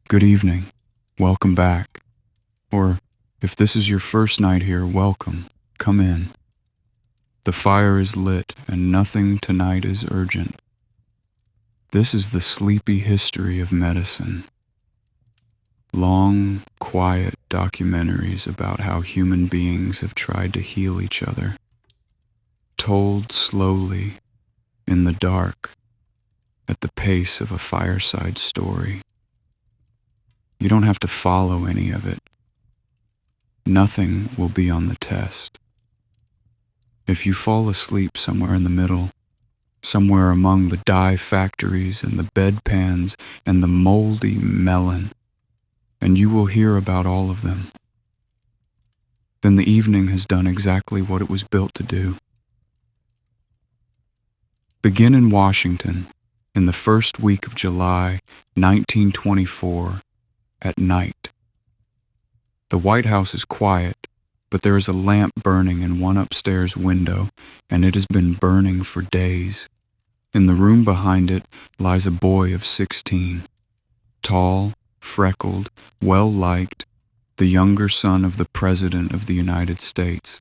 Good evening. Welcome back. Or, if this is your first night here, welcome. Come in. The fire is lit, and nothing tonight is urgent. This is the sleepy history of medicine. Long, quiet documentaries about how human beings have tried to heal each other. Told slowly, in the dark, at the pace of a fireside story. You don't have to follow any of it. Nothing will be on the test. If you fall asleep somewhere in the middle, somewhere among the dye factories and the bedpans and the moldy melon, and you will hear about all of them, then the evening has done exactly what it was built to do. Begin in Washington in the first week of July, 1924, at night. The White House is quiet, but there is a lamp burning in one upstairs window, and it has been burning for days. In the room behind it lies a boy of 16, tall, freckled, well-liked, the younger son of the President of the United States.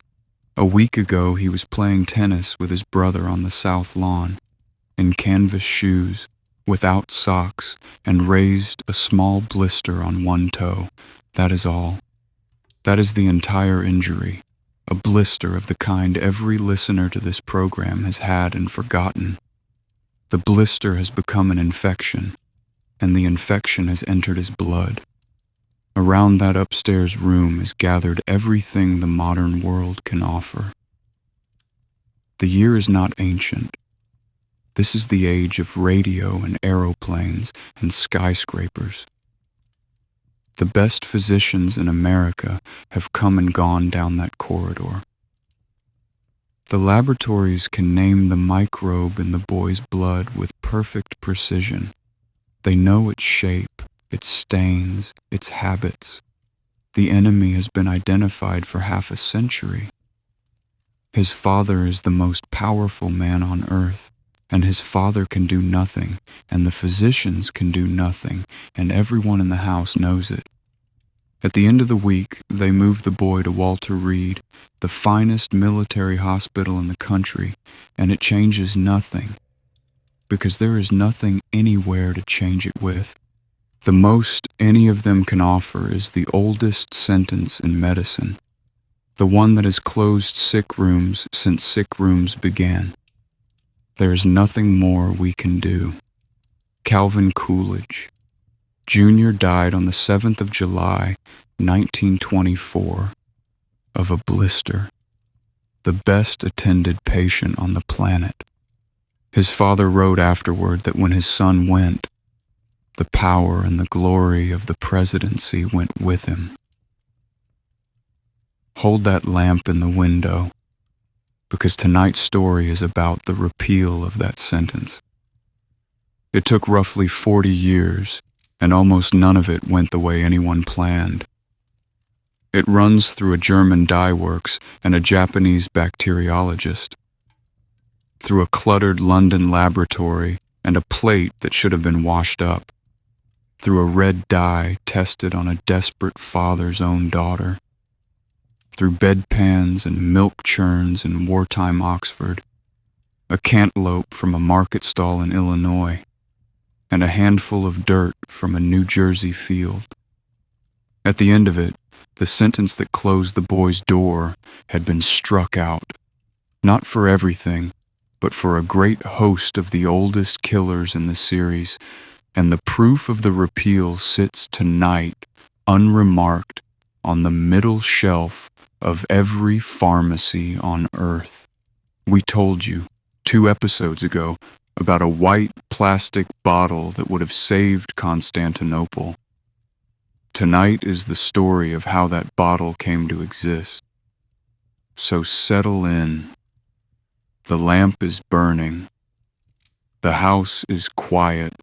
A week ago he was playing tennis with his brother on the south lawn, in canvas shoes, without socks, and raised a small blister on one toe. That is all. That is the entire injury, a blister of the kind every listener to this program has had and forgotten. The blister has become an infection, and the infection has entered his blood. Around that upstairs room is gathered everything the modern world can offer. The year is not ancient. This is the age of radio and aeroplanes and skyscrapers. The best physicians in America have come and gone down that corridor. The laboratories can name the microbe in the boy's blood with perfect precision. They know its shape, its stains, its habits. The enemy has been identified for half a century. His father is the most powerful man on earth, and his father can do nothing, and the physicians can do nothing, and everyone in the house knows it. At the end of the week, they move the boy to Walter Reed, the finest military hospital in the country, and it changes nothing, because there is nothing anywhere to change it with. The most any of them can offer is the oldest sentence in medicine, the one that has closed sick rooms since sick rooms began. There is nothing more we can do. Calvin Coolidge, Jr. died on the 7th of July, 1924, of a blister, the best attended patient on the planet. His father wrote afterward that when his son went, the power and the glory of the presidency went with him. Hold that lamp in the window, because tonight's story is about the repeal of that sentence. It took roughly 40 years, and almost none of it went the way anyone planned. It runs through a German dye works and a Japanese bacteriologist, through a cluttered London laboratory and a plate that should have been washed up, through a red dye tested on a desperate father's own daughter, through bedpans and milk churns in wartime Oxford, a cantaloupe from a market stall in Illinois, and a handful of dirt from a New Jersey field. At the end of it, the sentence that closed the boy's door had been struck out, not for everything, but for a great host of the oldest killers in the series, and the proof of the repeal sits tonight, unremarked, on the middle shelf of every pharmacy on earth. We told you 2 episodes ago about a white plastic bottle that would have saved Constantinople. Tonight is the story of how that bottle came to exist. So settle in. The lamp is burning. The house is quiet.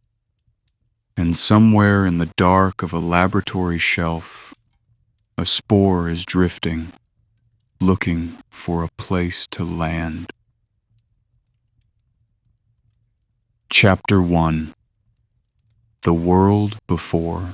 And somewhere in the dark of a laboratory shelf, a spore is drifting, looking for a place to land. Chapter 1. The World Before.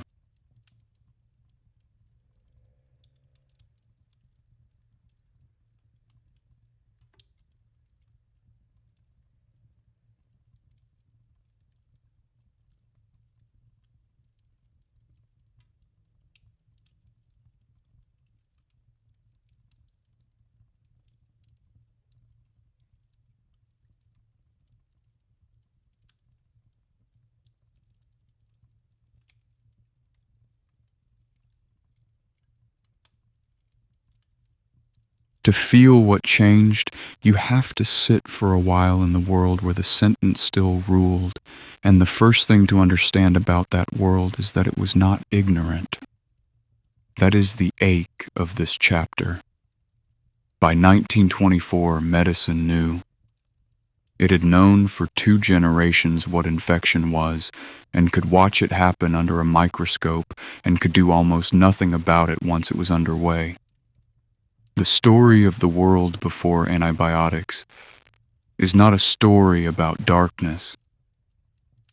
To feel what changed, you have to sit for a while in the world where the sentence still ruled, and the first thing to understand about that world is that it was not ignorant. That is the ache of this chapter. By 1924, medicine knew. It had known for 2 generations what infection was, and could watch it happen under a microscope, and could do almost nothing about it once it was underway. The story of the world before antibiotics is not a story about darkness.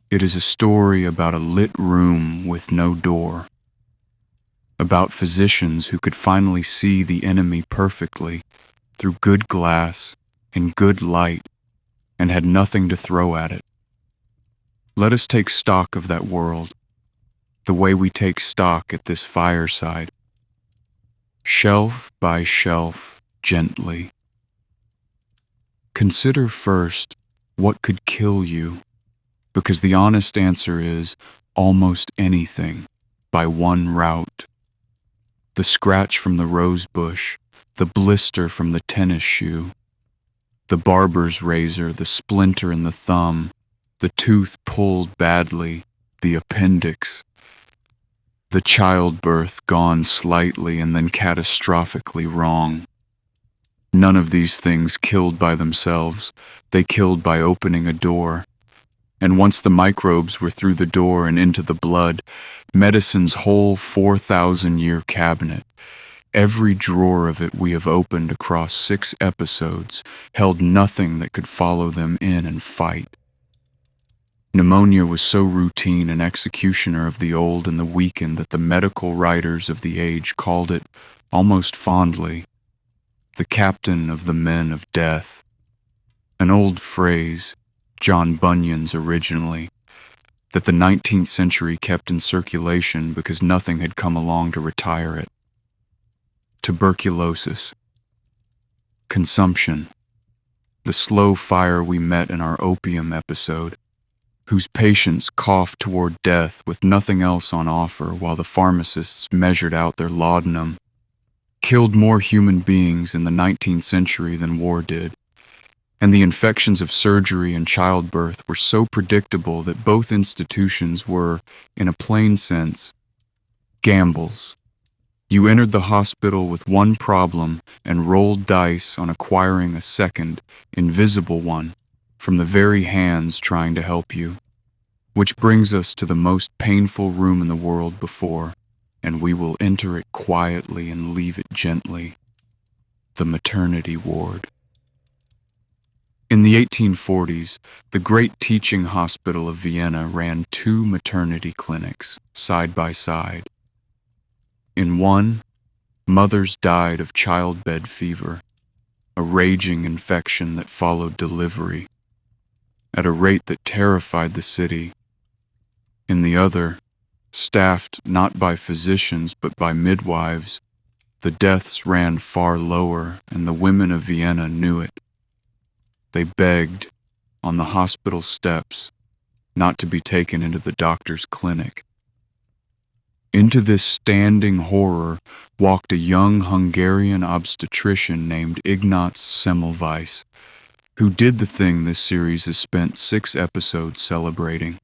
It is a story about a lit room with no door, about physicians who could finally see the enemy perfectly through good glass and good light and had nothing to throw at it. Let us take stock of that world, the way we take stock at this fireside, shelf by shelf, gently. Consider first what could kill you, because the honest answer is almost anything by one route. The scratch from the rose bush, the blister from the tennis shoe, the barber's razor, the splinter in the thumb, the tooth pulled badly, the appendix, the childbirth gone slightly and then catastrophically wrong. None of these things killed by themselves. They killed by opening a door. And once the microbes were through the door and into the blood, medicine's whole 4,000-year cabinet, every drawer of it we have opened across 6 episodes, held nothing that could follow them in and fight. Pneumonia was so routine an executioner of the old and the weakened that the medical writers of the age called it, almost fondly, the captain of the men of death. An old phrase, John Bunyan's originally, that the 19th century kept in circulation because nothing had come along to retire it. Tuberculosis. Consumption. The slow fire we met in our opium episode, whose patients coughed toward death with nothing else on offer while the pharmacists measured out their laudanum, killed more human beings in the 19th century than war did. And the infections of surgery and childbirth were so predictable that both institutions were, in a plain sense, gambles. You entered the hospital with one problem and rolled dice on acquiring a second, invisible one, from the very hands trying to help you. Which brings us to the most painful room in the world before, and we will enter it quietly and leave it gently, the maternity ward. In the 1840s, the great teaching hospital of Vienna ran 2 maternity clinics, side by side. In one, mothers died of childbed fever, a raging infection that followed delivery, at a rate that terrified the city. In the other, staffed not by physicians but by midwives, the deaths ran far lower, and the women of Vienna knew it. They begged, on the hospital steps, not to be taken into the doctor's clinic. Into this standing horror walked a young Hungarian obstetrician named Ignaz Semmelweis, who did the thing this series has spent 6 episodes celebrating.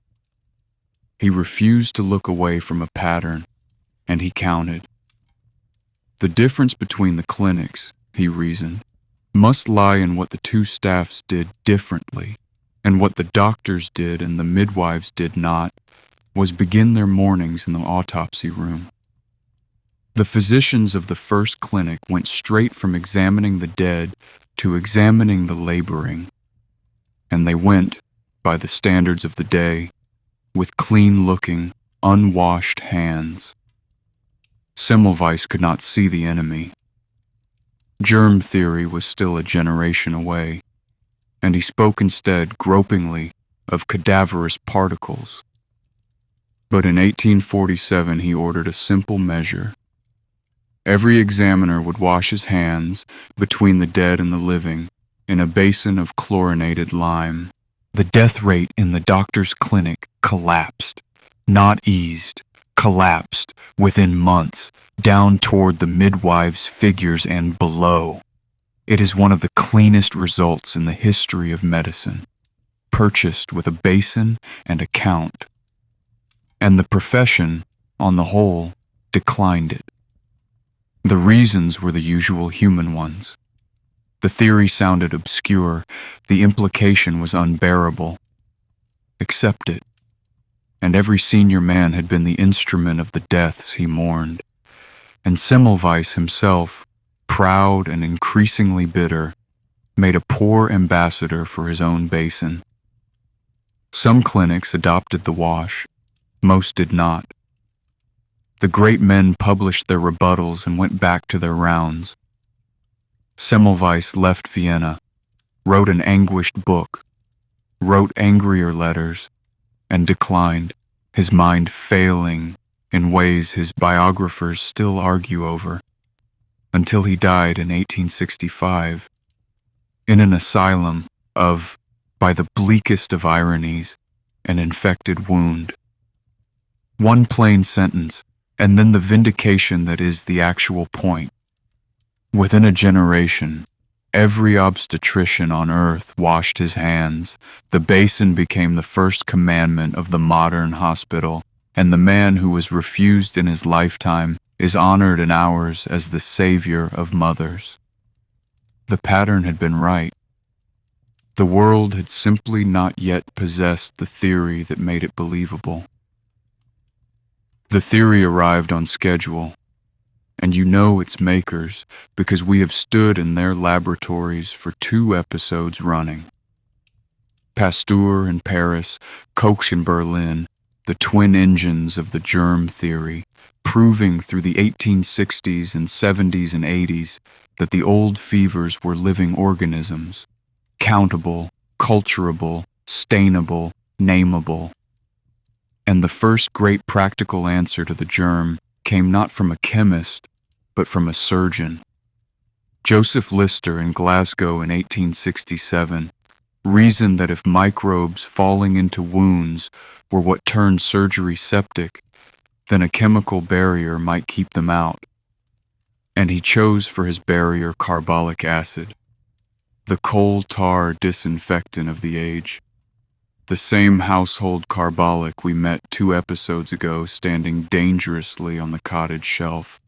He refused to look away from a pattern, and he counted. The difference between the clinics, he reasoned, must lie in what the 2 staffs did differently, and what the doctors did and the midwives did not, was begin their mornings in the autopsy room. The physicians of the first clinic went straight from examining the dead to examining the laboring, and they went, by the standards of the day, with clean-looking, unwashed hands. Semmelweis could not see the enemy. Germ theory was still a generation away, and he spoke instead, gropingly, of cadaverous particles. But in 1847 he ordered a simple measure. Every examiner would wash his hands, between the dead and the living, in a basin of chlorinated lime. The death rate in the doctor's clinic collapsed, not eased, collapsed within months, down toward the midwives' figures and below. It is one of the cleanest results in the history of medicine, purchased with a basin and a count. And the profession, on the whole, declined it. The reasons were the usual human ones. The theory sounded obscure, the implication was unbearable. Accept it. And every senior man had been the instrument of the deaths he mourned. And Semmelweis himself, proud and increasingly bitter, made a poor ambassador for his own basin. Some clinics adopted the wash, most did not. The great men published their rebuttals and went back to their rounds. Semmelweis left Vienna, wrote an anguished book, wrote angrier letters, and declined, his mind failing in ways his biographers still argue over, until he died in 1865, in an asylum of, by the bleakest of ironies, an infected wound. One plain sentence, and then the vindication that is the actual point. Within a generation, every obstetrician on earth washed his hands. The basin became the first commandment of the modern hospital, and the man who was refused in his lifetime is honored in ours as the savior of mothers. The pattern had been right. The world had simply not yet possessed the theory that made it believable. The theory arrived on schedule, and you know its makers because we have stood in their laboratories for 2 episodes running. Pasteur in Paris, Koch in Berlin, the twin engines of the germ theory, proving through the 1860s and 70s and 80s that the old fevers were living organisms, countable, culturable, stainable, nameable. And the first great practical answer to the germ came not from a chemist, but from a surgeon. Joseph Lister in Glasgow in 1867 reasoned that if microbes falling into wounds were what turned surgery septic, then a chemical barrier might keep them out. And he chose for his barrier carbolic acid, the coal tar disinfectant of the age. The same household carbolic we met 2 episodes ago standing dangerously on the cottage shelf.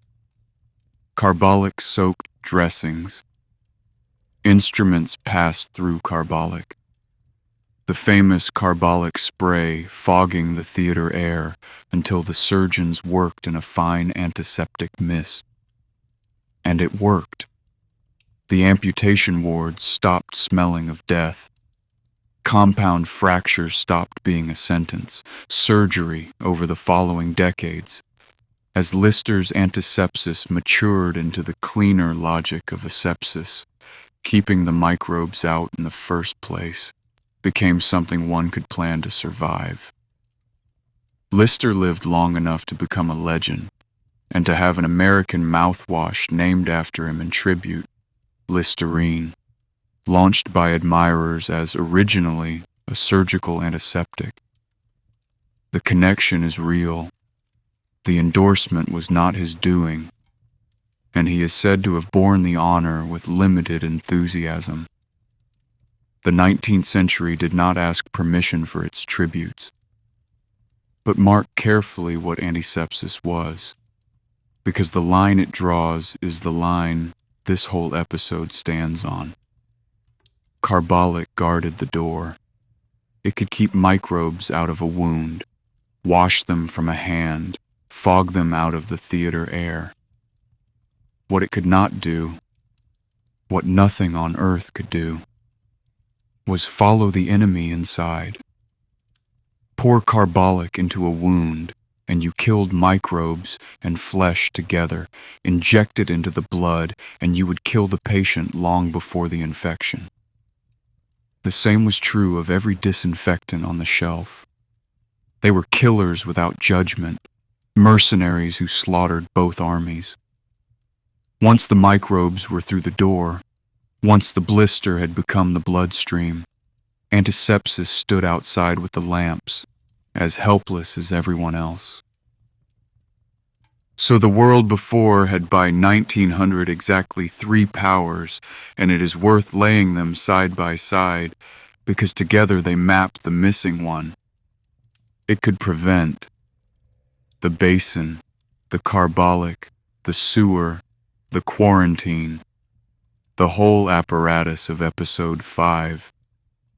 Carbolic-soaked dressings. Instruments passed through carbolic. The famous carbolic spray fogging the theater air until the surgeons worked in a fine antiseptic mist. And it worked. The amputation wards stopped smelling of death. Compound fractures stopped being a sentence, surgery over the following decades, as Lister's antisepsis matured into the cleaner logic of asepsis. Keeping the microbes out in the first place became something one could plan to survive. Lister lived long enough to become a legend, and to have an American mouthwash named after him in tribute, Listerine, launched by admirers as originally a surgical antiseptic. The connection is real. The endorsement was not his doing, and he is said to have borne the honor with limited enthusiasm. The 19th century did not ask permission for its tributes. But mark carefully what antisepsis was, because the line it draws is the line this whole episode stands on. Carbolic guarded the door. It could keep microbes out of a wound, wash them from a hand, fog them out of the theater air. What it could not do, what nothing on earth could do, was follow the enemy inside. Pour carbolic into a wound, and you killed microbes and flesh together, inject it into the blood, and you would kill the patient long before the infection. The same was true of every disinfectant on the shelf. They were killers without judgment, mercenaries who slaughtered both armies. Once the microbes were through the door, once the blister had become the bloodstream, antisepsis stood outside with the lamps, as helpless as everyone else. So the world before had by 1900 exactly 3 powers, and it is worth laying them side by side, because together they mapped the missing one. It could prevent the basin, the carbolic, the sewer, the quarantine, the whole apparatus of episode 5,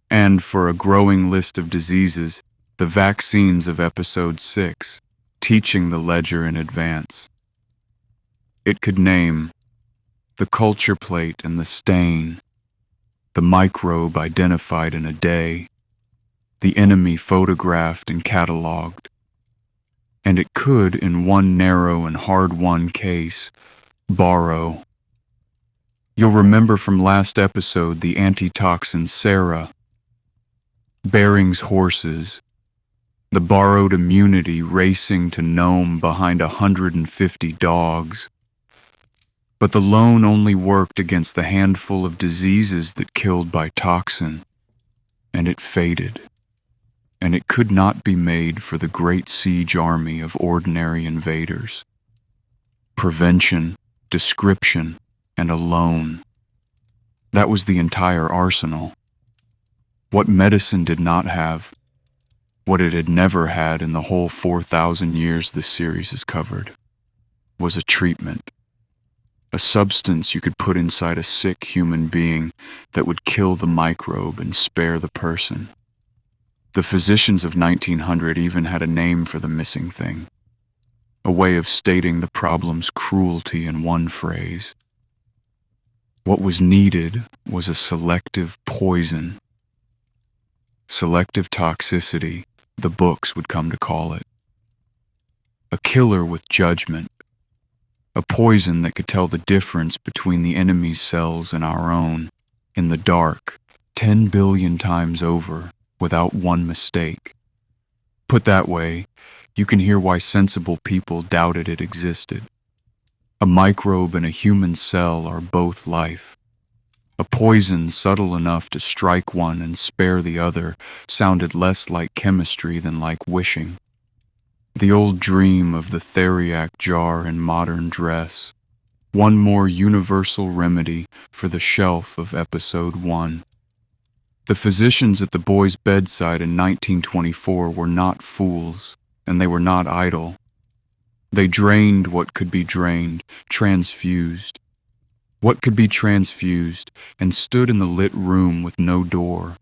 and for a growing list of diseases, the vaccines of episode 6, teaching the ledger in advance. It could name the culture plate and the stain, the microbe identified in a day, the enemy photographed and catalogued. And it could, in one narrow and hard-won case, borrow. You'll remember from last episode the antitoxin Sarah, Bering's horses, the borrowed immunity racing to Nome behind 150 dogs. But the loan only worked against the handful of diseases that killed by toxin, and it faded. And it could not be made for the great siege army of ordinary invaders. Prevention, description, and a loan. That was the entire arsenal. What medicine did not have, what it had never had in the whole 4,000 years this series has covered, was a treatment. A substance you could put inside a sick human being that would kill the microbe and spare the person. The physicians of 1900 even had a name for the missing thing, a way of stating the problem's cruelty in one phrase. What was needed was a selective poison. Selective toxicity, the books would come to call it. A killer with judgment. A poison that could tell the difference between the enemy's cells and our own, in the dark, 10 billion times over, without one mistake. Put that way, you can hear why sensible people doubted it existed. A microbe and a human cell are both life. A poison subtle enough to strike one and spare the other sounded less like chemistry than like wishing. The old dream of the theriac jar in modern dress. One more universal remedy for the shelf of episode 1. The physicians at the boy's bedside in 1924 were not fools, and they were not idle. They drained what could be drained, transfused. What could be transfused, and stood in the lit room with no door,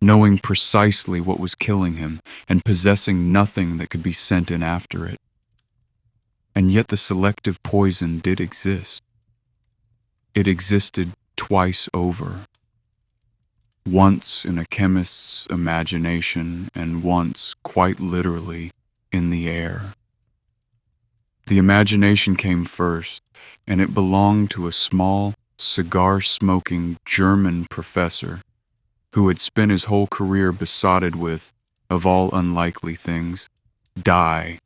knowing precisely what was killing him and possessing nothing that could be sent in after it. And yet the selective poison did exist. It existed twice over. Once in a chemist's imagination, and once, quite literally, in the air. The imagination came first, and it belonged to a small, cigar-smoking German professor who had spent his whole career besotted with, of all unlikely things, dye,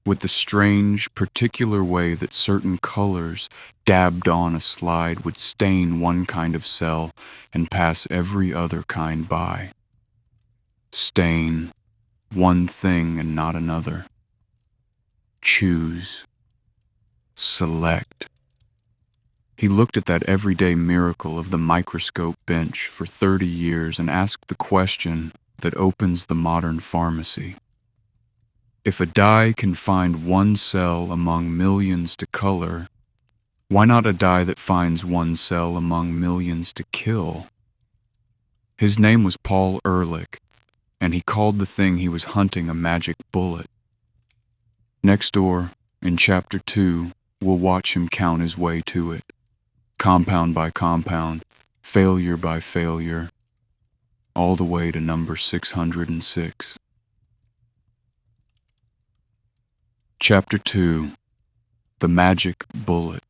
with the strange, particular way that certain colors dabbed on a slide would stain one kind of cell and pass every other kind by. Stain one thing and not another. Choose. Select. He looked at that everyday miracle of the microscope bench for 30 years and asked the question that opens the modern pharmacy. If a dye can find one cell among millions to color, why not a dye that finds one cell among millions to kill? His name was Paul Ehrlich, and he called the thing he was hunting a magic bullet. Next door, in Chapter 2, we'll watch him count his way to it, compound by compound, failure by failure, all the way to number 606. Chapter 2, The Magic Bullet.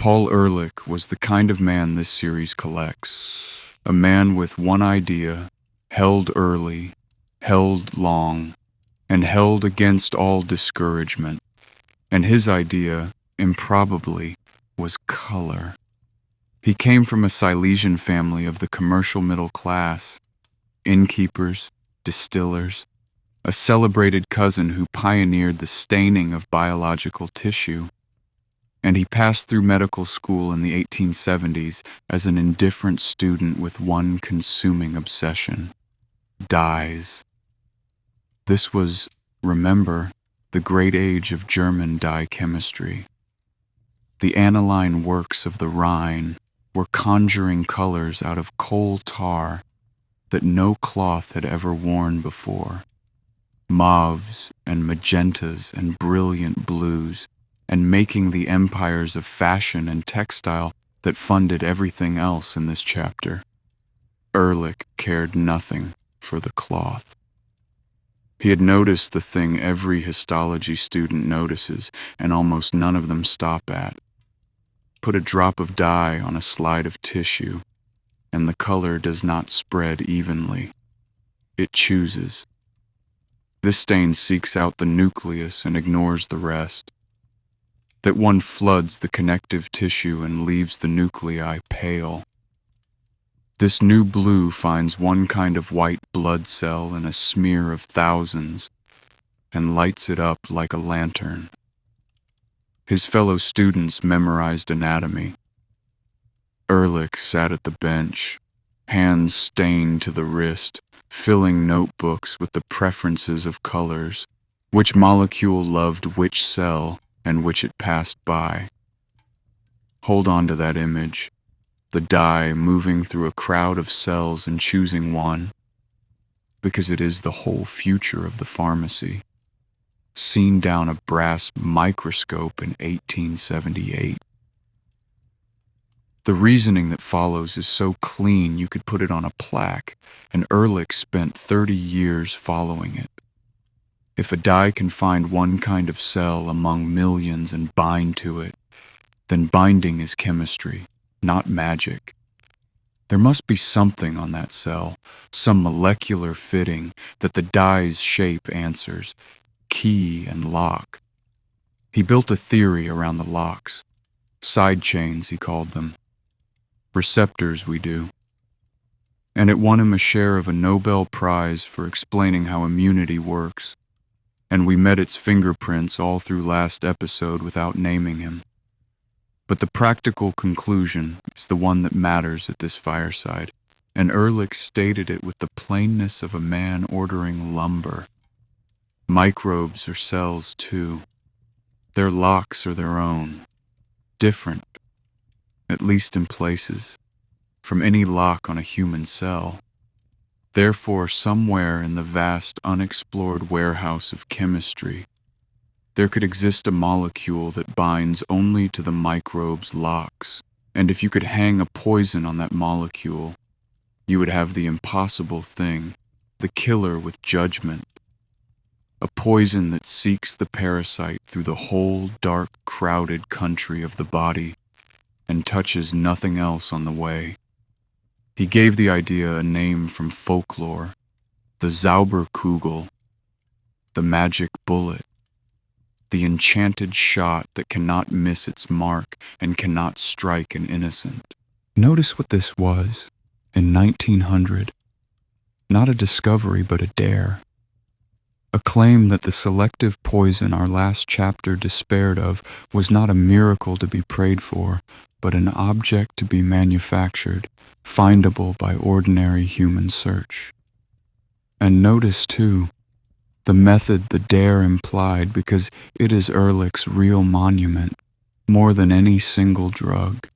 Paul Ehrlich was the kind of man this series collects. A man with one idea, held early, held long, and held against all discouragement. And his idea, improbably, was color. He came from a Silesian family of the commercial middle class, innkeepers, distillers, a celebrated cousin who pioneered the staining of biological tissue, and he passed through medical school in the 1870s as an indifferent student with one consuming obsession: dyes. This was, remember, the great age of German dye chemistry. The aniline works of the Rhine were conjuring colors out of coal tar that no cloth had ever worn before. Mauves and magentas and brilliant blues, and making the empires of fashion and textile that funded everything else in this chapter. Ehrlich cared nothing for the cloth. He had noticed the thing every histology student notices, and almost none of them stop at. Put a drop of dye on a slide of tissue, and the color does not spread evenly. It chooses. This stain seeks out the nucleus and ignores the rest. That one floods the connective tissue and leaves the nuclei pale. This new blue finds one kind of white blood cell in a smear of thousands and lights it up like a lantern. His fellow students memorized anatomy. Ehrlich sat at the bench, hands stained to the wrist, filling notebooks with the preferences of colors, which molecule loved which cell and which it passed by. Hold on to that image, the dye moving through a crowd of cells and choosing one, because it is the whole future of the pharmacy, seen down a brass microscope in 1878. The reasoning that follows is so clean you could put it on a plaque, and Ehrlich spent 30 years following it. If a dye can find one kind of cell among millions and bind to it, then binding is chemistry, not magic. There must be something on that cell, some molecular fitting that the dye's shape answers, key and lock. He built a theory around the locks. Side chains, he called them. Receptors, we do. And it won him a share of a Nobel Prize for explaining how immunity works. And we met its fingerprints all through last episode without naming him. But the practical conclusion is the one that matters at this fireside, and Ehrlich stated it with the plainness of a man ordering lumber. Microbes are cells too. Their locks are their own, different, at least in places, from any lock on a human cell. Therefore, somewhere in the vast unexplored warehouse of chemistry, there could exist a molecule that binds only to the microbe's locks, and if you could hang a poison on that molecule, you would have the impossible thing, the killer with judgment, a poison that seeks the parasite through the whole dark, crowded country of the body and touches nothing else on the way. He gave the idea a name from folklore, the Zauberkugel, the magic bullet, the enchanted shot that cannot miss its mark and cannot strike an innocent. Notice what this was in 1900. Not a discovery, but a dare. A claim that the selective poison our last chapter despaired of was not a miracle to be prayed for, but an object to be manufactured, findable by ordinary human search. And notice, too, the method the dare implied, because it is Ehrlich's real monument, more than any single drug.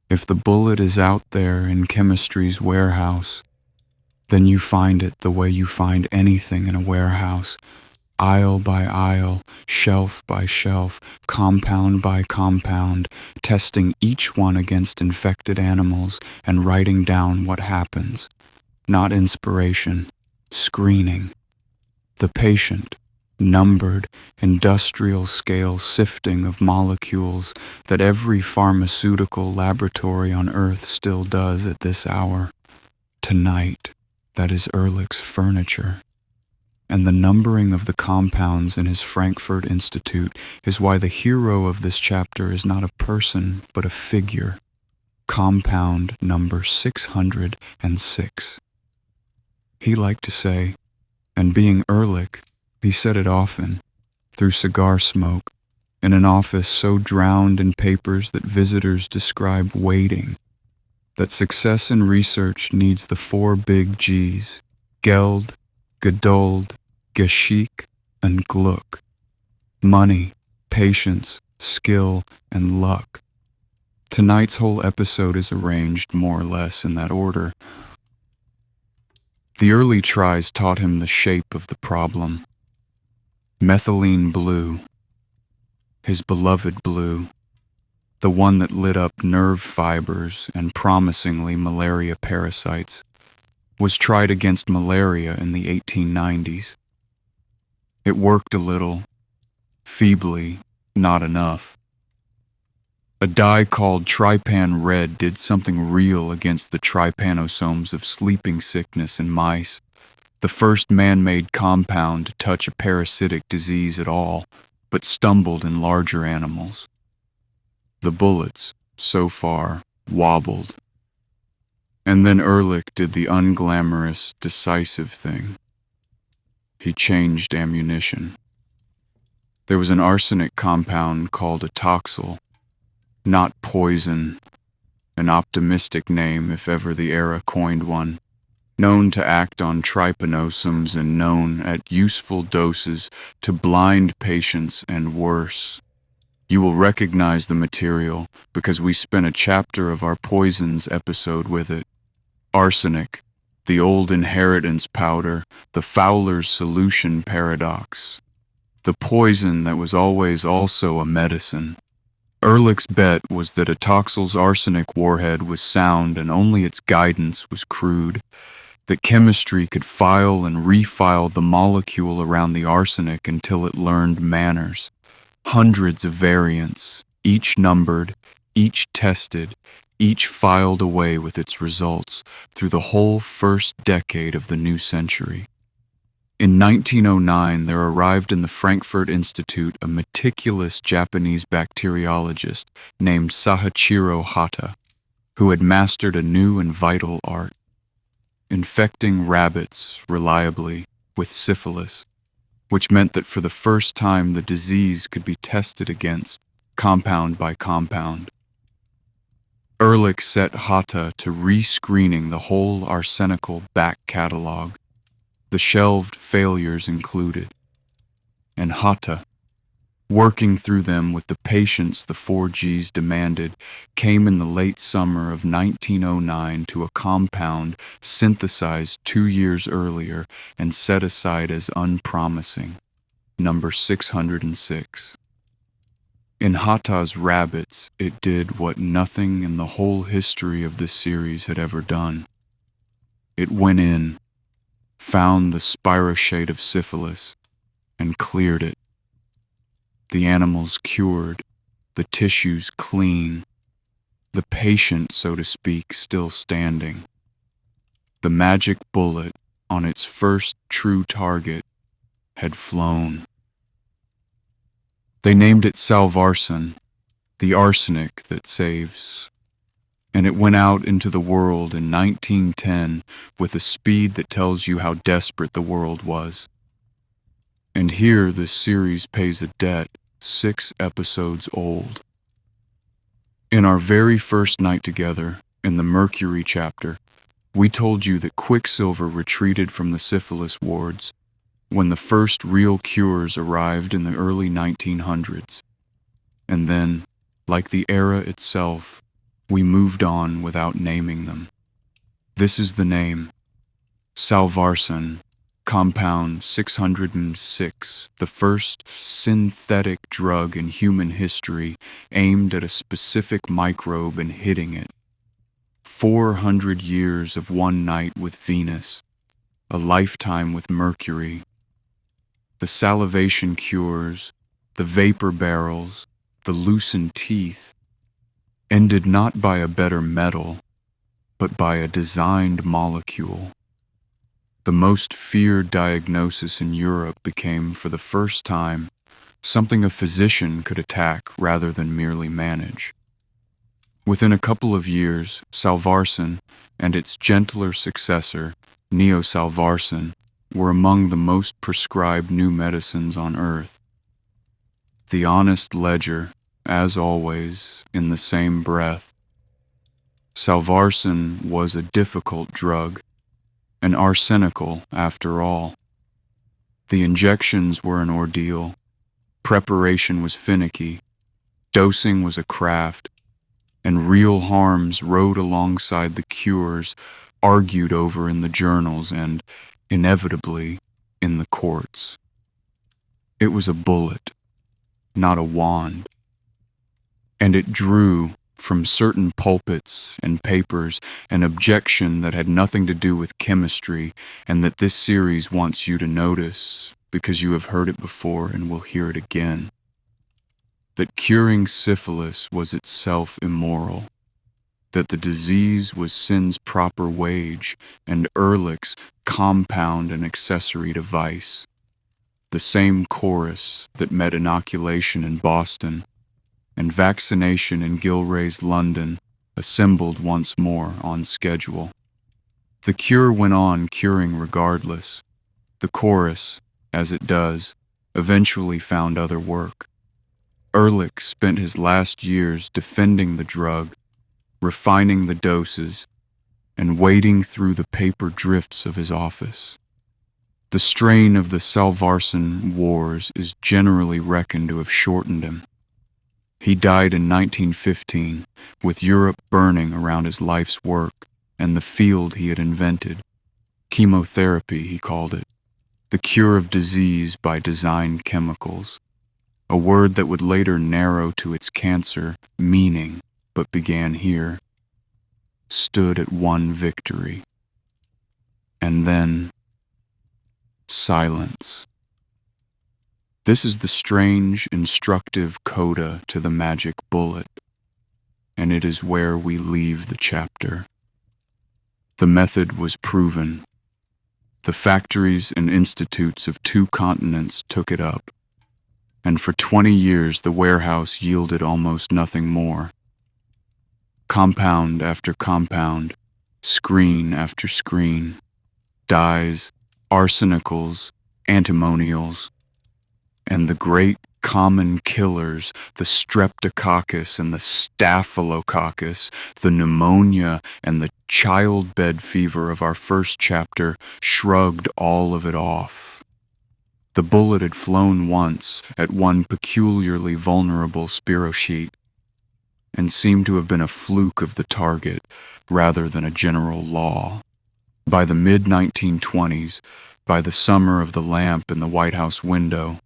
If the bullet is out there in chemistry's warehouse, then you find it the way you find anything in a warehouse, aisle by aisle, shelf by shelf, compound by compound, testing each one against infected animals and writing down what happens. Not inspiration, screening. The patient, numbered, industrial-scale sifting of molecules that every pharmaceutical laboratory on Earth still does at this hour. Tonight, that is Ehrlich's furniture. And the numbering of the compounds in his Frankfurt Institute is why the hero of this chapter is not a person, but a figure. Compound number 606. He liked to say, and being Ehrlich, he said it often, through cigar smoke, in an office so drowned in papers that visitors describe waiting, that success in research needs the 4 big G's, Geld, Geduld, Geschick, and Glück. Money, patience, skill, and luck. Tonight's whole episode is arranged more or less in that order. The early tries taught him the shape of the problem. Methylene blue, his beloved blue, the one that lit up nerve fibers and promisingly malaria parasites, was tried against malaria in the 1890s. It worked a little, feebly, not enough. A dye called trypan red did something real against the trypanosomes of sleeping sickness in mice, the first man-made compound to touch a parasitic disease at all, but stumbled in larger animals. The bullets, so far, wobbled. And then Ehrlich did the unglamorous, decisive thing. He changed ammunition. There was an arsenic compound called atoxyl, not poison, an optimistic name if ever the era coined one, known to act on trypanosomes and known at useful doses to blind patients and worse. You will recognize the material because we spent a chapter of our poisons episode with it. Arsenic, the old inheritance powder, the Fowler's solution paradox. The poison that was always also a medicine. Ehrlich's bet was that atoxyl's arsenic warhead was sound and only its guidance was crude, that chemistry could file and refile the molecule around the arsenic until it learned manners. Hundreds of variants, each numbered, each tested, each filed away with its results through the whole first decade of the new century. In 1909, there arrived in the Frankfurt Institute a meticulous Japanese bacteriologist named Sahachiro Hata, who had mastered a new and vital art, infecting rabbits reliably with syphilis, which meant that for the first time the disease could be tested against, compound by compound. Ehrlich set Hata to re-screening the whole arsenical back catalog, the shelved failures included, and Hata, working through them with the patience the 4Gs demanded, came in the late summer of 1909 to a compound synthesized 2 years earlier and set aside as unpromising, number 606. In Hata's rabbits, it did what nothing in the whole history of this series had ever done. It went in, found the spirochete of syphilis, and cleared it. The animals cured, the tissues clean, the patient, so to speak, still standing. The magic bullet, on its first true target, had flown. They named it salvarsan, the arsenic that saves. And it went out into the world in 1910 with a speed that tells you how desperate the world was. And here this series pays a debt 6 episodes old. In our very first night together, in the Mercury chapter, we told you that Quicksilver retreated from the syphilis wards when the first real cures arrived in the early 1900s. And then, like the era itself, we moved on without naming them. This is the name, salvarsan, compound 606, the first synthetic drug in human history aimed at a specific microbe and hitting it. 400 years of one night with Venus, a lifetime with Mercury. the salivation cures, the vapor barrels, the loosened teeth, ended not by a better metal, but by a designed molecule. The most feared diagnosis in Europe became, for the first time, something a physician could attack rather than merely manage. Within a couple of years, salvarsan and its gentler successor, neosalvarsan, were among the most prescribed new medicines on earth. The honest ledger, as always, in the same breath. Salvarsan was a difficult drug, an arsenical after all. The injections were an ordeal, preparation was finicky, dosing was a craft, and real harms rode alongside the cures argued over in the journals and, inevitably, in the courts. It was a bullet, not a wand, and it drew, from certain pulpits and papers, an objection that had nothing to do with chemistry and that this series wants you to notice because you have heard it before and will hear it again. That curing syphilis was itself immoral, that the disease was sin's proper wage and Ehrlich's compound and accessory to vice. The same chorus that met inoculation in Boston and vaccination in Gilray's London assembled once more on schedule. The cure went on curing regardless. The chorus, as it does, eventually found other work. Ehrlich spent his last years defending the drug, refining the doses, and wading through the paper drifts of his office. The strain of the Salvarsan wars is generally reckoned to have shortened him. He died in 1915, with Europe burning around his life's work and the field he had invented. Chemotherapy, he called it, the cure of disease by designed chemicals, a word that would later narrow to its cancer meaning, but began here, stood at one victory. And then, silence. This is the strange, instructive coda to the magic bullet, and it is where we leave the chapter. The method was proven. The factories and institutes of 2 continents took it up, and for 20 years the warehouse yielded almost nothing more. Compound after compound, screen after screen, dyes, arsenicals, antimonials, and the great common killers, the streptococcus and the staphylococcus, the pneumonia and the childbed fever of our first chapter, shrugged all of it off. The bullet had flown once at one peculiarly vulnerable spirochete, and seemed to have been a fluke of the target rather than a general law. By the mid-1920s, by the summer of the lamp in the White House window,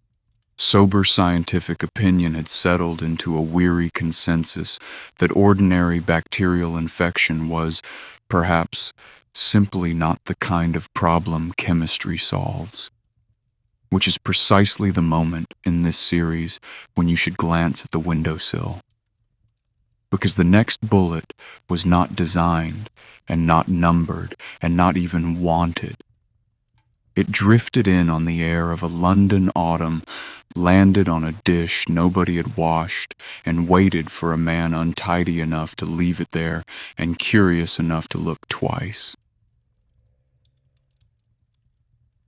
sober scientific opinion had settled into a weary consensus that ordinary bacterial infection was, perhaps, simply not the kind of problem chemistry solves. Which is precisely the moment in this series when you should glance at the windowsill. Because the next bullet was not designed, and not numbered, and not even wanted. It drifted in on the air of a London autumn, landed on a dish nobody had washed, and waited for a man untidy enough to leave it there and curious enough to look twice.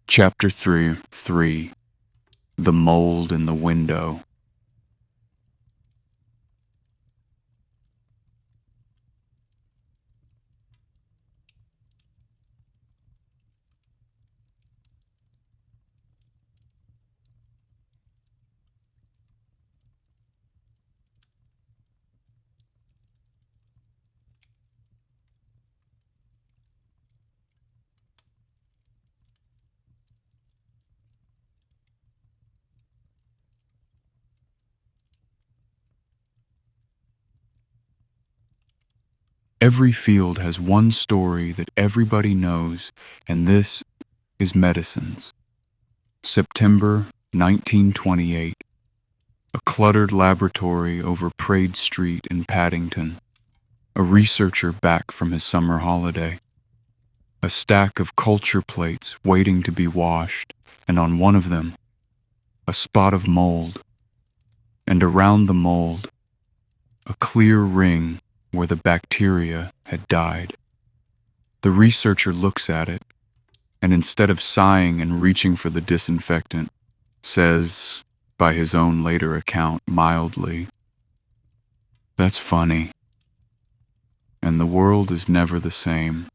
Chapter 3. The Mold in the Window. Every field has one story that everybody knows, and this is medicines. September 1928. A cluttered laboratory over Praed Street in Paddington. A researcher back from his summer holiday. A stack of culture plates waiting to be washed, and on one of them, a spot of mold. And around the mold, a clear ring where the bacteria had died. The researcher looks at it, and instead of sighing and reaching for the disinfectant, says, by his own later account mildly, "That's funny. And the world is never the same.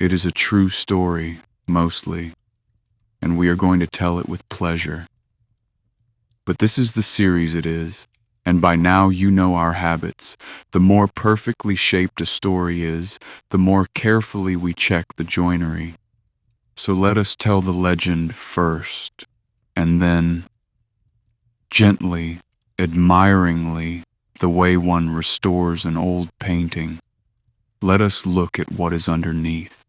It is a true story, mostly, and we are going to tell it with pleasure. But this is the series it is, and by now you know our habits. The more perfectly shaped a story is, the more carefully we check the joinery. So let us tell the legend first, and then, gently, admiringly, the way one restores an old painting, let us look at what is underneath.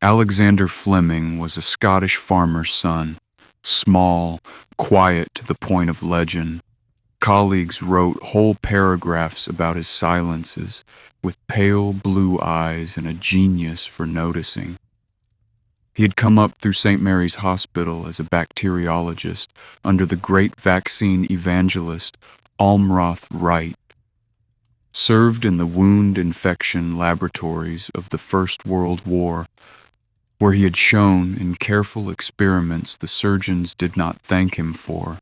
Alexander Fleming was a Scottish farmer's son, small, quiet to the point of legend. Colleagues wrote whole paragraphs about his silences, with pale blue eyes and a genius for noticing. He had come up through St. Mary's Hospital as a bacteriologist under the great vaccine evangelist Almroth Wright, served in the wound infection laboratories of the First World War, where he had shown in careful experiments the surgeons did not thank him for,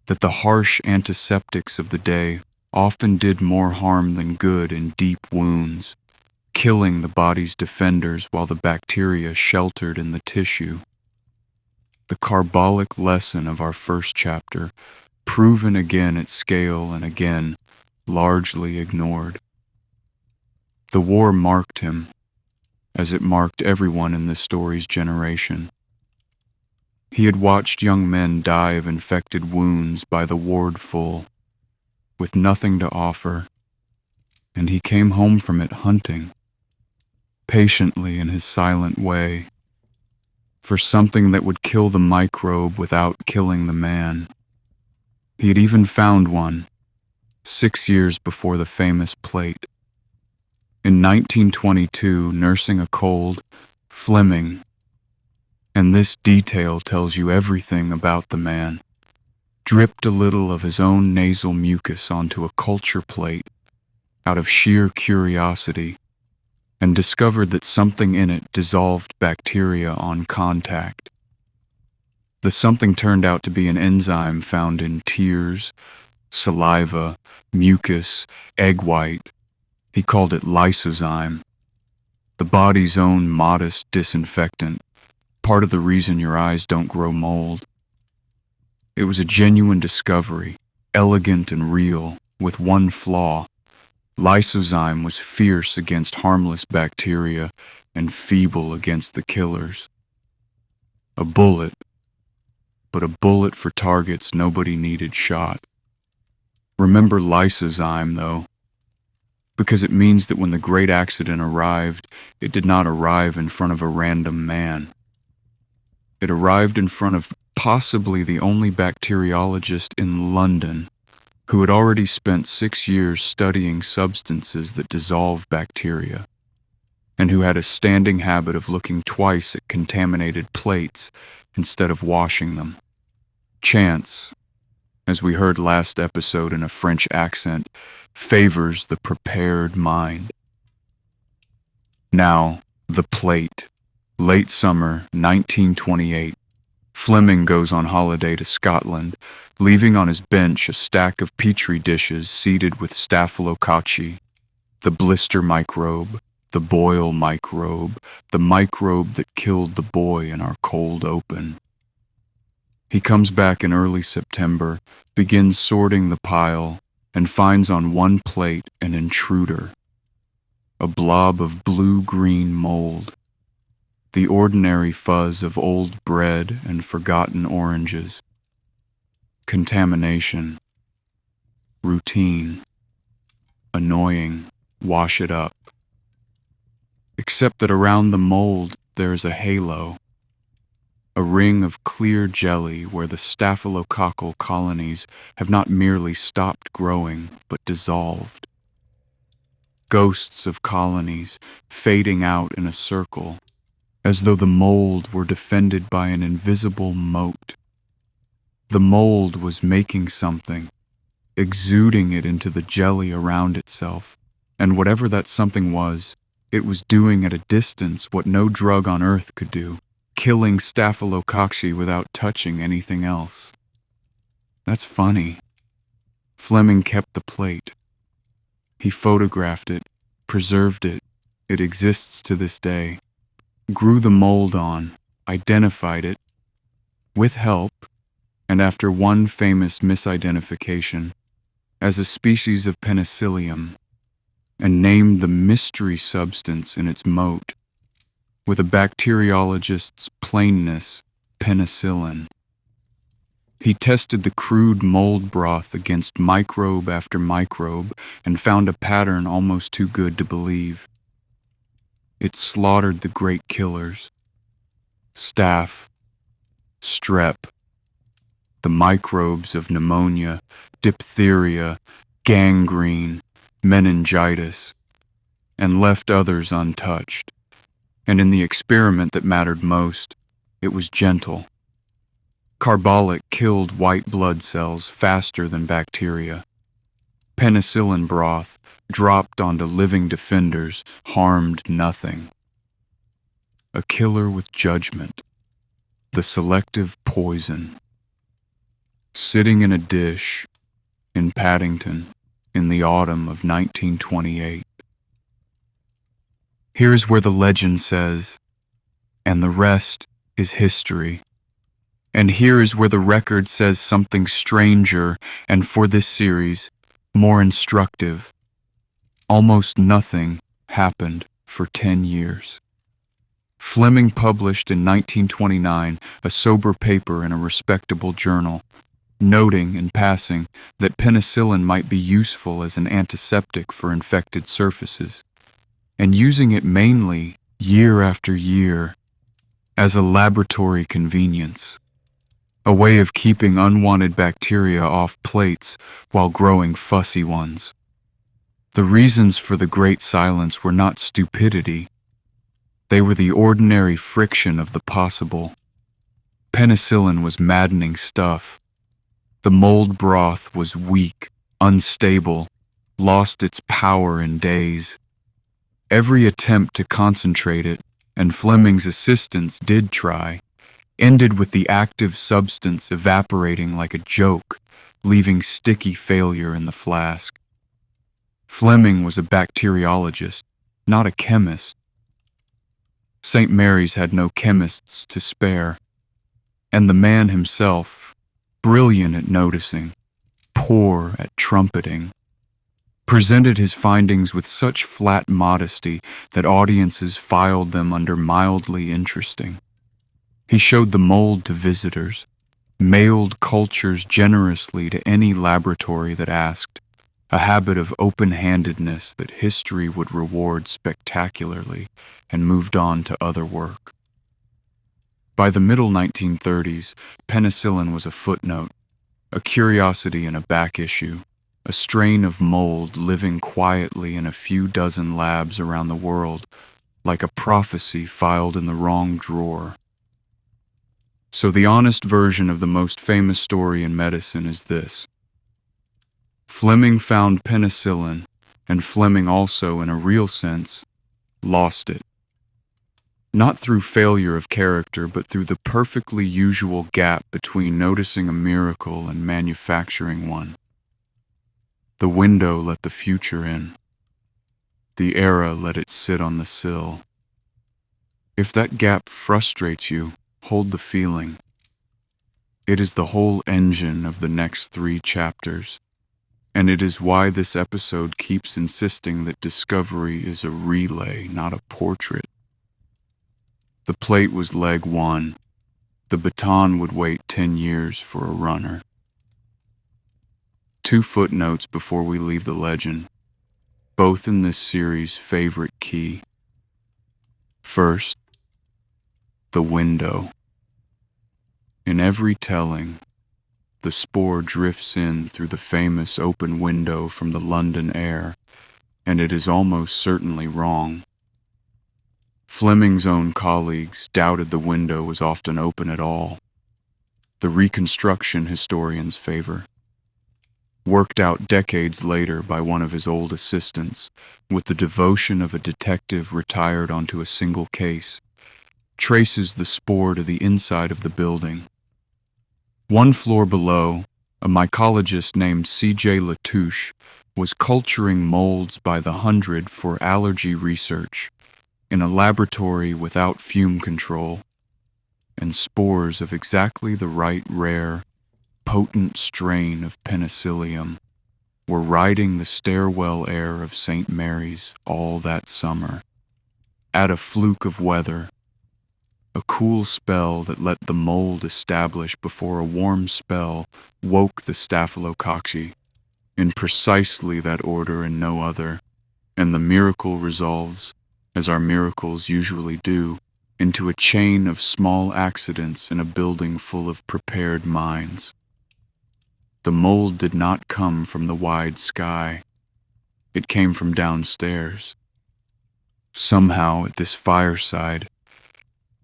that the harsh antiseptics of the day often did more harm than good in deep wounds, killing the body's defenders while the bacteria sheltered in the tissue. The carbolic lesson of our first chapter, proven again at scale and again, largely ignored. The war marked him, as it marked everyone in this story's generation. He had watched young men die of infected wounds by the ward full, with nothing to offer, and he came home from it hunting, patiently in his silent way, for something that would kill the microbe without killing the man. He had even found one, 6 years before the famous plate. In 1922, nursing a cold, Fleming, and this detail tells you everything about the man, dripped a little of his own nasal mucus onto a culture plate out of sheer curiosity, and discovered that something in it dissolved bacteria on contact. The something turned out to be an enzyme found in tears, saliva, mucus, egg white. He called it lysozyme, the body's own modest disinfectant, part of the reason your eyes don't grow mold. It was a genuine discovery, elegant and real, with one flaw. Lysozyme was fierce against harmless bacteria and feeble against the killers. A bullet, but a bullet for targets nobody needed shot. Remember lysozyme, though, because it means that when the great accident arrived, it did not arrive in front of a random man. It arrived in front of possibly the only bacteriologist in London who had already spent 6 years studying substances that dissolve bacteria, and who had a standing habit of looking twice at contaminated plates instead of washing them. Chance, as we heard last episode in a French accent, favors the prepared mind. Now, the plate. Late summer, 1928. Fleming goes on holiday to Scotland, leaving on his bench a stack of petri dishes seeded with staphylococci, the blister microbe, the boil microbe, the microbe that killed the boy in our cold open. He comes back in early September, begins sorting the pile, and finds on one plate an intruder, a blob of blue-green mold, the ordinary fuzz of old bread and forgotten oranges. Contamination. Routine. Annoying. Wash it up. Except that around the mold there is a halo. a ring of clear jelly where the staphylococcal colonies have not merely stopped growing, but dissolved. Ghosts of colonies fading out in a circle, as though the mold were defended by an invisible moat. The mold was making something, exuding it into the jelly around itself, and whatever that something was, it was doing at a distance what no drug on earth could do, killing staphylococci without touching anything else. That's funny. Fleming kept the plate. He photographed it, preserved it. It exists to this day. Grew the mold on, identified it, with help, and after one famous misidentification, as a species of penicillium, and named the mystery substance in its moat, with a bacteriologist's plainness, penicillin. He tested the crude mold broth against microbe after microbe and found a pattern almost too good to believe. It slaughtered the great killers. Staph, strep, the microbes of pneumonia, diphtheria, gangrene, meningitis, and left others untouched. And in the experiment that mattered most, it was gentle. Carbolic killed white blood cells faster than bacteria. Penicillin broth, dropped onto living defenders, harmed nothing. A killer with judgment. The selective poison. Sitting in a dish in Paddington in the autumn of 1928. Here's where the legend says, and the rest is history. And here is where the record says something stranger, and for this series, more instructive. Almost nothing happened for 10 years. Fleming published in 1929 a sober paper in a respectable journal, noting in passing that penicillin might be useful as an antiseptic for infected surfaces, and using it mainly, year after year, as a laboratory convenience, a way of keeping unwanted bacteria off plates while growing fussy ones. The reasons for the great silence were not stupidity. They were the ordinary friction of the possible. Penicillin was maddening stuff. The mold broth was weak, unstable, lost its power in days. Every attempt to concentrate it, and Fleming's assistants did try, ended with the active substance evaporating like a joke, leaving sticky failure in the flask. Fleming was a bacteriologist, not a chemist. St. Mary's had no chemists to spare, and the man himself, brilliant at noticing, poor at trumpeting, presented his findings with such flat modesty that audiences filed them under mildly interesting. He showed the mold to visitors, mailed cultures generously to any laboratory that asked, a habit of open-handedness that history would reward spectacularly, and moved on to other work. By the middle 1930s, penicillin was a footnote, a curiosity in a back issue, a strain of mold living quietly in a few dozen labs around the world, like a prophecy filed in the wrong drawer. So the honest version of the most famous story in medicine is this. Fleming found penicillin, and Fleming also, in a real sense, lost it. Not through failure of character, but through the perfectly usual gap between noticing a miracle and manufacturing one. The window let the future in. The era let it sit on the sill. If that gap frustrates you, hold the feeling. It is the whole engine of the next 3 chapters, and it is why this episode keeps insisting that discovery is a relay, not a portrait. The plate was leg 1. The baton would wait 10 years for a runner. 2 footnotes before we leave the legend, both in this series' favorite key. First, the window. In every telling, the spore drifts in through the famous open window from the London air, and it is almost certainly wrong. Fleming's own colleagues doubted the window was often open at all. The Reconstruction historians favor, worked out decades later by one of his old assistants, with the devotion of a detective retired onto a single case, traces the spore to the inside of the building. One floor below, a mycologist named C.J. Latouche was culturing molds by the hundred for allergy research in a laboratory without fume control, and spores of exactly the right rare, potent strain of penicillium were riding the stairwell air of St. Mary's all that summer. At a fluke of weather, a cool spell that let the mold establish before a warm spell woke the staphylococci, in precisely that order and no other, and the miracle resolves, as our miracles usually do, into a chain of small accidents in a building full of prepared minds. The mold did not come from the wide sky. It came from downstairs. Somehow, at this fireside,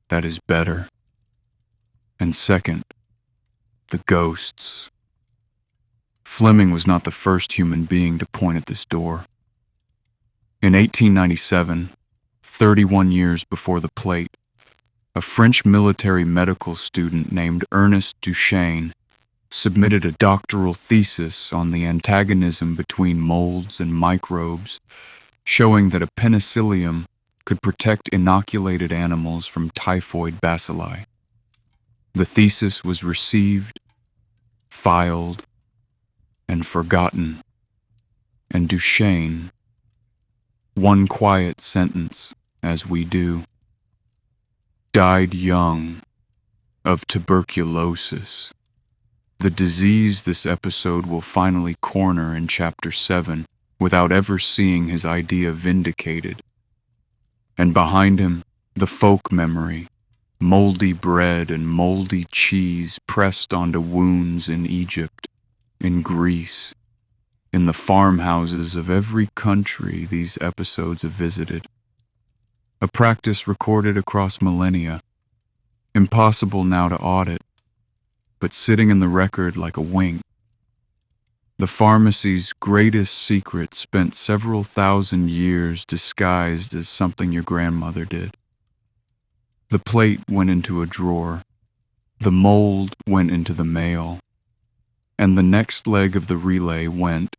that is better. And second, the ghosts. Fleming was not the first human being to point at this door. In 1897, 31 years before the plate, a French military medical student named Ernest Duchesne submitted a doctoral thesis on the antagonism between molds and microbes, showing that a penicillium could protect inoculated animals from typhoid bacilli. The thesis was received, filed, and forgotten, and Duchesne, one quiet sentence, as we do, died young of tuberculosis, the disease this episode will finally corner in Chapter 7 without ever seeing his idea vindicated. And behind him, the folk memory, moldy bread and moldy cheese pressed onto wounds in Egypt, in Greece, in the farmhouses of every country these episodes have visited. A practice recorded across millennia, impossible now to audit, but sitting in the record like a wink. The pharmacy's greatest secret spent several thousand years disguised as something your grandmother did. The plate went into a drawer, the mold went into the mail, and the next leg of the relay went,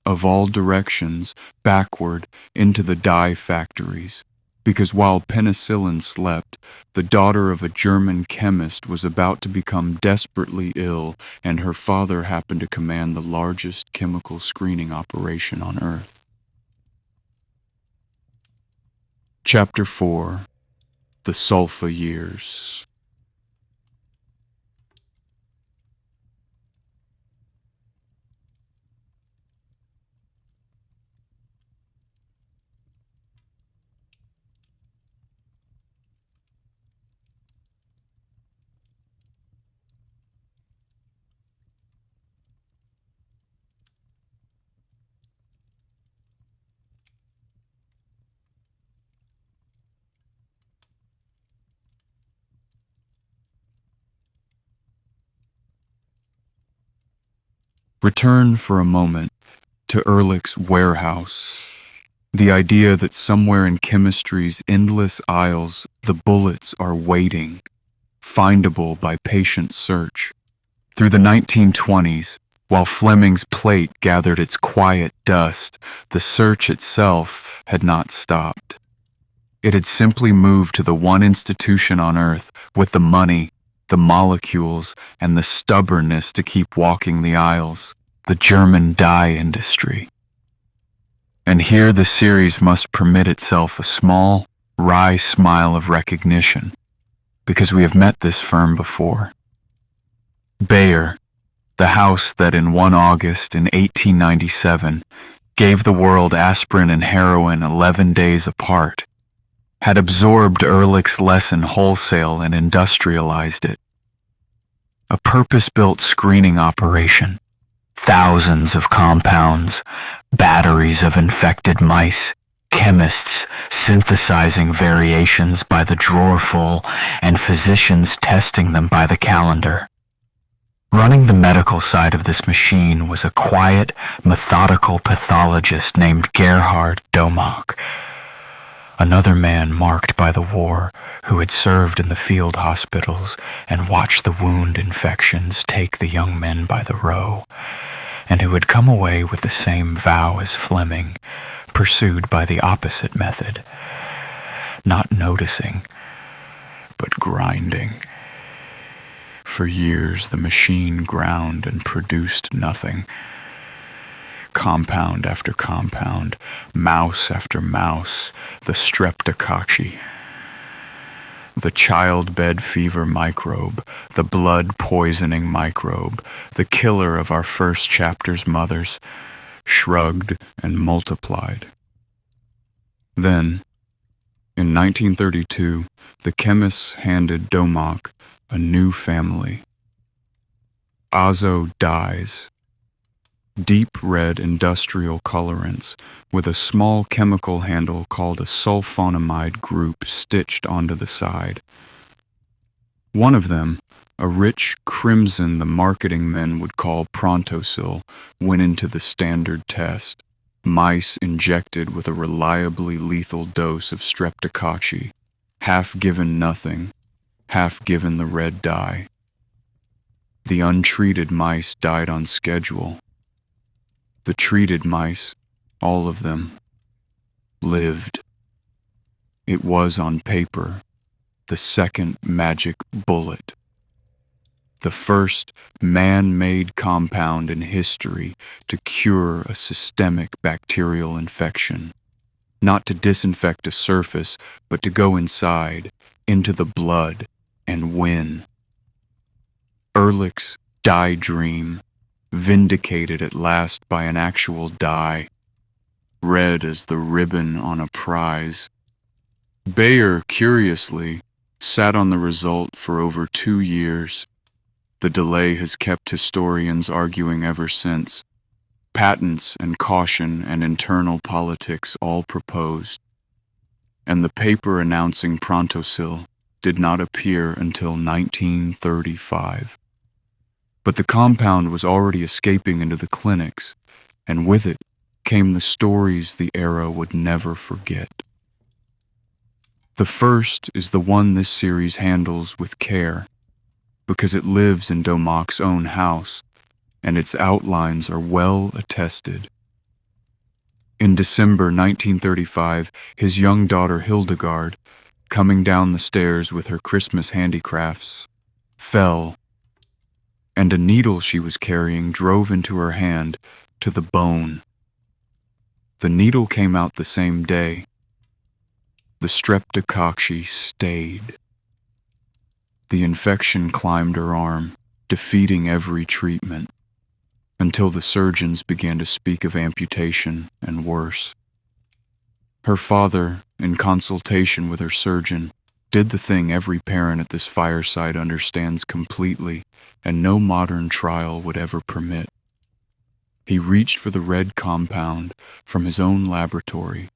of all directions, backward into the dye factories, because while penicillin slept, the daughter of a German chemist was about to become desperately ill, and her father happened to command the largest chemical screening operation on Earth. Chapter 4. The Sulfa Years. Return for a moment to Ehrlich's warehouse. The idea that somewhere in chemistry's endless aisles the bullets are waiting, findable by patient search. Through the 1920s, while Fleming's plate gathered its quiet dust, the search itself had not stopped. It had simply moved to the one institution on Earth with the money, the molecules, and the stubbornness to keep walking the aisles, the German dye industry. And here the series must permit itself a small, wry smile of recognition, because we have met this firm before. Bayer, the house that in one August in 1897 gave the world aspirin and heroin 11 days apart, had absorbed Ehrlich's lesson wholesale and industrialized it. A purpose-built screening operation. Thousands of compounds, batteries of infected mice, chemists synthesizing variations by the drawerful, and physicians testing them by the calendar. Running the medical side of this machine was a quiet, methodical pathologist named Gerhard Domach, another man marked by the war who had served in the field hospitals and watched the wound infections take the young men by the row, and who had come away with the same vow as Fleming, pursued by the opposite method, not noticing, but grinding. For years the machine ground and produced nothing. Compound after compound, mouse after mouse, the streptococcus, the childbed fever microbe, the blood poisoning microbe, the killer of our first chapter's mothers, shrugged and multiplied. Then, in 1932, the chemists handed Domach a new family. Azo dyes, deep red industrial colorants with a small chemical handle called a sulfonamide group stitched onto the side. One of them, a rich crimson the marketing men would call Prontosil, went into the standard test. Mice injected with a reliably lethal dose of streptococcus, half given nothing, half given the red dye. The untreated mice died on schedule. The treated mice, all of them, lived. It was on paper the second magic bullet. The first man-made compound in history to cure a systemic bacterial infection. Not to disinfect a surface, but to go inside, into the blood, and win. Ehrlich's dye dream, vindicated at last by an actual dye, red as the ribbon on a prize. Bayer, curiously, sat on the result for over 2 years. The delay has kept historians arguing ever since. Patents and caution and internal politics all proposed. And the paper announcing Prontosil did not appear until 1935. But the compound was already escaping into the clinics, and with it came the stories the era would never forget. The first is the one this series handles with care, because it lives in Domach's own house, and its outlines are well attested. In December 1935, his young daughter Hildegard, coming down the stairs with her Christmas handicrafts, fell, and a needle she was carrying drove into her hand to the bone. The needle came out the same day. The streptococcus stayed. The infection climbed her arm, defeating every treatment, until the surgeons began to speak of amputation and worse. Her father, in consultation with her surgeon, did the thing every parent at this fireside understands completely, and no modern trial would ever permit. He reached for the red compound from his own laboratory,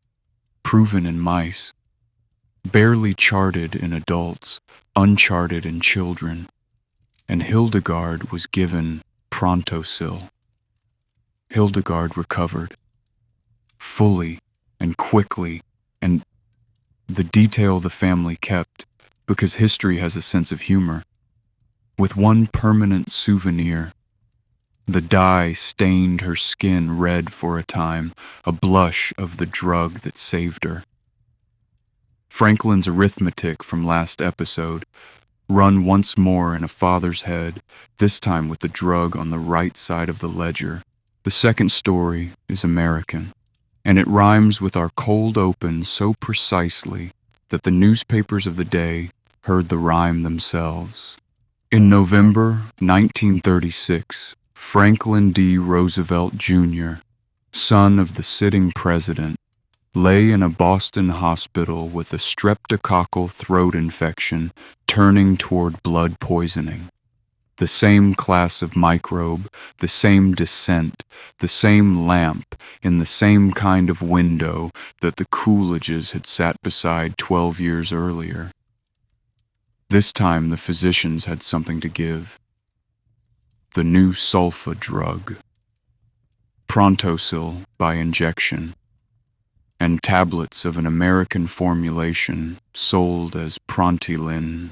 proven in mice, barely charted in adults, uncharted in children, and Hildegard was given Prontosil. Hildegard recovered, fully and quickly, and the detail the family kept, because history has a sense of humor, with one permanent souvenir. The dye stained her skin red for a time, a blush of the drug that saved her. Franklin's arithmetic from last episode, run once more in a father's head, this time with the drug on the right side of the ledger. The second story is American, and it rhymes with our cold open so precisely that the newspapers of the day heard the rhyme themselves. In November 1936, Franklin D. Roosevelt Jr., son of the sitting president, lay in a Boston hospital with a streptococcal throat infection turning toward blood poisoning. The same class of microbe, the same descent, the same lamp in the same kind of window that the Coolidges had sat beside 12 years earlier. This time the physicians had something to give. The new Sulfa drug. Prontosil by injection, and tablets of an American formulation sold as Prontilin.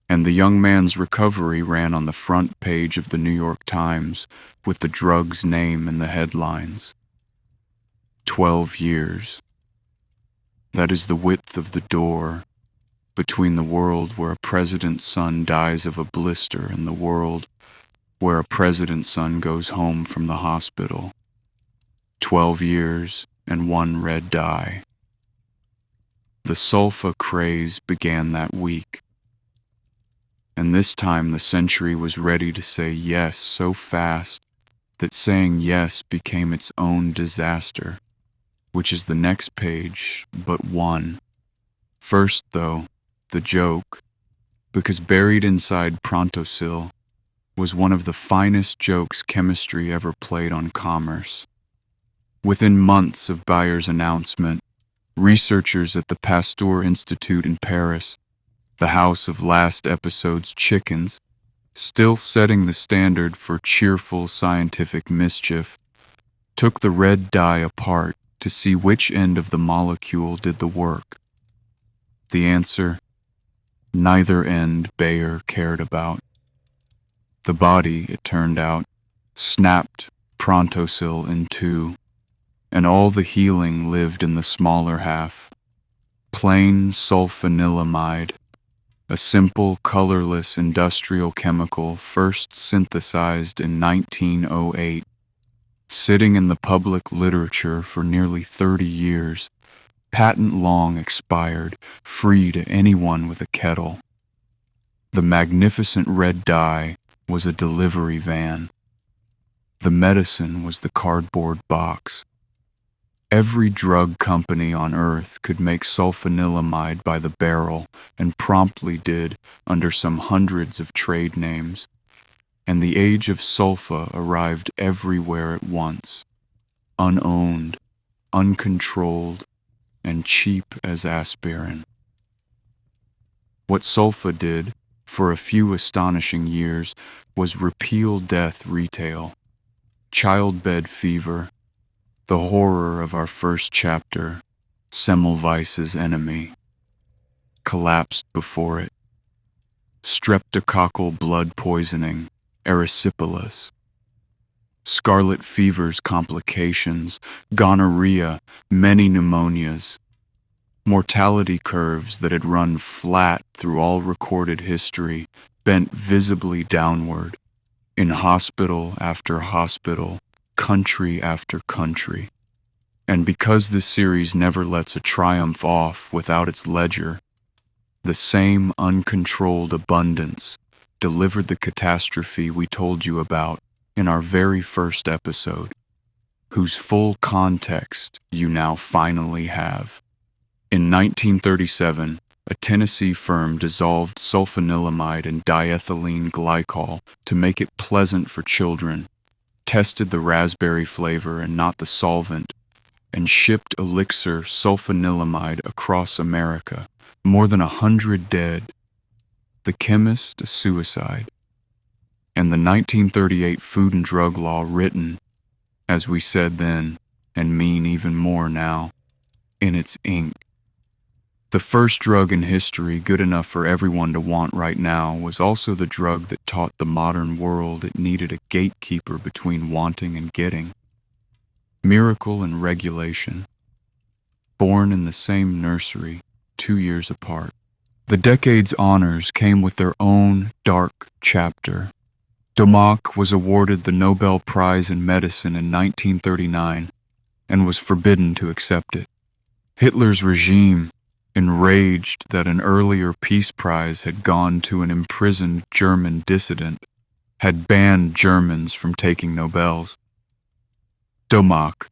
And the young man's recovery ran on the front page of the New York Times with the drug's name in the headlines. 12 years. That is the width of the door between the world where a president's son dies of a blister and the world where a president's son goes home from the hospital. 12 years and one red dye. The Sulfa craze began that week. And this time the century was ready to say yes so fast that saying yes became its own disaster, which is the next page but one. First, though, the joke, because buried inside Prontosil was one of the finest jokes chemistry ever played on commerce. Within months of Bayer's announcement, researchers at the Pasteur Institute in Paris, the house of last episode's chickens, still setting the standard for cheerful scientific mischief, took the red dye apart to see which end of the molecule did the work. The answer: neither end Bayer cared about. The body, it turned out, snapped Prontosil in two, and all the healing lived in the smaller half. Plain sulfanilamide, a simple, colorless industrial chemical first synthesized in 1908, sitting in the public literature for nearly 30 years, patent long expired, free to anyone with a kettle. The magnificent red dye was a delivery van. The medicine was the cardboard box. Every drug company on Earth could make sulfanilamide by the barrel, and promptly did under some hundreds of trade names. And the age of sulfa arrived everywhere at once, unowned, uncontrolled, and cheap as aspirin. What sulfa did, for a few astonishing years, was repeal death retail, childbed fever, the horror of our first chapter, Semmelweis's enemy, collapsed before it. Streptococcal blood poisoning, erysipelas. Scarlet fever's complications, gonorrhea, many pneumonias. Mortality curves that had run flat through all recorded history, bent visibly downward, in hospital after hospital, country after country. And because this series never lets a triumph off without its ledger, the same uncontrolled abundance delivered the catastrophe we told you about in our very first episode, whose full context you now finally have. In 1937, a Tennessee firm dissolved sulfanilamide in diethylene glycol to make it pleasant for children, tested the raspberry flavor and not the solvent, and shipped elixir sulfanilamide across America. More than 100 dead. The chemist a suicide. And the 1938 Food and Drug Law written, as we said then, and mean even more now, in its ink. The first drug in history good enough for everyone to want right now was also the drug that taught the modern world it needed a gatekeeper between wanting and getting. Miracle and regulation. Born in the same nursery, 2 years apart. The decade's honors came with their own dark chapter. Domac was awarded the Nobel Prize in Medicine in 1939 and was forbidden to accept it. Hitler's regime, enraged that an earlier peace prize had gone to an imprisoned German dissident, had banned Germans from taking Nobels. Domac,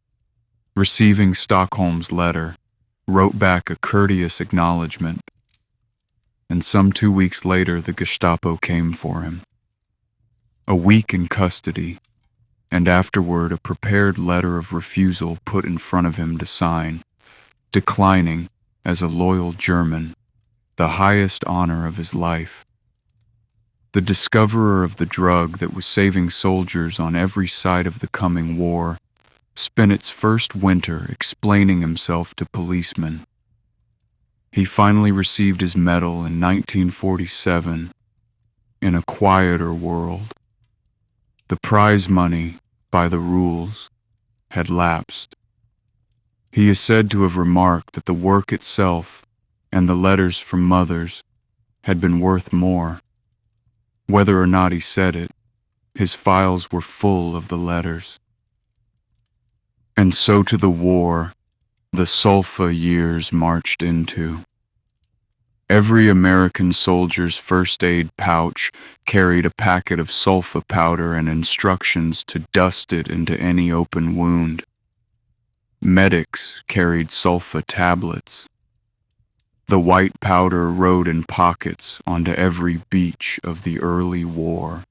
receiving Stockholm's letter, wrote back a courteous acknowledgement, and some 2 weeks later the Gestapo came for him. A week in custody, and afterward a prepared letter of refusal put in front of him to sign, declining, as a loyal German, the highest honor of his life. The discoverer of the drug that was saving soldiers on every side of the coming war spent its first winter explaining himself to policemen. He finally received his medal in 1947 in a quieter world. The prize money, by the rules, had lapsed. He is said to have remarked that the work itself and the letters from mothers had been worth more. Whether or not he said it, his files were full of the letters. And so to the war, the Sulfa years marched into. Every American soldier's first aid pouch carried a packet of sulfa powder and instructions to dust it into any open wound. Medics carried sulfa tablets. The white powder rode in pockets onto every beach of the early war.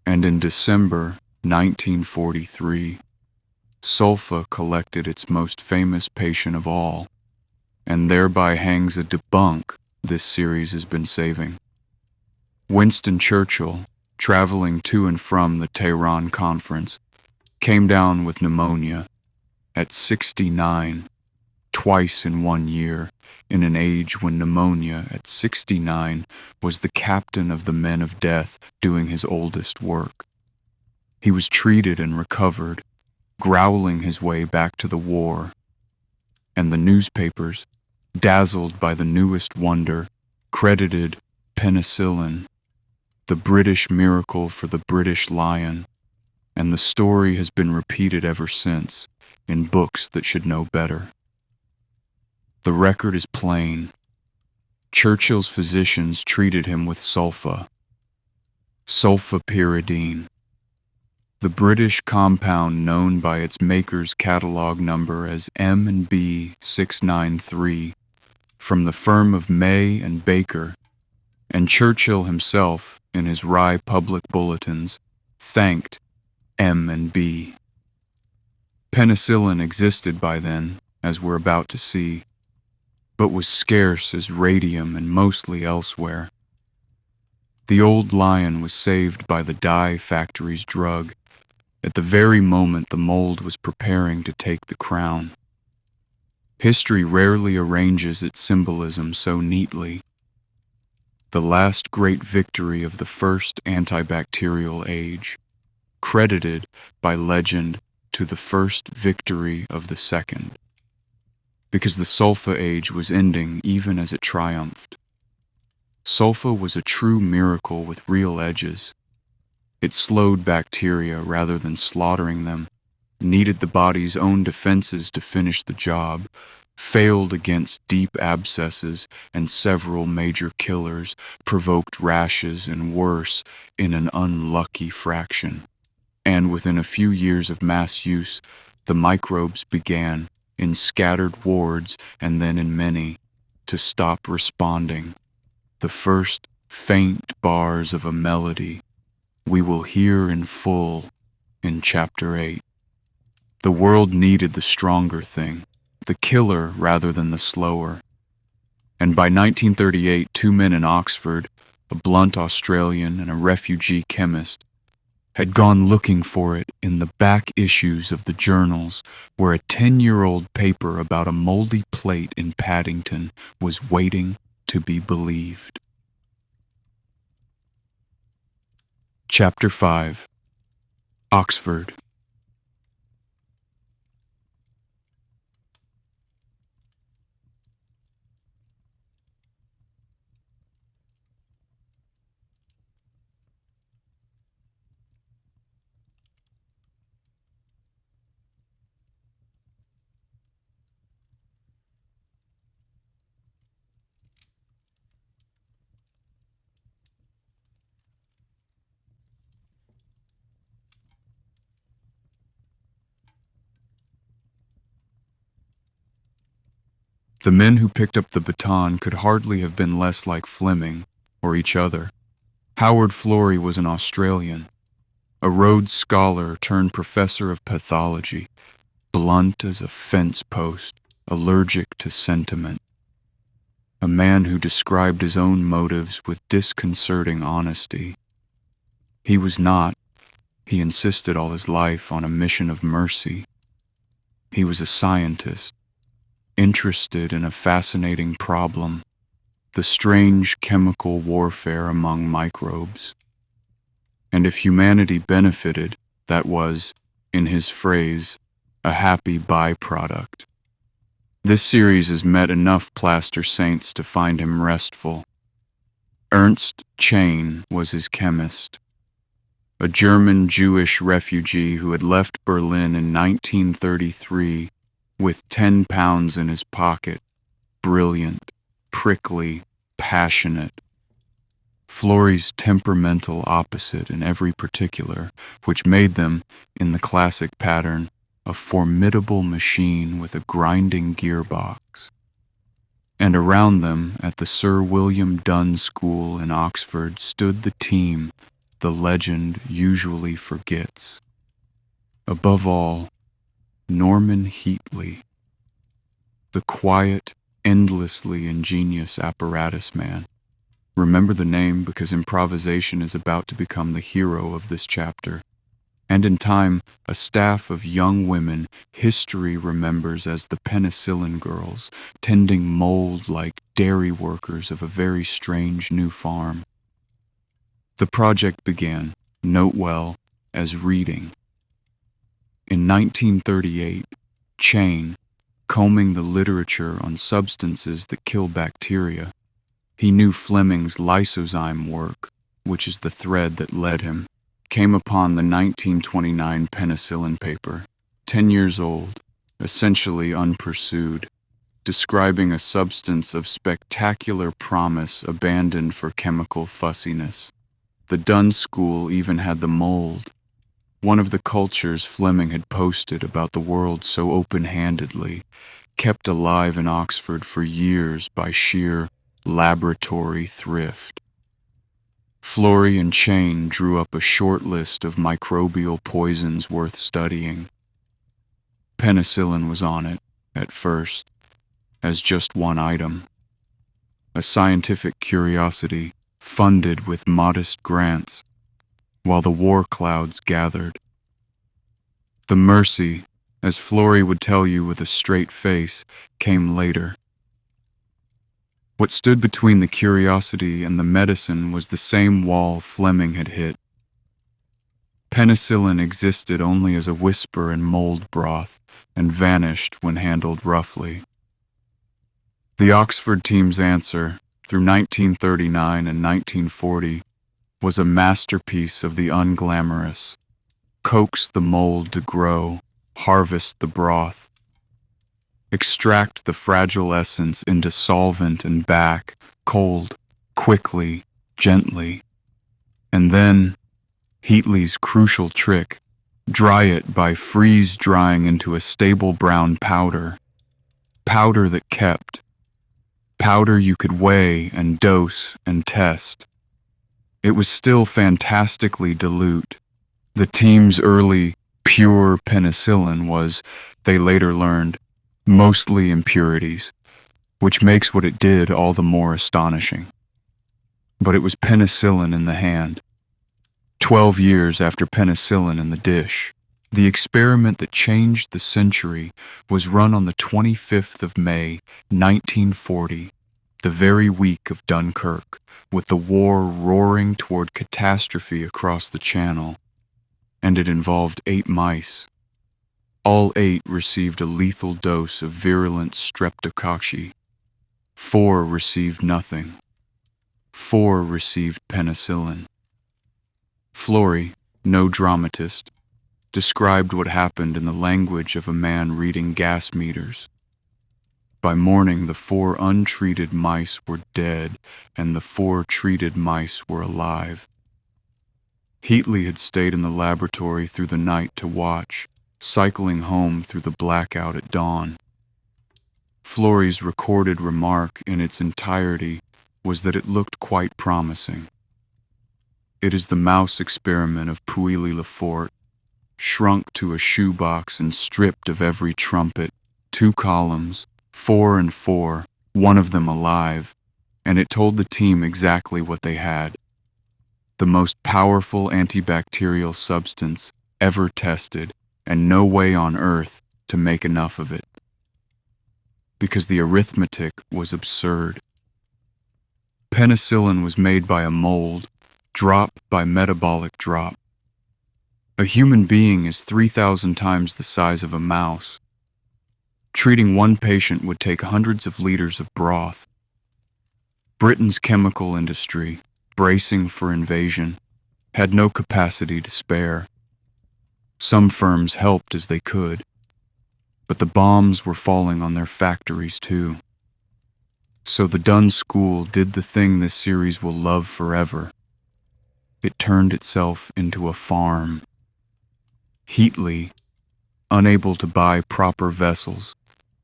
And in December 1943, Sulfa collected its most famous patient of all, and thereby hangs a debunk this series has been saving. Winston Churchill, traveling to and from the Tehran conference, came down with pneumonia at 69, twice in 1 year, in an age when pneumonia at 69 was the captain of the men of death doing his oldest work. He was treated and recovered, growling his way back to the war, and the newspapers, dazzled by the newest wonder, credited penicillin, the British miracle for the British lion, and the story has been repeated ever since in books that should know better. The record is plain. Churchill's physicians treated him with sulfa, sulfapyridine, the British compound known by its maker's catalog number as M&B 693, from the firm of May and Baker, and Churchill himself, in his wry public bulletins, thanked M&B. Penicillin existed by then, as we're about to see, but was scarce as radium and mostly elsewhere. The old lion was saved by the dye factory's drug at the very moment the mold was preparing to take the crown. History rarely arranges its symbolism so neatly. The last great victory of the first antibacterial age, credited by legend to the first victory of the second, because the sulfa age was ending even as it triumphed. Sulfa was a true miracle with real edges. It slowed bacteria rather than slaughtering them, needed the body's own defenses to finish the job, failed against deep abscesses and several major killers, provoked rashes and worse in an unlucky fraction. And within a few years of mass use, the microbes began, in scattered wards and then in many, to stop responding. The first faint bars of a melody we will hear in full in Chapter 8. The world needed the stronger thing, the killer rather than the slower. And by 1938, 2 men in Oxford, a blunt Australian and a refugee chemist, had gone looking for it in the back issues of the journals where a 10-year-old paper about a moldy plate in Paddington was waiting to be believed. Chapter 5. Oxford. The men who picked up the baton could hardly have been less like Fleming or each other. Howard Florey was an Australian, a Rhodes Scholar turned professor of pathology, blunt as a fence post, allergic to sentiment. A man who described his own motives with disconcerting honesty. He was not, he insisted all his life, on a mission of mercy. He was a scientist, interested in a fascinating problem, the strange chemical warfare among microbes. And if humanity benefited, that was, in his phrase, a happy byproduct. This series has met enough plaster saints to find him restful. Ernst Chain was his chemist, a German Jewish refugee who had left Berlin in 1933 with 10 pounds in his pocket, brilliant, prickly, passionate. Florey's temperamental opposite in every particular, which made them, in the classic pattern, a formidable machine with a grinding gearbox. And around them, at the Sir William Dunn School in Oxford, stood the team the legend usually forgets. Above all, Norman Heatley, the quiet, endlessly ingenious apparatus man. Remember the name because improvisation is about to become the hero of this chapter. And in time, a staff of young women history remembers as the penicillin girls, tending mold like dairy workers of a very strange new farm. The project began, note well, as reading. In 1938, Chain, combing the literature on substances that kill bacteria, he knew Fleming's lysozyme work, which is the thread that led him, came upon the 1929 penicillin paper, 10 years old, essentially unpursued, describing a substance of spectacular promise abandoned for chemical fussiness. The Dunn School even had the mold, one of the cultures Fleming had posted about the world so open-handedly, kept alive in Oxford for years by sheer laboratory thrift. Florey and Chain drew up a short list of microbial poisons worth studying. Penicillin was on it, at first, as just one item. A scientific curiosity funded with modest grants, while the war clouds gathered. The mercy, as Florey would tell you with a straight face, came later. What stood between the curiosity and the medicine was the same wall Fleming had hit. Penicillin existed only as a whisper in mold broth and vanished when handled roughly. The Oxford team's answer, through 1939 and 1940, was a masterpiece of the unglamorous. Coax the mold to grow, harvest the broth, extract the fragile essence into solvent and back, cold, quickly, gently. And then, Heatley's crucial trick, dry it by freeze-drying into a stable brown powder. Powder that kept. Powder you could weigh and dose and test. It was still fantastically dilute. The team's early, pure penicillin was, they later learned, mostly impurities, which makes what it did all the more astonishing. But it was penicillin in the hand. 12 years after penicillin in the dish, the experiment that changed the century was run on the 25th of May, 1940, the very week of Dunkirk, with the war roaring toward catastrophe across the Channel. And it involved 8 mice. All 8 received a lethal dose of virulent streptococci. 4 received nothing. 4 received penicillin. Florey, no dramatist, described what happened in the language of a man reading gas meters. By morning, the 4 untreated mice were dead, and the 4 treated mice were alive. Heatley had stayed in the laboratory through the night to watch, cycling home through the blackout at dawn. Florey's recorded remark in its entirety was that it looked quite promising. It is the mouse experiment of Pouilly-Lefort, shrunk to a shoebox and stripped of every trumpet, 2 columns, 4 and 4, one of them alive, and it told the team exactly what they had. The most powerful antibacterial substance ever tested, and no way on earth to make enough of it. Because the arithmetic was absurd. Penicillin was made by a mold, drop by metabolic drop. A human being is 3,000 times the size of a mouse. Treating one patient would take hundreds of liters of broth. Britain's chemical industry, bracing for invasion, had no capacity to spare. Some firms helped as they could, but the bombs were falling on their factories too. So the Dunn School did the thing this series will love forever. It turned itself into a farm. Heatley, unable to buy proper vessels,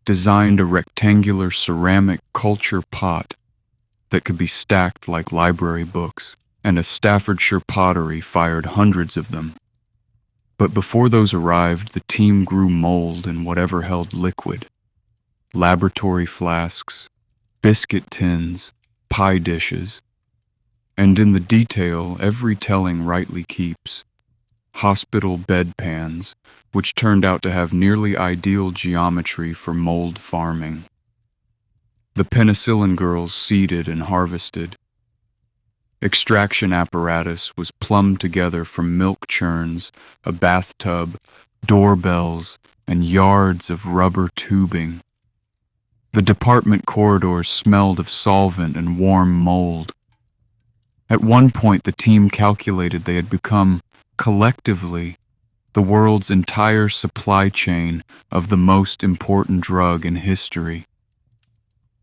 designed a rectangular ceramic culture pot that could be stacked like library books, and a Staffordshire pottery fired hundreds of them. But before those arrived, the team grew mold in whatever held liquid. Laboratory flasks, biscuit tins, pie dishes, and in the detail every telling rightly keeps. Hospital bedpans, which turned out to have nearly ideal geometry for mold farming. The penicillin girls seeded and harvested. Extraction apparatus was plumbed together from milk churns, a bathtub, doorbells, and yards of rubber tubing. The department corridors smelled of solvent and warm mold. At one point, the team calculated they had become, collectively, the world's entire supply chain of the most important drug in history.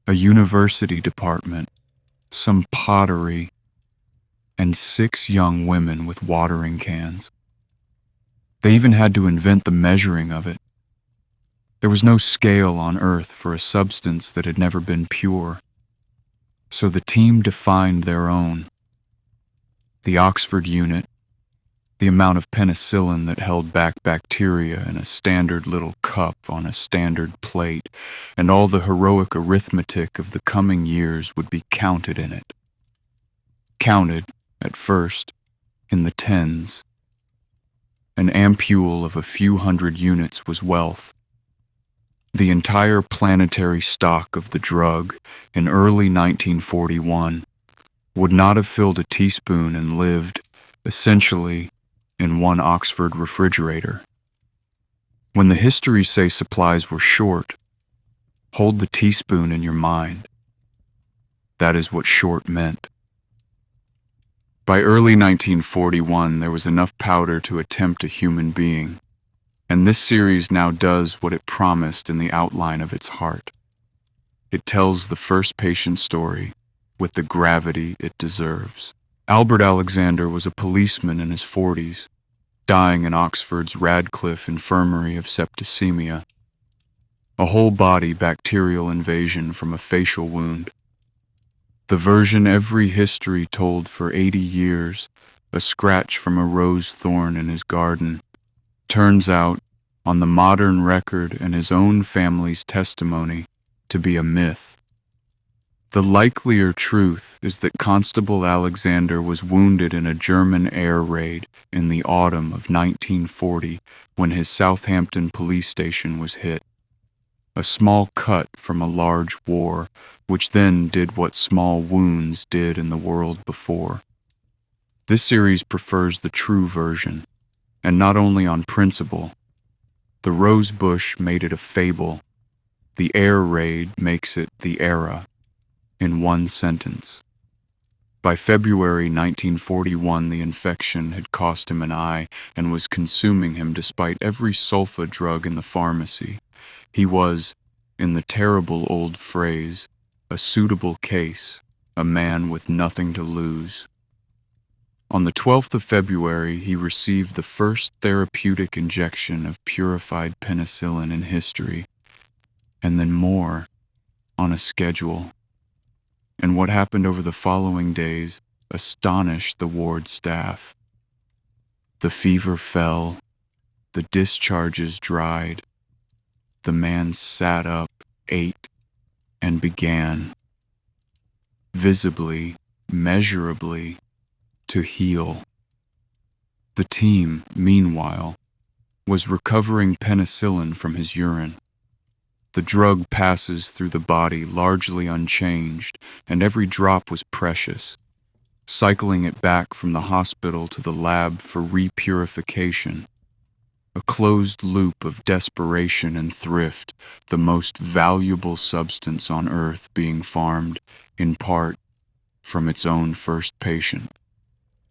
A university department, some pottery, and 6 young women with watering cans. They even had to invent the measuring of it. There was no scale on Earth for a substance that had never been pure. So the team defined their own. The Oxford unit, the amount of penicillin that held back bacteria in a standard little cup on a standard plate, and all the heroic arithmetic of the coming years would be counted in it. Counted, at first, in the tens. An ampule of a few hundred units was wealth. The entire planetary stock of the drug in early 1941 would not have filled a teaspoon and lived, essentially, in one Oxford refrigerator. When the histories say supplies were short, hold the teaspoon in your mind. That is what short meant. By early 1941, there was enough powder to attempt a human being, and this series now does what it promised in the outline of its heart. It tells the first patient story with the gravity it deserves. Albert Alexander was a policeman in his 40s, dying in Oxford's Radcliffe Infirmary of septicemia, a whole-body bacterial invasion from a facial wound. The version every history told for 80 years, a scratch from a rose thorn in his garden, turns out, on the modern record and his own family's testimony, to be a myth. The likelier truth is that Constable Alexander was wounded in a German air raid in the autumn of 1940 when his Southampton police station was hit. A small cut from a large war, which then did what small wounds did in the world before. This series prefers the true version, and not only on principle. The rosebush made it a fable. The air raid makes it the era, in one sentence. By February 1941, the infection had cost him an eye and was consuming him despite every sulfa drug in the pharmacy. He was, in the terrible old phrase, a suitable case, a man with nothing to lose. On the 12th of February, he received the first therapeutic injection of purified penicillin in history, and then more, on a schedule. And what happened over the following days astonished the ward staff. The fever fell, the discharges dried. The man sat up, ate, and began, visibly, measurably, to heal. The team, meanwhile, was recovering penicillin from his urine. The drug passes through the body largely unchanged, and every drop was precious, cycling it back from the hospital to the lab for repurification. A closed loop of desperation and thrift, the most valuable substance on earth being farmed, in part, from its own first patient.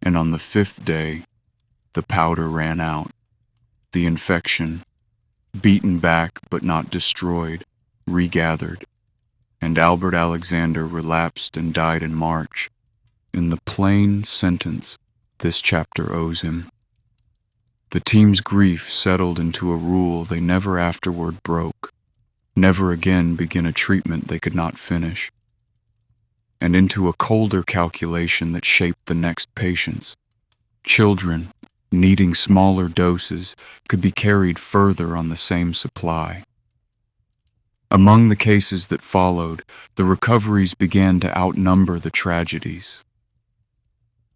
And on the 5th day, the powder ran out. The infection, beaten back but not destroyed, regathered, and Albert Alexander relapsed and died in March. In the plain sentence this chapter owes him. The team's grief settled into a rule they never afterward broke: never again begin a treatment they could not finish, and into a colder calculation that shaped the next patients. Children, needing smaller doses, could be carried further on the same supply. Among the cases that followed, the recoveries began to outnumber the tragedies.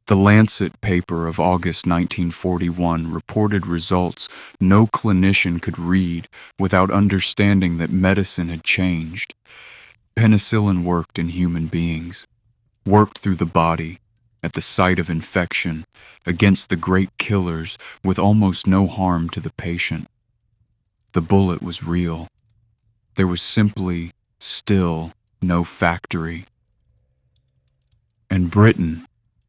The Lancet paper of August 1941 reported results no clinician could read without understanding that medicine had changed. Penicillin worked in human beings, worked through the body, at the site of infection, against the great killers with almost no harm to the patient. The bullet was real. There was simply, still, no factory. And Britain,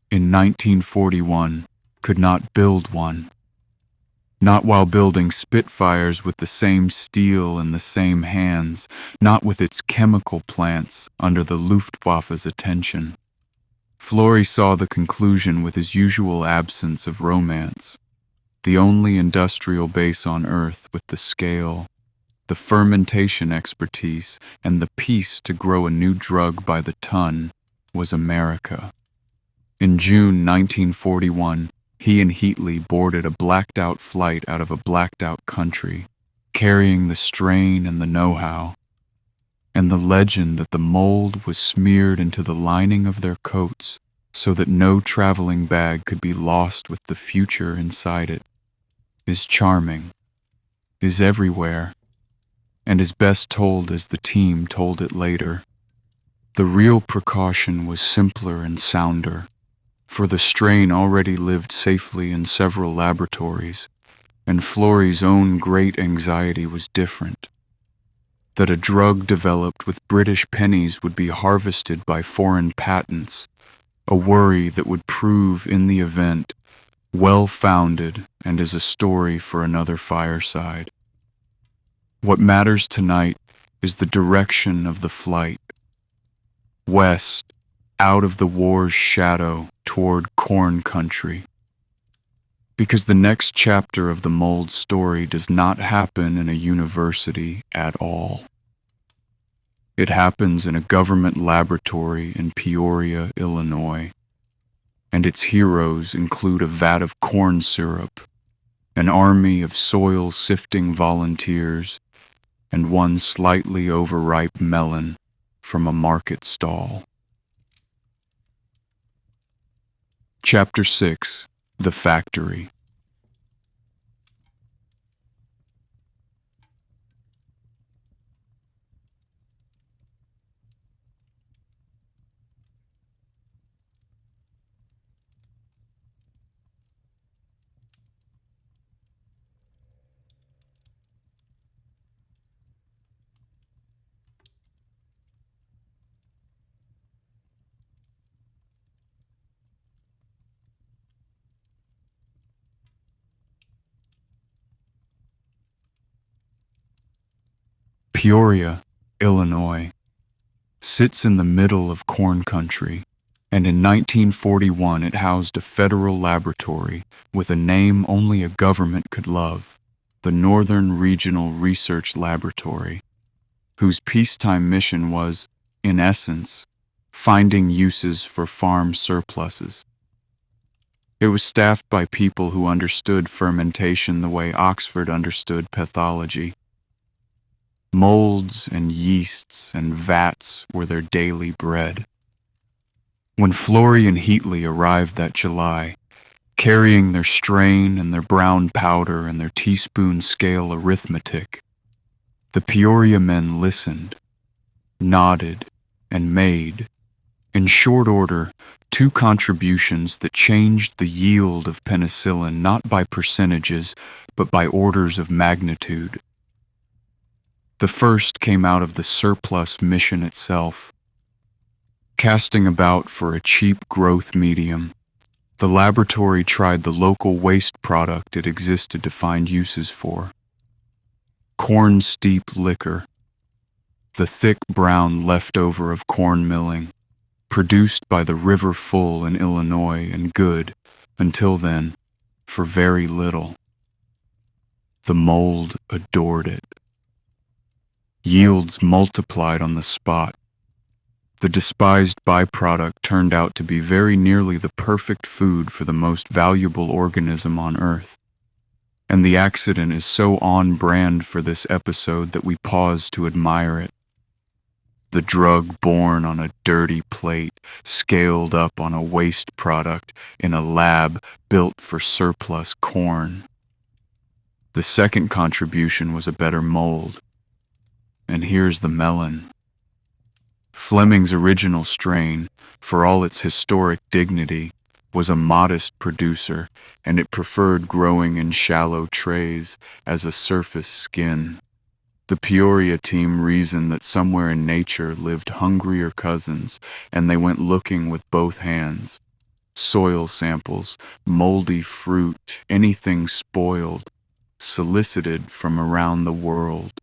in 1941, could not build one. Not while building Spitfires with the same steel and the same hands, not with its chemical plants under the Luftwaffe's attention. Florey saw the conclusion with his usual absence of romance. The only industrial base on Earth with the scale, the fermentation expertise, and the peace to grow a new drug by the ton was America. In June 1941, he and Heatley boarded a blacked-out flight out of a blacked-out country, carrying the strain and the know-how, and the legend that the mold was smeared into the lining of their coats so that no traveling bag could be lost with the future inside it, is charming, is everywhere, and is best told as the team told it later. The real precaution was simpler and sounder, for the strain already lived safely in several laboratories, and Florey's own great anxiety was different. That a drug developed with British pennies would be harvested by foreign patents, a worry that would prove in the event well-founded and is a story for another fireside. What matters tonight is the direction of the flight. West, out of the war's shadow, toward corn country. Because the next chapter of the mold story does not happen in a university at all. It happens in a government laboratory in Peoria, Illinois, and its heroes include a vat of corn syrup, an army of soil-sifting volunteers, and one slightly overripe melon from a market stall. Chapter 6: The Factory. Peoria, Illinois, sits in the middle of corn country, and in 1941 it housed a federal laboratory with a name only a government could love, the Northern Regional Research Laboratory, whose peacetime mission was, in essence, finding uses for farm surpluses. It was staffed by people who understood fermentation the way Oxford understood pathology. Molds and yeasts and vats were their daily bread. When Florey and Heatley arrived that July, carrying their strain and their brown powder and their teaspoon scale arithmetic, the Peoria men listened, nodded, and made, in short order, 2 contributions that changed the yield of penicillin not by percentages, but by orders of magnitude. The first came out of the surplus mission itself. Casting about for a cheap growth medium, the laboratory tried the local waste product it existed to find uses for. Corn steep liquor, the thick brown leftover of corn milling, produced by the River Full in Illinois and good, until then, for very little. The mold adored it. Yields multiplied on the spot. The despised byproduct turned out to be very nearly the perfect food for the most valuable organism on Earth. And the accident is so on brand for this episode that we pause to admire it. The drug born on a dirty plate, scaled up on a waste product in a lab built for surplus corn. The second contribution was a better mold. And here's the melon. Fleming's original strain, for all its historic dignity, was a modest producer, and it preferred growing in shallow trays as a surface skin. The Peoria team reasoned that somewhere in nature lived hungrier cousins, and they went looking with both hands. Soil samples, moldy fruit, anything spoiled, solicited from around the world.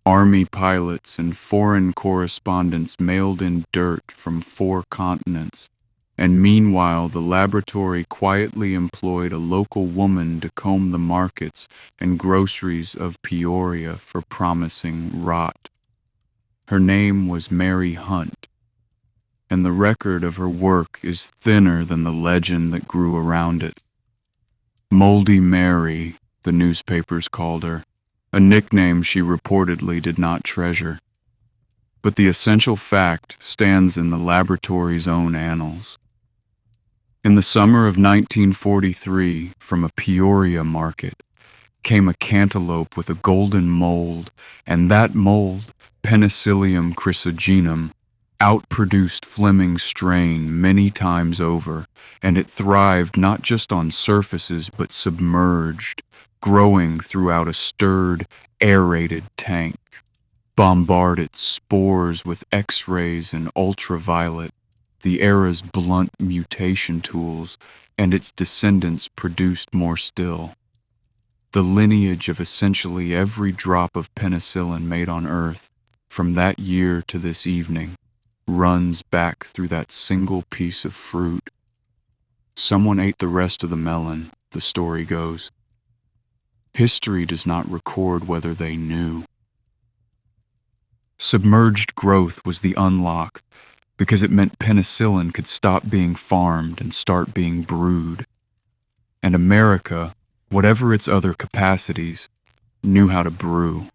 Army pilots and foreign correspondents mailed in dirt from 4 continents, and meanwhile the laboratory quietly employed a local woman to comb the markets and groceries of Peoria for promising rot. Her name was Mary Hunt, and the record of her work is thinner than the legend that grew around it. Moldy Mary, the newspapers called her, a nickname she reportedly did not treasure. But the essential fact stands in the laboratory's own annals. In the summer of 1943, from a Peoria market, came a cantaloupe with a golden mold, and that mold, Penicillium chrysogenum, outproduced Fleming's strain many times over, and it thrived not just on surfaces but submerged, growing throughout a stirred, aerated tank. Bombard its spores with X-rays and ultraviolet, the era's blunt mutation tools, and its descendants produced more still. The lineage of essentially every drop of penicillin made on Earth, from that year to this evening, runs back through that single piece of fruit. Someone ate the rest of the melon, the story goes. History does not record whether they knew. Submerged growth was the unlock, because it meant penicillin could stop being farmed and start being brewed. And America, whatever its other capacities, knew how to brew.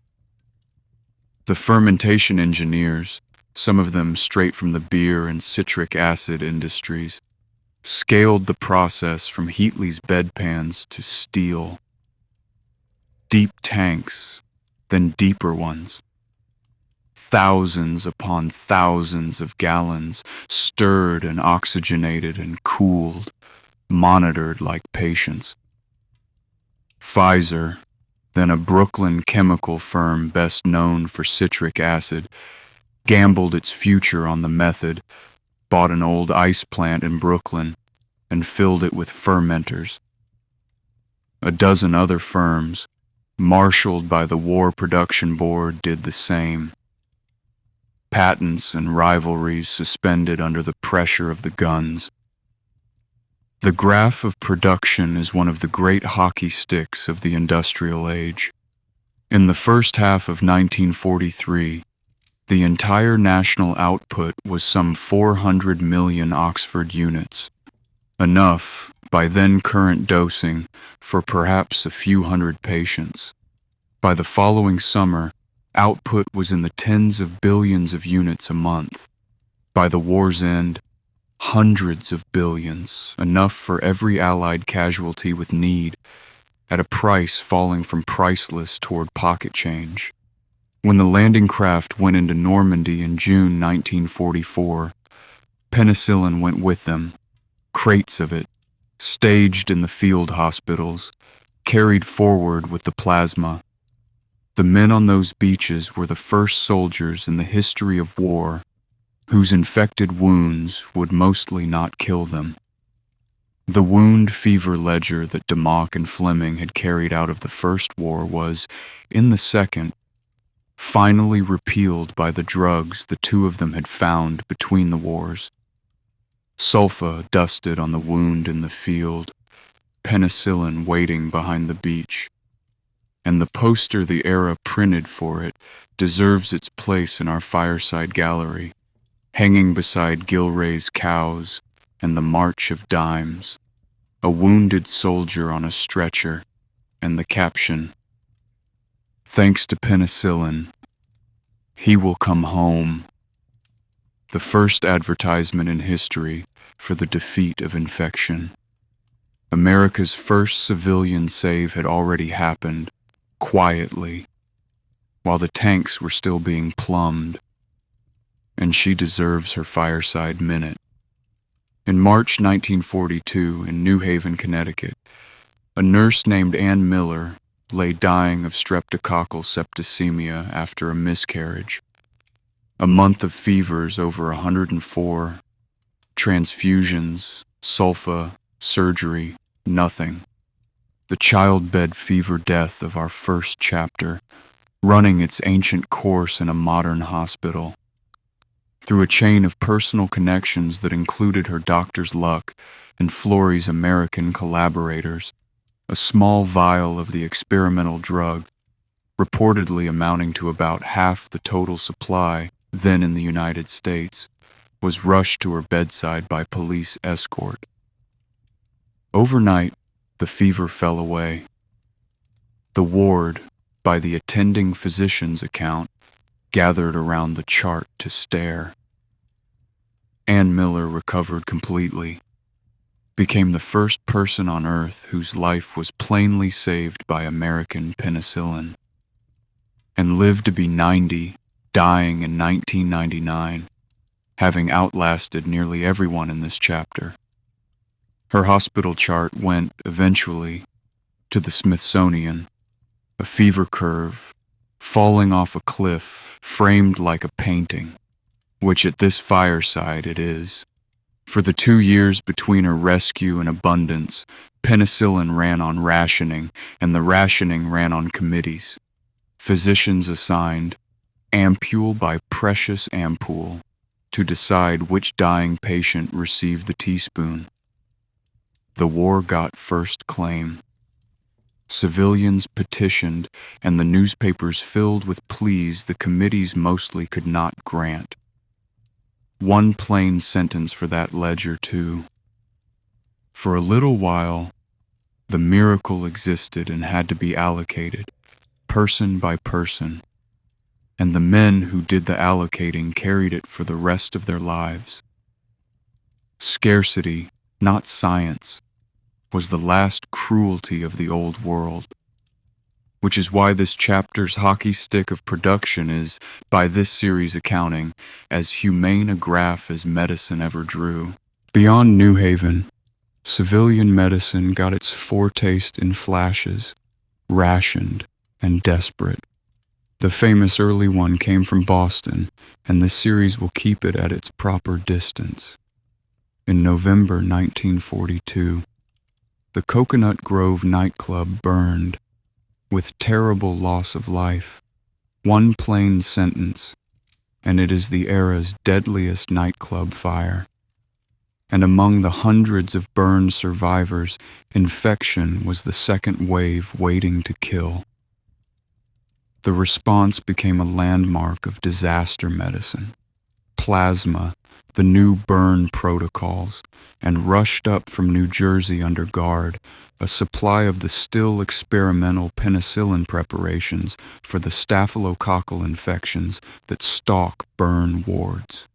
The fermentation engineers, some of them straight from the beer and citric acid industries, scaled the process from Heatley's bedpans to steel. Deep tanks, then deeper ones. Thousands upon thousands of gallons, stirred and oxygenated and cooled, monitored like patients. Pfizer, then a Brooklyn chemical firm best known for citric acid, gambled its future on the method, bought an old ice plant in Brooklyn, and filled it with fermenters. A dozen other firms, marshaled by the War Production Board, did the same. Patents and rivalries suspended under the pressure of the guns. The graph of production is one of the great hockey sticks of the industrial age. In the first half of 1943, The entire national output was some 400 million Oxford units, enough, by then current dosing, for perhaps a few hundred patients. By the following summer, output was in the tens of billions of units a month. By the war's end, hundreds of billions, enough for every Allied casualty with need, at a price falling from priceless toward pocket change. When the landing craft went into Normandy in June 1944, penicillin went with them, crates of it, staged in the field hospitals, carried forward with the plasma. The men on those beaches were the first soldiers in the history of war whose infected wounds would mostly not kill them. The wound fever ledger that DeMock and Fleming had carried out of the First War was, in the Second, finally repealed by the drugs the two of them had found between the wars. Sulfa dusted on the wound in the field, penicillin waiting behind the beach, and the poster the era printed for it deserves its place in our fireside gallery, hanging beside Gilray's cows and the March of Dimes, a wounded soldier on a stretcher, and the caption, "Thanks to penicillin, he will come home." The first advertisement in history for the defeat of infection. America's first civilian save had already happened, quietly, while the tanks were still being plumbed, and she deserves her fireside minute. In March 1942, in New Haven, Connecticut, a nurse named Ann Miller lay dying of streptococcal septicemia after a miscarriage. A month of fevers over 104, transfusions, sulfa, surgery, nothing. The childbed fever death of our first chapter, running its ancient course in a modern hospital. Through a chain of personal connections that included her doctor's luck and Florey's American collaborators, a small vial of the experimental drug, reportedly amounting to about half the total supply then in the United States, was rushed to her bedside by police escort. Overnight, the fever fell away. The ward, by the attending physician's account, gathered around the chart to stare. Ann Miller recovered completely, became the first person on Earth whose life was plainly saved by American penicillin, and lived to be 90, dying in 1999, having outlasted nearly everyone in this chapter. Her hospital chart went, eventually, to the Smithsonian, a fever curve, falling off a cliff, framed like a painting, which at this fireside it is. For the 2 years between her rescue and abundance, penicillin ran on rationing, and the rationing ran on committees. Physicians assigned, ampule by precious ampule, to decide which dying patient received the teaspoon. The war got first claim. Civilians petitioned, and the newspapers filled with pleas the committees mostly could not grant. One plain sentence for that ledger, too. For a little while, the miracle existed and had to be allocated, person by person, and the men who did the allocating carried it for the rest of their lives. Scarcity, not science, was the last cruelty of the old world, which is why this chapter's hockey stick of production is, by this series' accounting, as humane a graph as medicine ever drew. Beyond New Haven, civilian medicine got its foretaste in flashes, rationed and desperate. The famous early one came from Boston, and this series will keep it at its proper distance. In November 1942, the Coconut Grove nightclub burned, with terrible loss of life. One plain sentence, and it is the era's deadliest nightclub fire. And among the hundreds of burned survivors, infection was the second wave waiting to kill. The response became a landmark of disaster medicine. Plasma, the new burn protocols, and rushed up from New Jersey under guard a supply of the still experimental penicillin preparations for the staphylococcal infections that stalk burn wards.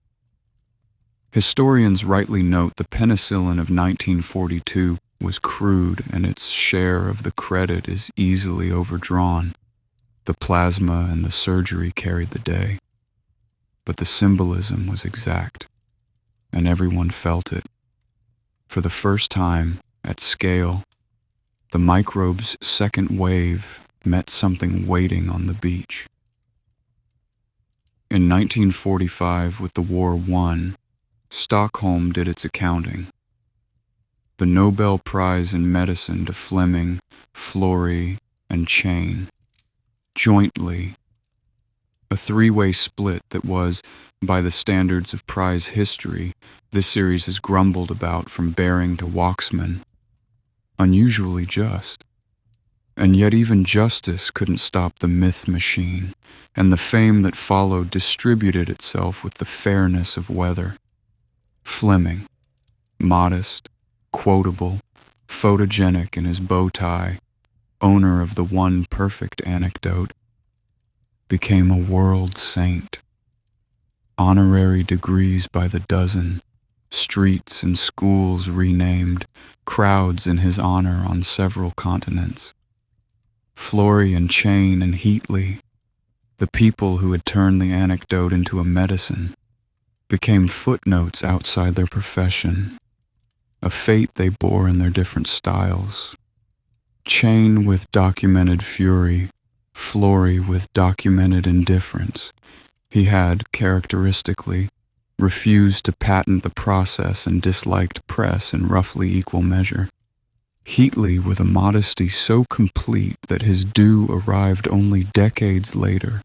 Historians rightly note the penicillin of 1942 was crude and its share of the credit is easily overdrawn. The plasma and the surgery carried the day. But the symbolism was exact, and everyone felt it. For the first time, at scale, the microbe's second wave met something waiting on the beach. In 1945, with the war won, Stockholm did its accounting. The Nobel Prize in Medicine to Fleming, Florey, and Chain, jointly, a three-way split that was, by the standards of prize history, this series has grumbled about from Bering to Waxman, unusually just. And yet even justice couldn't stop the myth machine, and the fame that followed distributed itself with the fairness of weather. Fleming, modest, quotable, photogenic in his bow tie, owner of the one perfect anecdote, became a world saint. Honorary degrees by the dozen, streets and schools renamed, crowds in his honor on several continents. Florey and Chain and Heatley, the people who had turned the anecdote into a medicine, became footnotes outside their profession, a fate they bore in their different styles. Chain with documented fury, Florey with documented indifference. He had, characteristically, refused to patent the process and disliked press in roughly equal measure. Heatley with a modesty so complete that his due arrived only decades later,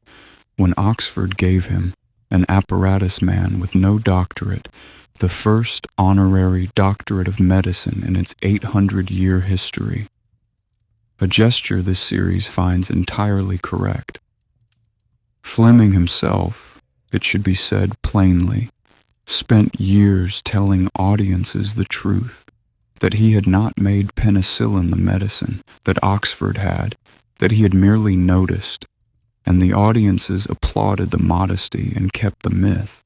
when Oxford gave him, an apparatus man with no doctorate, the first honorary doctorate of medicine in its 800-year history. A gesture this series finds entirely correct. Fleming himself, it should be said plainly, spent years telling audiences the truth, that he had not made penicillin the medicine that Oxford had, that he had merely noticed, and the audiences applauded the modesty and kept the myth.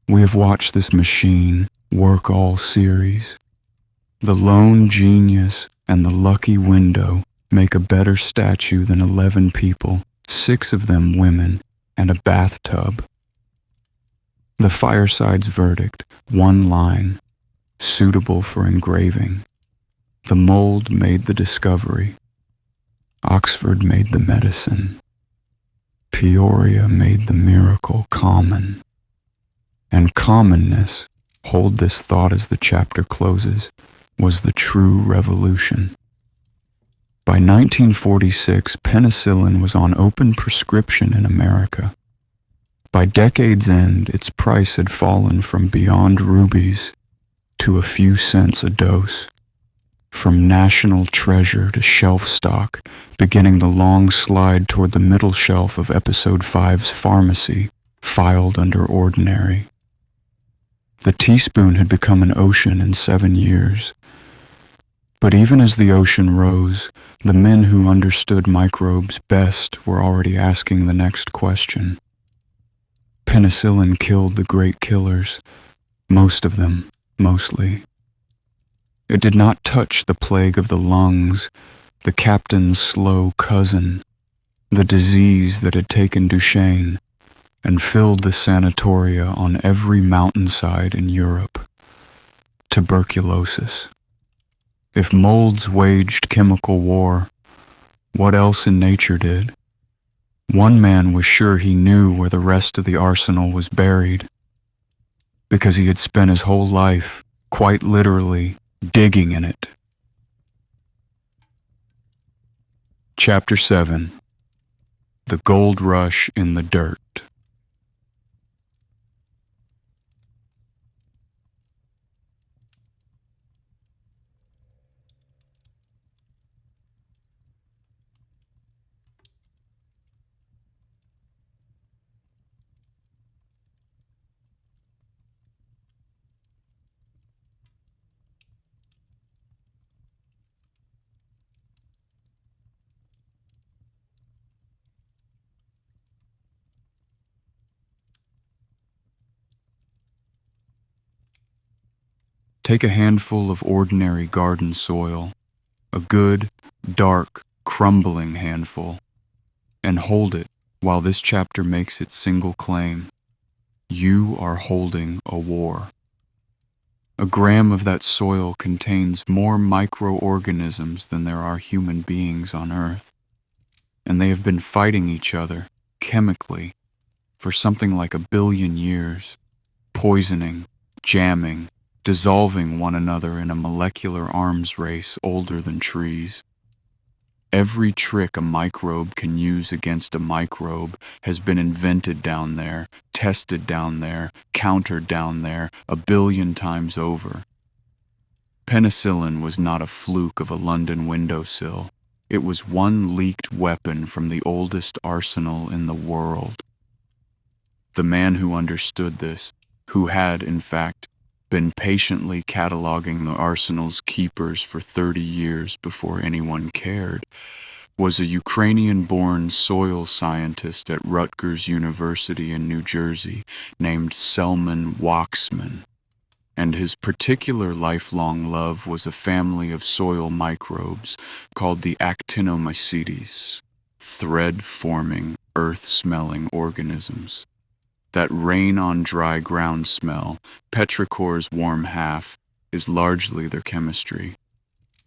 We have watched this machine work all series. The lone genius and the lucky window make a better statue than 11 people, 6 of them women, and a bathtub. The fireside's verdict, one line, suitable for engraving. The mold made the discovery. Oxford made the medicine. Peoria made the miracle common. And commonness, hold this thought as the chapter closes, was the true revolution. By 1946, penicillin was on open prescription in America. By decade's end, its price had fallen from beyond rubies to a few cents a dose, from national treasure to shelf stock, beginning the long slide toward the middle shelf of Episode 5's Pharmacy, filed under ordinary. The teaspoon had become an ocean in 7 years. But even as the ocean rose, the men who understood microbes best were already asking the next question. Penicillin killed the great killers, most of them, mostly. It did not touch the plague of the lungs, the captain's slow cousin, the disease that had taken Duchenne and filled the sanatoria on every mountainside in Europe. Tuberculosis. If molds waged chemical war, what else in nature did? One man was sure he knew where the rest of the arsenal was buried, because he had spent his whole life, quite literally, digging in it. Chapter 7. The Gold Rush in the Dirt. Take a handful of ordinary garden soil, a good, dark, crumbling handful, and hold it while this chapter makes its single claim. You are holding a war. A gram of that soil contains more microorganisms than there are human beings on Earth, and they have been fighting each other, chemically, for something like 1 billion years, poisoning, jamming, dissolving one another in a molecular arms race older than trees. Every trick a microbe can use against a microbe has been invented down there, tested down there, countered down there 1 billion times over. Penicillin was not a fluke of a London windowsill. It was one leaked weapon from the oldest arsenal in the world. The man who understood this, who had, in fact, been patiently cataloging the arsenal's keepers for 30 years before anyone cared, was a Ukrainian-born soil scientist at Rutgers University in New Jersey named Selman Waxman, and his particular lifelong love was a family of soil microbes called the actinomycetes, thread-forming, earth-smelling organisms. That rain on dry ground smell, petrichor's warm half, is largely their chemistry.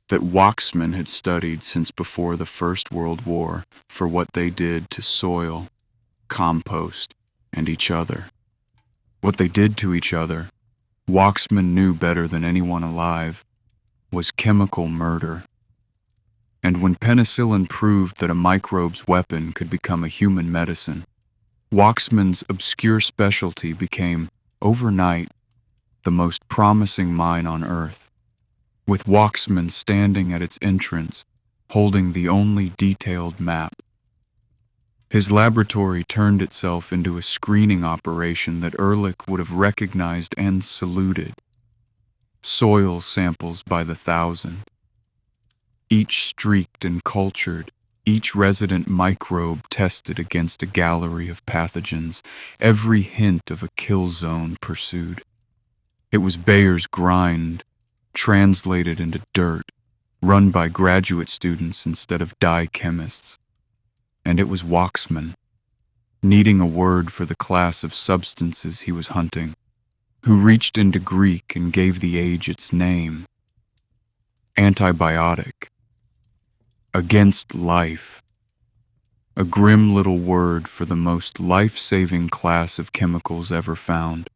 That Waxman had studied since before the First World War for what they did to soil, compost, and each other. What they did to each other, Waxman knew better than anyone alive, was chemical murder. And when penicillin proved that a microbe's weapon could become a human medicine, Waxman's obscure specialty became, overnight, the most promising mine on Earth, with Waxman standing at its entrance, holding the only detailed map. His laboratory turned itself into a screening operation that Ehrlich would have recognized and saluted. Soil samples by the thousand, each streaked and cultured, each resident microbe tested against a gallery of pathogens, every hint of a kill zone pursued. It was Bayer's grind, translated into dirt, run by graduate students instead of dye chemists. And it was Waxman, needing a word for the class of substances he was hunting, who reached into Greek and gave the age its name. Antibiotic. Against life. A grim little word for the most life-saving class of chemicals ever found.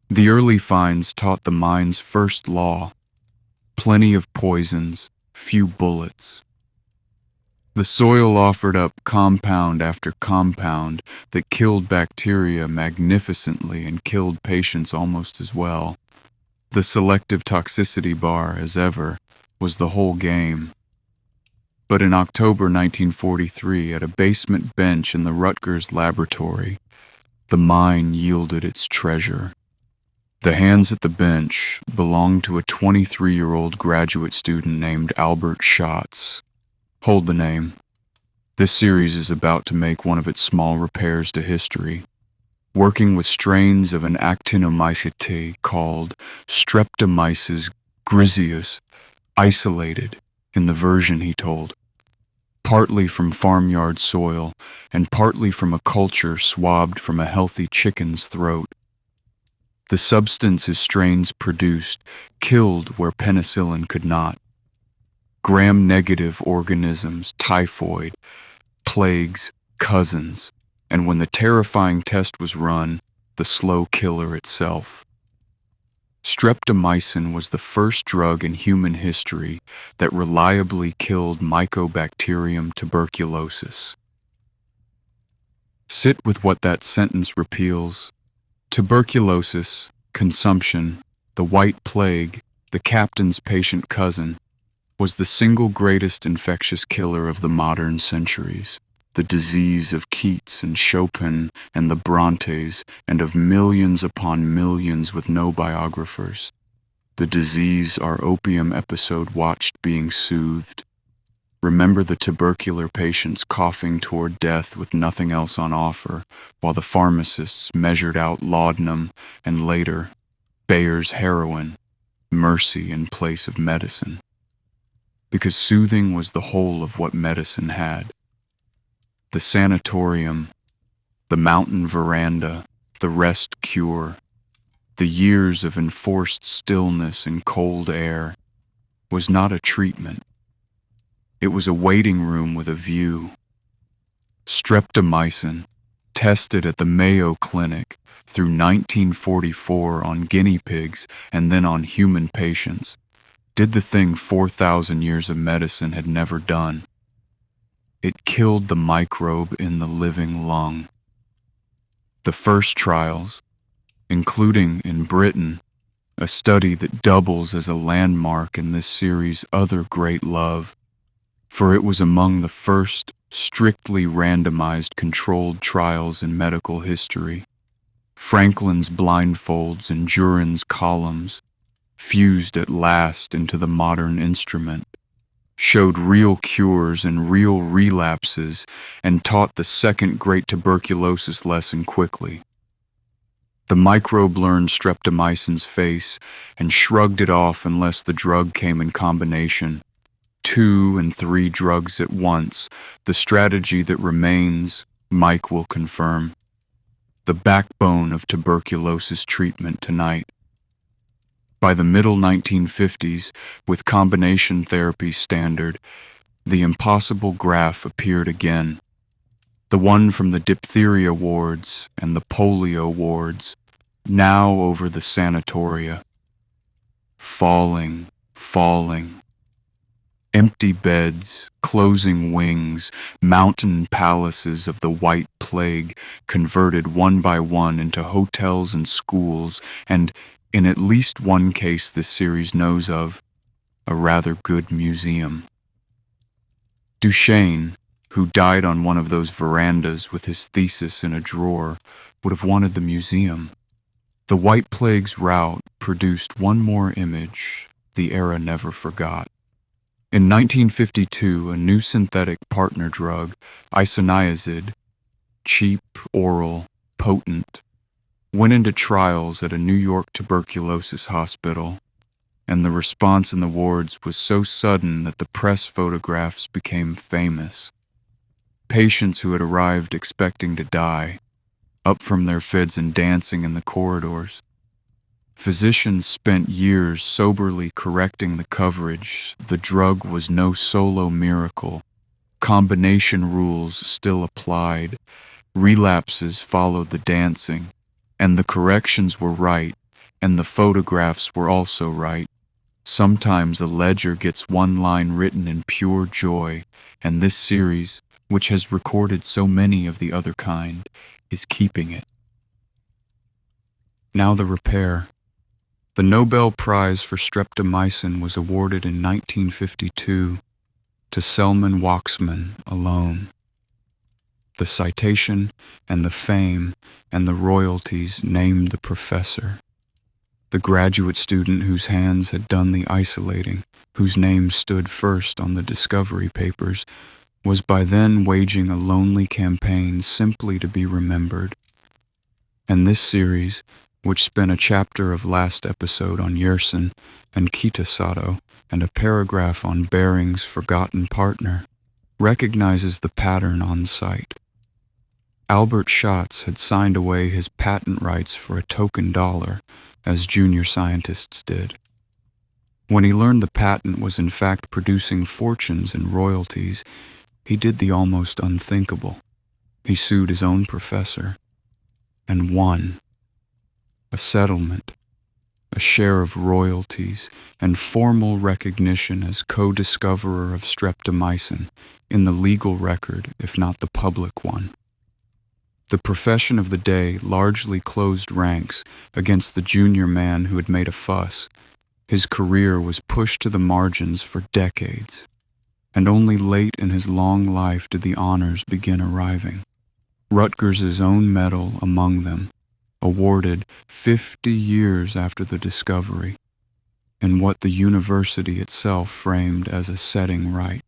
The early finds taught the mine's first law: plenty of poisons, few bullets. The soil offered up compound after compound that killed bacteria magnificently and killed patients almost as well. The selective toxicity bar, as ever, was the whole game. But in October 1943, at a basement bench in the Rutgers laboratory, the mine yielded its treasure. The hands at the bench belonged to a 23-year-old graduate student named Albert Schatz. Hold the name. This series is about to make one of its small repairs to history, working with strains of an actinomycete called Streptomyces griseus, isolated, in the version he told, partly from farmyard soil and partly from a culture swabbed from a healthy chicken's throat. The substance his strains produced killed where penicillin could not. Gram-negative organisms, typhoid, plagues, cousins, and when the terrifying test was run, the slow killer itself. Streptomycin was the first drug in human history that reliably killed Mycobacterium tuberculosis. Sit with what that sentence repeals. Tuberculosis, consumption, the white plague, the captain's patient cousin, was the single greatest infectious killer of the modern centuries, the disease of Keats and Chopin and the Brontes and of millions upon millions with no biographers. The disease our opium episode watched being soothed. Remember the tubercular patients coughing toward death with nothing else on offer, while the pharmacists measured out laudanum and later Bayer's heroin mercy in place of medicine, because soothing was the whole of what medicine had. The sanatorium, the mountain veranda, the rest cure, the years of enforced stillness and cold air, was not a treatment. It was a waiting room with a view. Streptomycin, tested at the Mayo Clinic through 1944 on guinea pigs and then on human patients, did the thing 4,000 years of medicine had never done. It killed the microbe in the living lung. The first trials, including in Britain, a study that doubles as a landmark in this series' other great love, for it was among the first strictly randomized controlled trials in medical history. Franklin's blindfolds and Jurin's columns, fused at last into the modern instrument, showed real cures and real relapses and taught the second great tuberculosis lesson quickly. The microbe learned streptomycin's face and shrugged it off unless the drug came in combination. 2 and 3 drugs at once, the strategy that remains, Mike will confirm, the backbone of tuberculosis treatment tonight. By the middle 1950s, with combination therapy standard, the impossible graph appeared again. The one from the diphtheria wards and the polio wards, now over the sanatoria. Falling, falling. Empty beds, closing wings, mountain palaces of the white plague converted one by one into hotels and schools, and, in at least one case this series knows of, a rather good museum. Duchesne, who died on one of those verandas with his thesis in a drawer, would have wanted the museum. The White Plague's rout produced one more image the era never forgot. In 1952, a new synthetic partner drug, isoniazid, cheap, oral, potent, went into trials at a New York tuberculosis hospital, and the response in the wards was so sudden that the press photographs became famous. Patients who had arrived expecting to die, up from their feds and dancing in the corridors. Physicians spent years soberly correcting the coverage. The drug was no solo miracle. Combination rules still applied. Relapses followed the dancing. And the corrections were right, and the photographs were also right. Sometimes a ledger gets one line written in pure joy, and this series, which has recorded so many of the other kind, is keeping it. Now the repair. The Nobel Prize for streptomycin was awarded in 1952 to Selman Waksman alone. The citation and the fame and the royalties named the professor, the graduate student whose hands had done the isolating, whose name stood first on the discovery papers, was by then waging a lonely campaign simply to be remembered. And this series, which spent a chapter of last episode on Yersin and Kitasato and a paragraph on Bering's forgotten partner, recognizes the pattern on sight. Albert Schatz had signed away his patent rights for a token dollar, as junior scientists did. When he learned the patent was in fact producing fortunes in royalties, he did the almost unthinkable. He sued his own professor, and won. A settlement, a share of royalties, and formal recognition as co-discoverer of streptomycin in the legal record, if not the public one. The profession of the day largely closed ranks against the junior man who had made a fuss. His career was pushed to the margins for decades, and only late in his long life did the honors begin arriving. Rutgers's own medal among them, awarded 50 years after the discovery, in what the university itself framed as a setting right.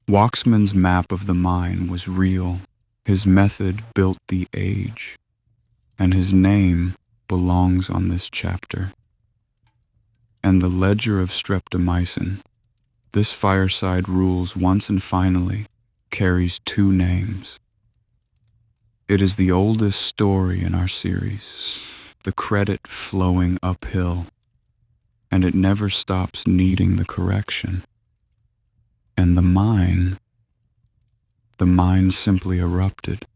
Waksman's map of the mine was real. His method built the age, and his name belongs on this chapter. and the ledger of streptomycin. This fireside rules once and finally carries two names. It is the oldest story in our series, the credit flowing uphill, and it never stops needing the correction. And the mine simply erupted.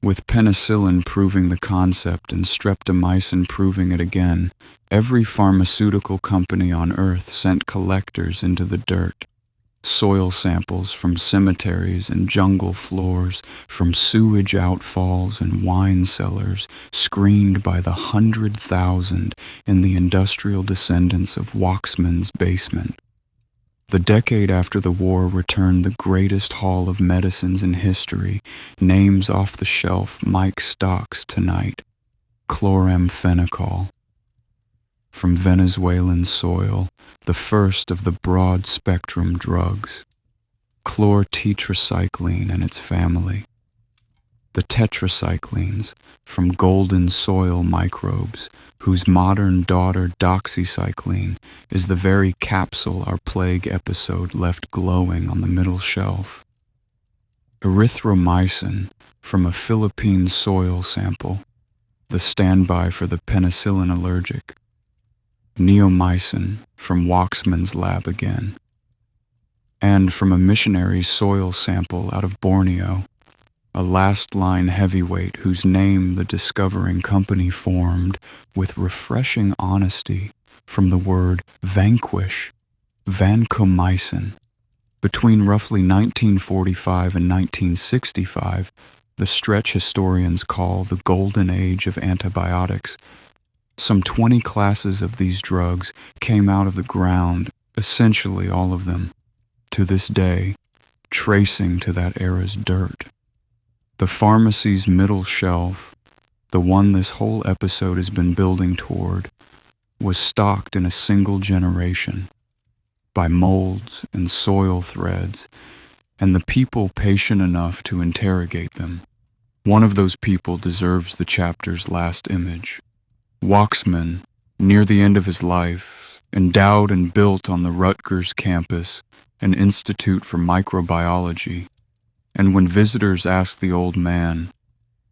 With penicillin proving the concept and streptomycin proving it again, every pharmaceutical company on Earth sent collectors into the dirt. Soil samples from cemeteries and jungle floors, from sewage outfalls and wine cellars, screened by the 100,000 in the industrial descendants of Waxman's basement. The decade after the war returned the greatest haul of medicines in history, names off the shelf Mike stocks tonight. Chloramphenicol. From Venezuelan soil, the first of the broad-spectrum drugs. Chlortetracycline and its family. The tetracyclines from golden soil microbes, whose modern daughter doxycycline is the very capsule our plague episode left glowing on the middle shelf. Erythromycin from a Philippine soil sample, the standby for the penicillin allergic. Neomycin from Waxman's lab again. And from a missionary soil sample out of Borneo, a last-line heavyweight whose name the discovering company formed with refreshing honesty from the word vanquish, vancomycin. Between roughly 1945 and 1965, the stretch historians call the golden age of antibiotics, some 20 classes of these drugs came out of the ground, essentially all of them, to this day, tracing to that era's dirt. The pharmacy's middle shelf, the one this whole episode has been building toward, was stocked in a single generation by molds and soil threads, and the people patient enough to interrogate them. One of those people deserves the chapter's last image. Waxman, near the end of his life, endowed and built on the Rutgers campus an institute for microbiology, and when visitors asked the old man,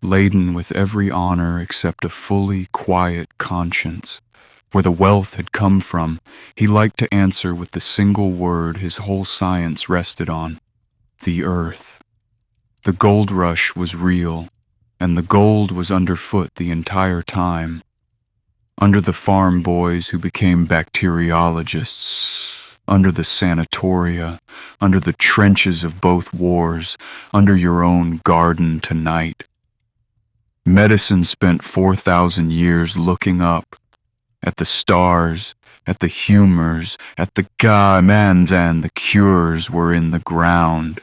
laden with every honor except a fully quiet conscience, where the wealth had come from, he liked to answer with the single word his whole science rested on: the earth. The gold rush was real, and the gold was underfoot the entire time. Under the farm boys who became bacteriologists, under the sanatoria, under the trenches of both wars, under your own garden tonight. Medicine spent 4,000 years looking up at the stars, at the humors, at the gamans, and the cures were in the ground.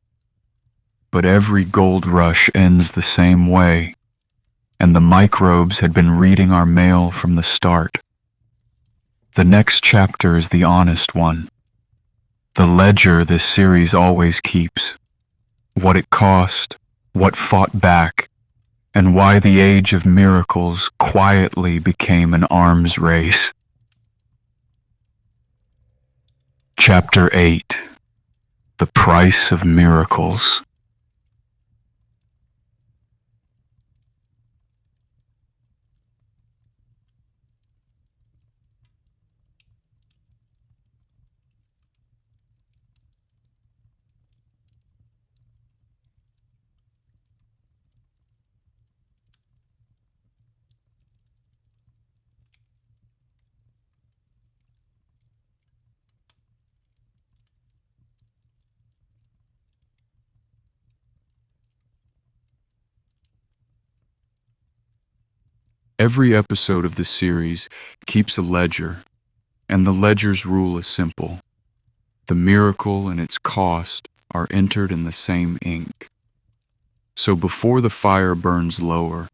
But every gold rush ends the same way, and the microbes had been reading our mail from the start. The next chapter is the honest one. The ledger this series always keeps. What it cost, what fought back, and why the age of miracles quietly became an arms race. Chapter 8. The Price of Miracles. Every episode of this series keeps a ledger, and the ledger's rule is simple. The miracle and its cost are entered in the same ink. So before the fire burns lower,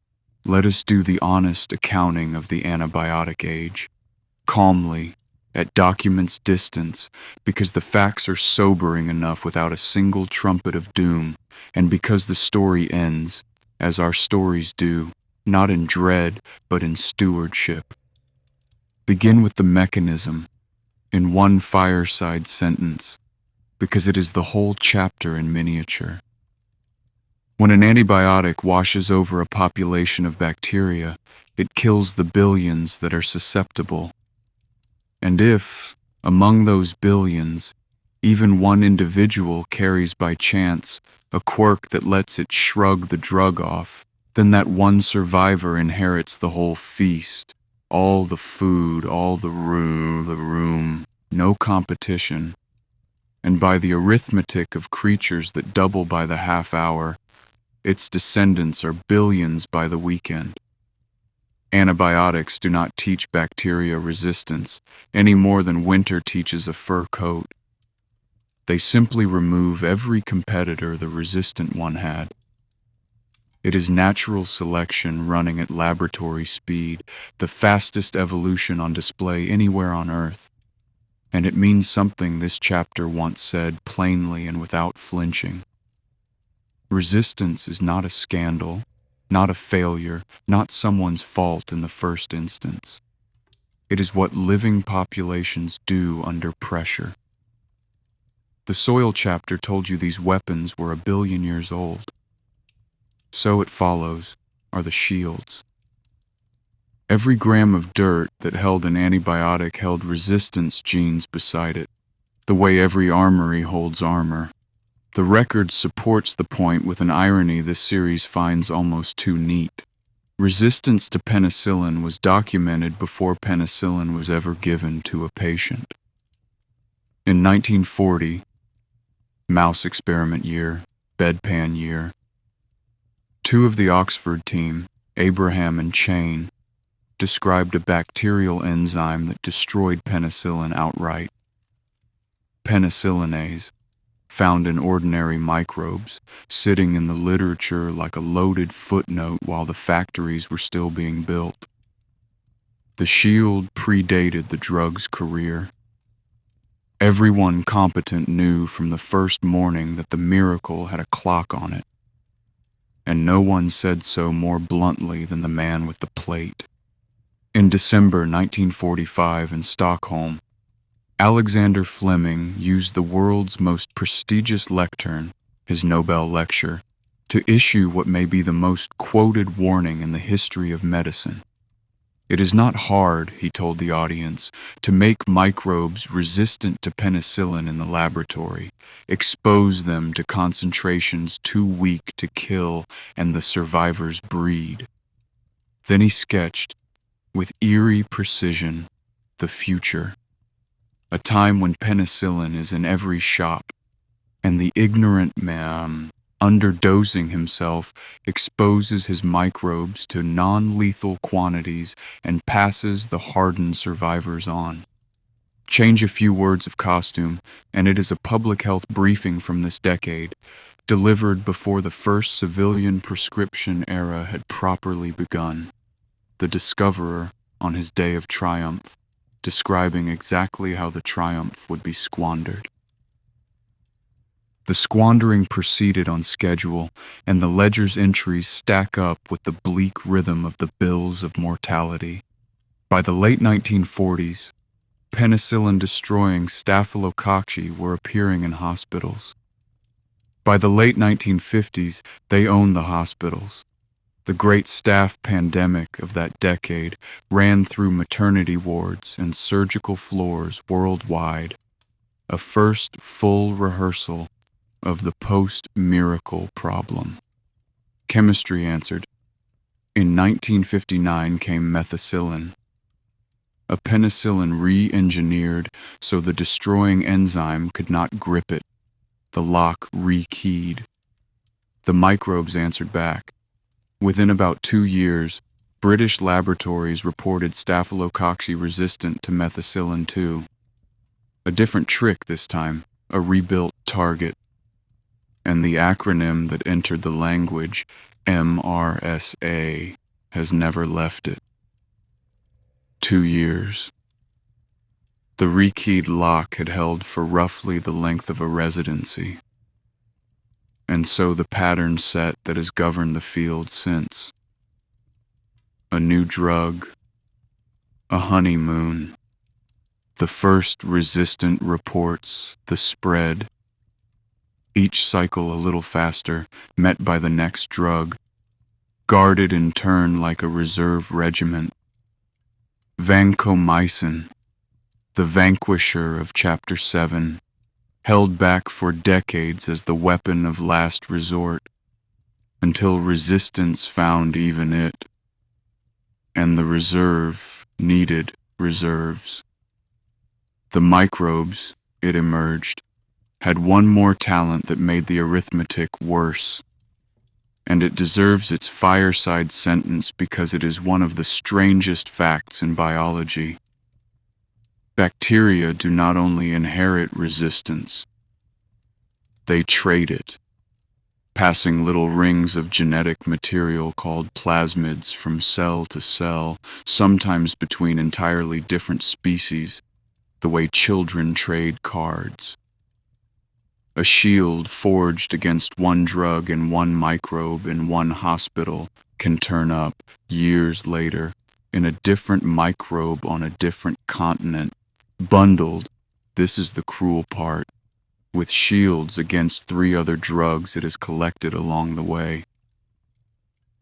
let us do the honest accounting of the antibiotic age, calmly, at documents' distance, because the facts are sobering enough without a single trumpet of doom, and because the story ends, as our stories do, not in dread, but in stewardship. Begin with the mechanism in one fireside sentence, because it is the whole chapter in miniature. When an antibiotic washes over a population of bacteria, it kills the billions that are susceptible. And if, among those billions, even one individual carries by chance a quirk that lets it shrug the drug off, then that one survivor inherits the whole feast, all the food, all the room, no competition. And by the arithmetic of creatures that double by the half hour, its descendants are billions by the weekend. Antibiotics do not teach bacteria resistance any more than winter teaches a fur coat. They simply remove every competitor the resistant one had. It is natural selection running at laboratory speed, the fastest evolution on display anywhere on Earth. And it means something this chapter once said plainly and without flinching. Resistance is not a scandal, not a failure, not someone's fault in the first instance. It is what living populations do under pressure. The soil chapter told you these weapons were 1 billion years old. So it follows are the shields. Every gram of dirt that held an antibiotic held resistance genes beside it, the way every armory holds armor. The record supports the point with an irony this series finds almost too neat. Resistance to penicillin was documented before penicillin was ever given to a patient. In 1940, mouse experiment year, bedpan year, two of the Oxford team, Abraham and Chain, described a bacterial enzyme that destroyed penicillin outright. Penicillinase, found in ordinary microbes, sitting in the literature like a loaded footnote while the factories were still being built. The shield predated the drug's career. Everyone competent knew from the first morning that the miracle had a clock on it, and no one said so more bluntly than the man with the plate. In December 1945 in Stockholm, Alexander Fleming used the world's most prestigious lectern, his Nobel lecture, to issue what may be the most quoted warning in the history of medicine. It is not hard, he told the audience, to make microbes resistant to penicillin in the laboratory, expose them to concentrations too weak to kill, and the survivors breed. Then he sketched, with eerie precision, the future. A time when penicillin is in every shop, and the ignorant man, underdosing himself, exposes his microbes to non-lethal quantities and passes the hardened survivors on. Change a few words of costume, and it is a public health briefing from this decade, delivered before the first civilian prescription era had properly begun. The discoverer, on his day of triumph, describing exactly how the triumph would be squandered. The squandering proceeded on schedule, and the ledger's entries stack up with the bleak rhythm of the bills of mortality. By the late 1940s, penicillin-destroying staphylococci were appearing in hospitals. By the late 1950s, they owned the hospitals. The great staph pandemic of that decade ran through maternity wards and surgical floors worldwide, a first full rehearsal of the post-miracle problem. Chemistry answered. In 1959 came methicillin, a penicillin re-engineered so the destroying enzyme could not grip it, the lock re-keyed. The microbes answered back. Within about 2 years, British laboratories reported staphylococci resistant to methicillin too. A different trick this time, a rebuilt target. And the acronym that entered the language, MRSA, has never left it. 2 years. The rekeyed lock had held for roughly the length of a residency. And so the pattern set that has governed the field since. A new drug, A honeymoon. The first resistant reports, the spread. Each cycle a little faster, met by the next drug, guarded in turn like a reserve regiment. Vancomycin, the vanquisher of Chapter 7, held back for decades as the weapon of last resort, until resistance found even it, and the reserve needed reserves. The microbes, it emerged, had one more talent that made the arithmetic worse, and it deserves its fireside sentence because it is one of the strangest facts in biology. Bacteria do not only inherit resistance, they trade it, passing little rings of genetic material called plasmids from cell to cell, sometimes between entirely different species, the way children trade cards. A shield forged against one drug and one microbe in one hospital can turn up, years later, in a different microbe on a different continent, bundled, this is the cruel part, with shields against 3 other drugs it has collected along the way.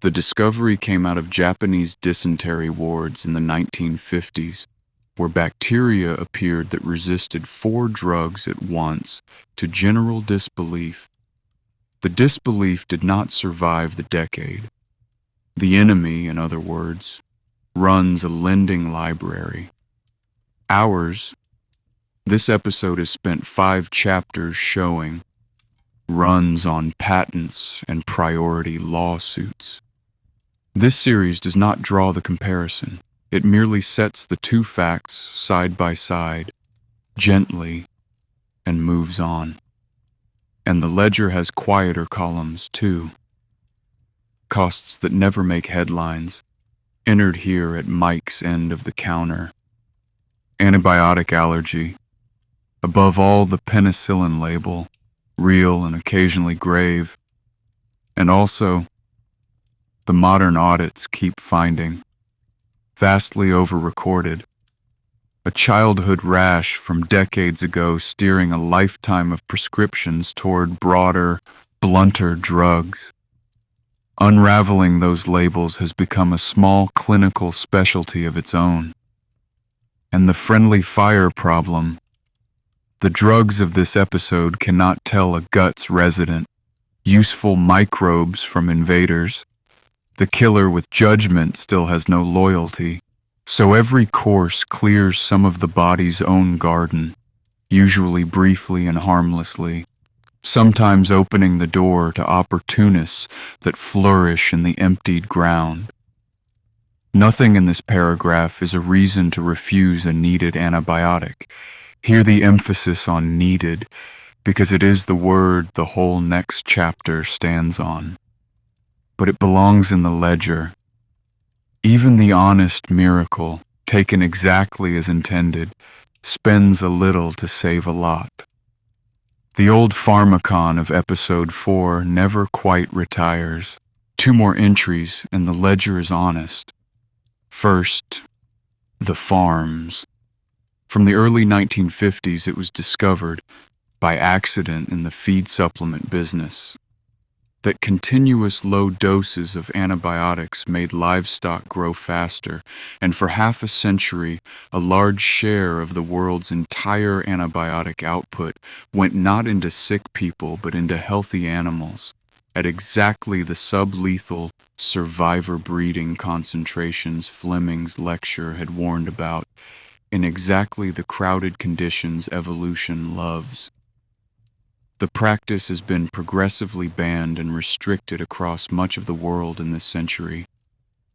The discovery came out of Japanese dysentery wards in the 1950s, where bacteria appeared that resisted 4 drugs at once, to general disbelief. The disbelief did not survive the decade. The enemy, in other words, runs a lending library. Ours, this episode has spent 5 chapters showing, runs on patents and priority lawsuits. This series does not draw the comparison. It merely sets the 2 facts side by side, gently, and moves on. And the ledger has quieter columns, too. Costs that never make headlines, entered here at Mike's end of the counter. Antibiotic allergy. Above all, the penicillin label, real and occasionally grave. And also, the modern audits keep finding, vastly over-recorded, a childhood rash from decades ago steering a lifetime of prescriptions toward broader, blunter drugs. Unraveling those labels has become a small clinical specialty of its own. And the friendly fire problem, the drugs of this episode cannot tell a gut's resident, useful microbes from invaders. The killer with judgment still has no loyalty, so every course clears some of the body's own garden, usually briefly and harmlessly, sometimes opening the door to opportunists that flourish in the emptied ground. Nothing in this paragraph is a reason to refuse a needed antibiotic. Hear the emphasis on needed, because it is the word the whole next chapter stands on. But it belongs in the ledger. Even the honest miracle, taken exactly as intended, spends a little to save a lot. The old pharmacon of episode 4 never quite retires. 2 more entries and the ledger is honest. First, the farms. From the early 1950s, it was discovered, by accident in the feed supplement business, that continuous low doses of antibiotics made livestock grow faster, and for half a century, a large share of the world's entire antibiotic output went not into sick people but into healthy animals, at exactly the sublethal survivor breeding concentrations Fleming's lecture had warned about, in exactly the crowded conditions evolution loves. The practice has been progressively banned and restricted across much of the world in this century,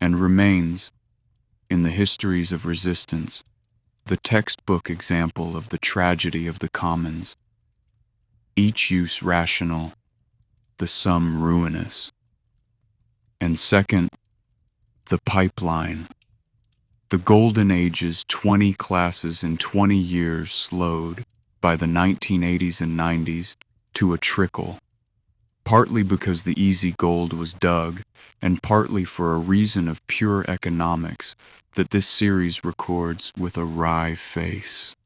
and remains, in the histories of resistance, the textbook example of the tragedy of the commons. Each use rational, the sum ruinous. And second, the pipeline. The Golden Age's 20 classes in 20 years slowed, by the 1980s and 90s, to a trickle. partly because the easy gold was dug, and partly for a reason of pure economics that this series records with a wry face.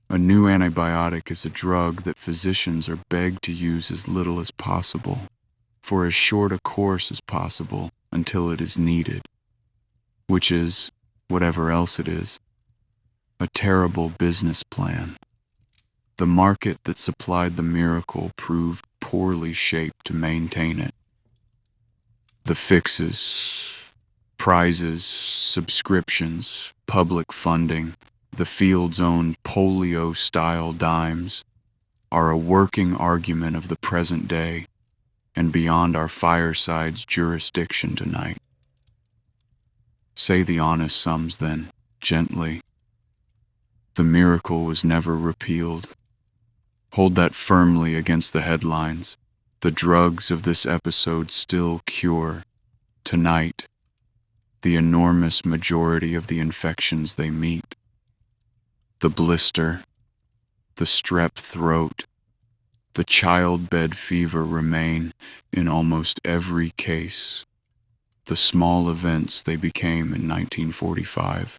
A new antibiotic is a drug that physicians are begged to use as little as possible, for as short a course as possible until it is needed, which is, whatever else it is, a terrible business plan. The market that supplied the miracle proved poorly shaped to maintain it. The fixes, prizes, subscriptions, public funding, the field's own polio-style dimes are a working argument of the present day and beyond our fireside's jurisdiction tonight. Say the honest sums then, gently. The miracle was never repealed. Hold that firmly against the headlines. The drugs of this episode still cure, tonight, the enormous majority of the infections they meet. The blister, the strep throat, the childbed fever remain in almost every case, the small events they became in 1945.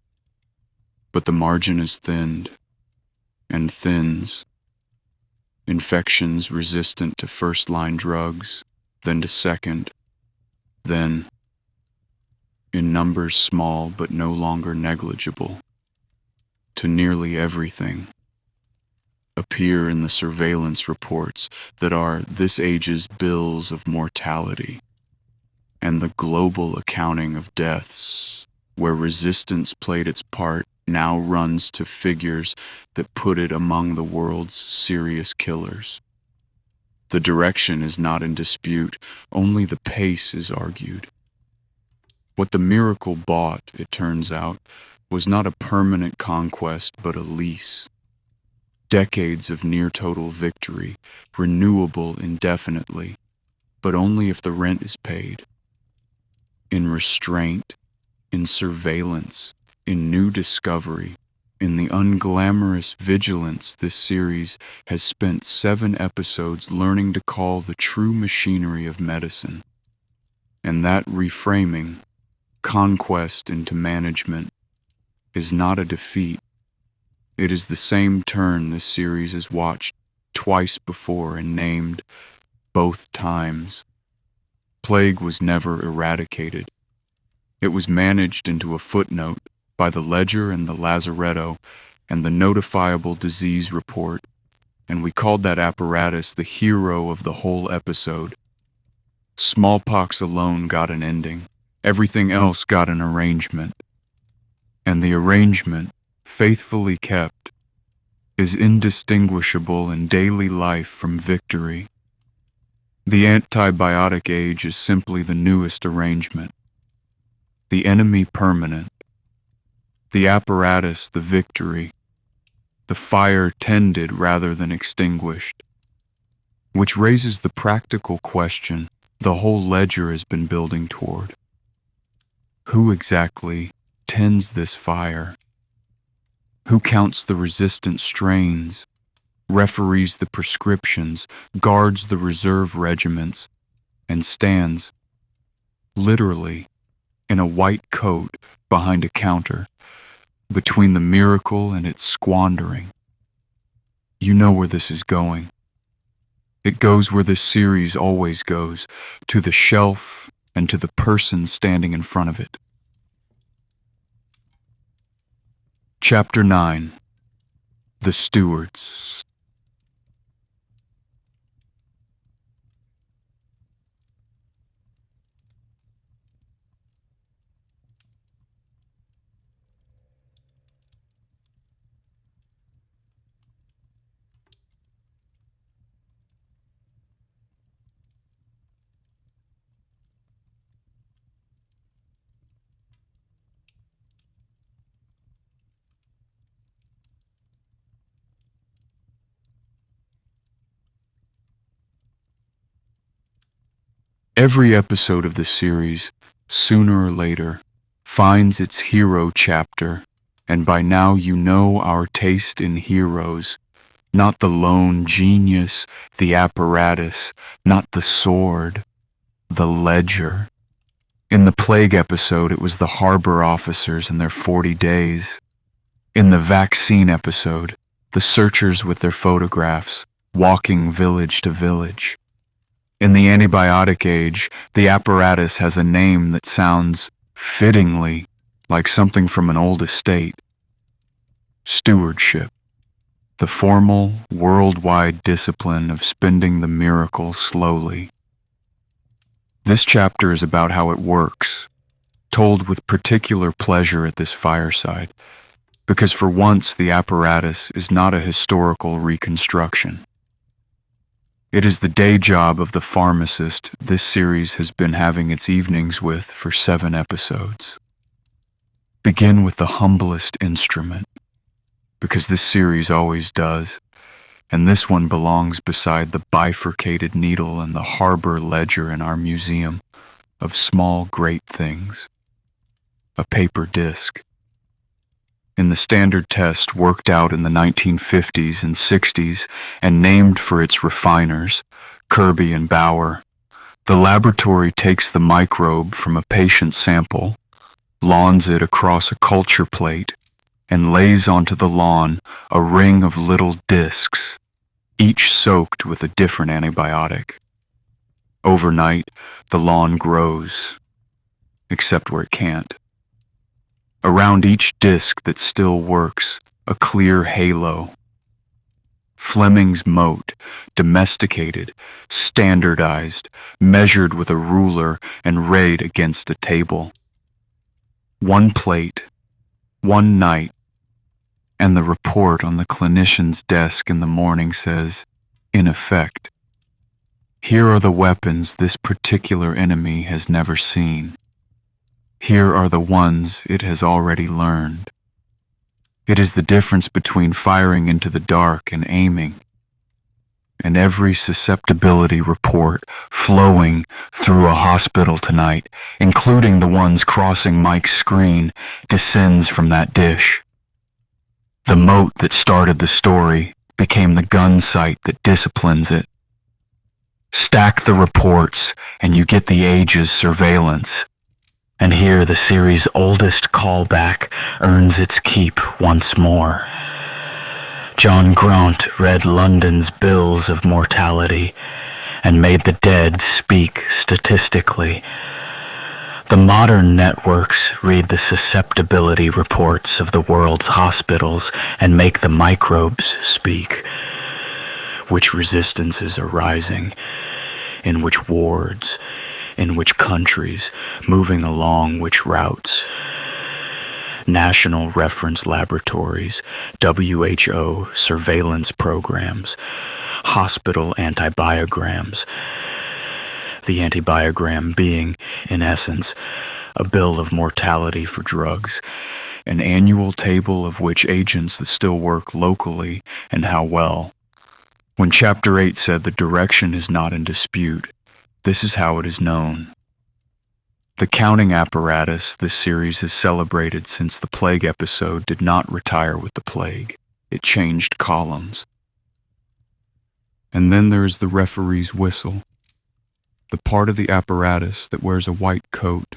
But the margin is thinned, and thins. Infections resistant to first-line drugs, then to second, then, in numbers small but no longer negligible, to nearly everything, appear in the surveillance reports that are this age's bills of mortality, and the global accounting of deaths, where resistance played its part, now runs to figures that put it among the world's serious killers. The direction is not in dispute, only the pace is argued. What the miracle bought, it turns out, was not a permanent conquest but a lease. Decades of near-total victory, renewable indefinitely, but only if the rent is paid. In restraint, in surveillance, in new discovery, in the unglamorous vigilance this series has spent 7 episodes learning to call the true machinery of medicine. And that reframing, conquest into management, is not a defeat. It is the same turn this series has watched twice before and named both times. Plague was never eradicated. It was managed into a footnote by the ledger and the lazaretto and the notifiable disease report, and we called that apparatus the hero of the whole episode. Smallpox alone got an ending. Everything else got an arrangement. And the arrangement, faithfully kept, is indistinguishable in daily life from victory. The antibiotic age is simply the newest arrangement. The enemy permanent. The apparatus the victory. The fire tended rather than extinguished. Which raises the practical question the whole ledger has been building toward. Who exactly tends this fire? Who counts the resistant strains, referees the prescriptions, guards the reserve regiments, and stands, literally, in a white coat behind a counter, between the miracle and its squandering? You know where this is going. It goes where this series always goes, to the shelf and to the person standing in front of it. Chapter 9. The Stewards. Every episode of this series, sooner or later, finds its hero chapter, and by now you know our taste in heroes, Not the lone genius, the apparatus, not the sword, the ledger. In the plague episode, it was the harbor officers and their 40 days. In the vaccine episode, the searchers with their photographs, walking village to village. In the antibiotic age, the apparatus has a name that sounds, fittingly, like something from an old estate. Stewardship, the formal, worldwide discipline of spending the miracle slowly. This chapter is about how it works, told with particular pleasure at this fireside, because for once the apparatus is not a historical reconstruction. It is the day job of the pharmacist this series has been having its evenings with for 7 episodes. Begin with the humblest instrument, because this series always does, and this one belongs beside the bifurcated needle and the harbor ledger in our museum of small great things. A paper disc. In the standard test worked out in the 1950s and 60s and named for its refiners, Kirby and Bauer, the laboratory takes the microbe from a patient sample, lawns it across a culture plate, and lays onto the lawn a ring of little discs, each soaked with a different antibiotic. Overnight, the lawn grows, except where it can't. Around each disc that still works, a clear halo. Fleming's moat, domesticated, standardized, measured with a ruler and weighed against a table. One plate, one night, and the report on the clinician's desk in the morning says, in effect, here are the weapons this particular enemy has never seen. Here are the ones it has already learned. It is the difference between firing into the dark and aiming. And every susceptibility report flowing through a hospital tonight, including the ones crossing Mike's screen, descends from that dish. The moat that started the story became the gun sight that disciplines it. Stack the reports and you get the age's surveillance. And here the series' oldest callback earns its keep once more. John Grant read London's bills of mortality and made the dead speak statistically. The modern networks read the susceptibility reports of the world's hospitals and make the microbes speak. Which resistances are rising, in which wards, in which countries, moving along which routes. National reference laboratories, WHO surveillance programs, hospital antibiograms. The antibiogram being, in essence, a bill of mortality for drugs, an annual table of which agents that still work locally and how well. When Chapter 8 said the direction is not in dispute, this is how it is known. The counting apparatus this series has celebrated since the plague episode did not retire with the plague. It changed columns. And then there is the referee's whistle, the part of the apparatus that wears a white coat.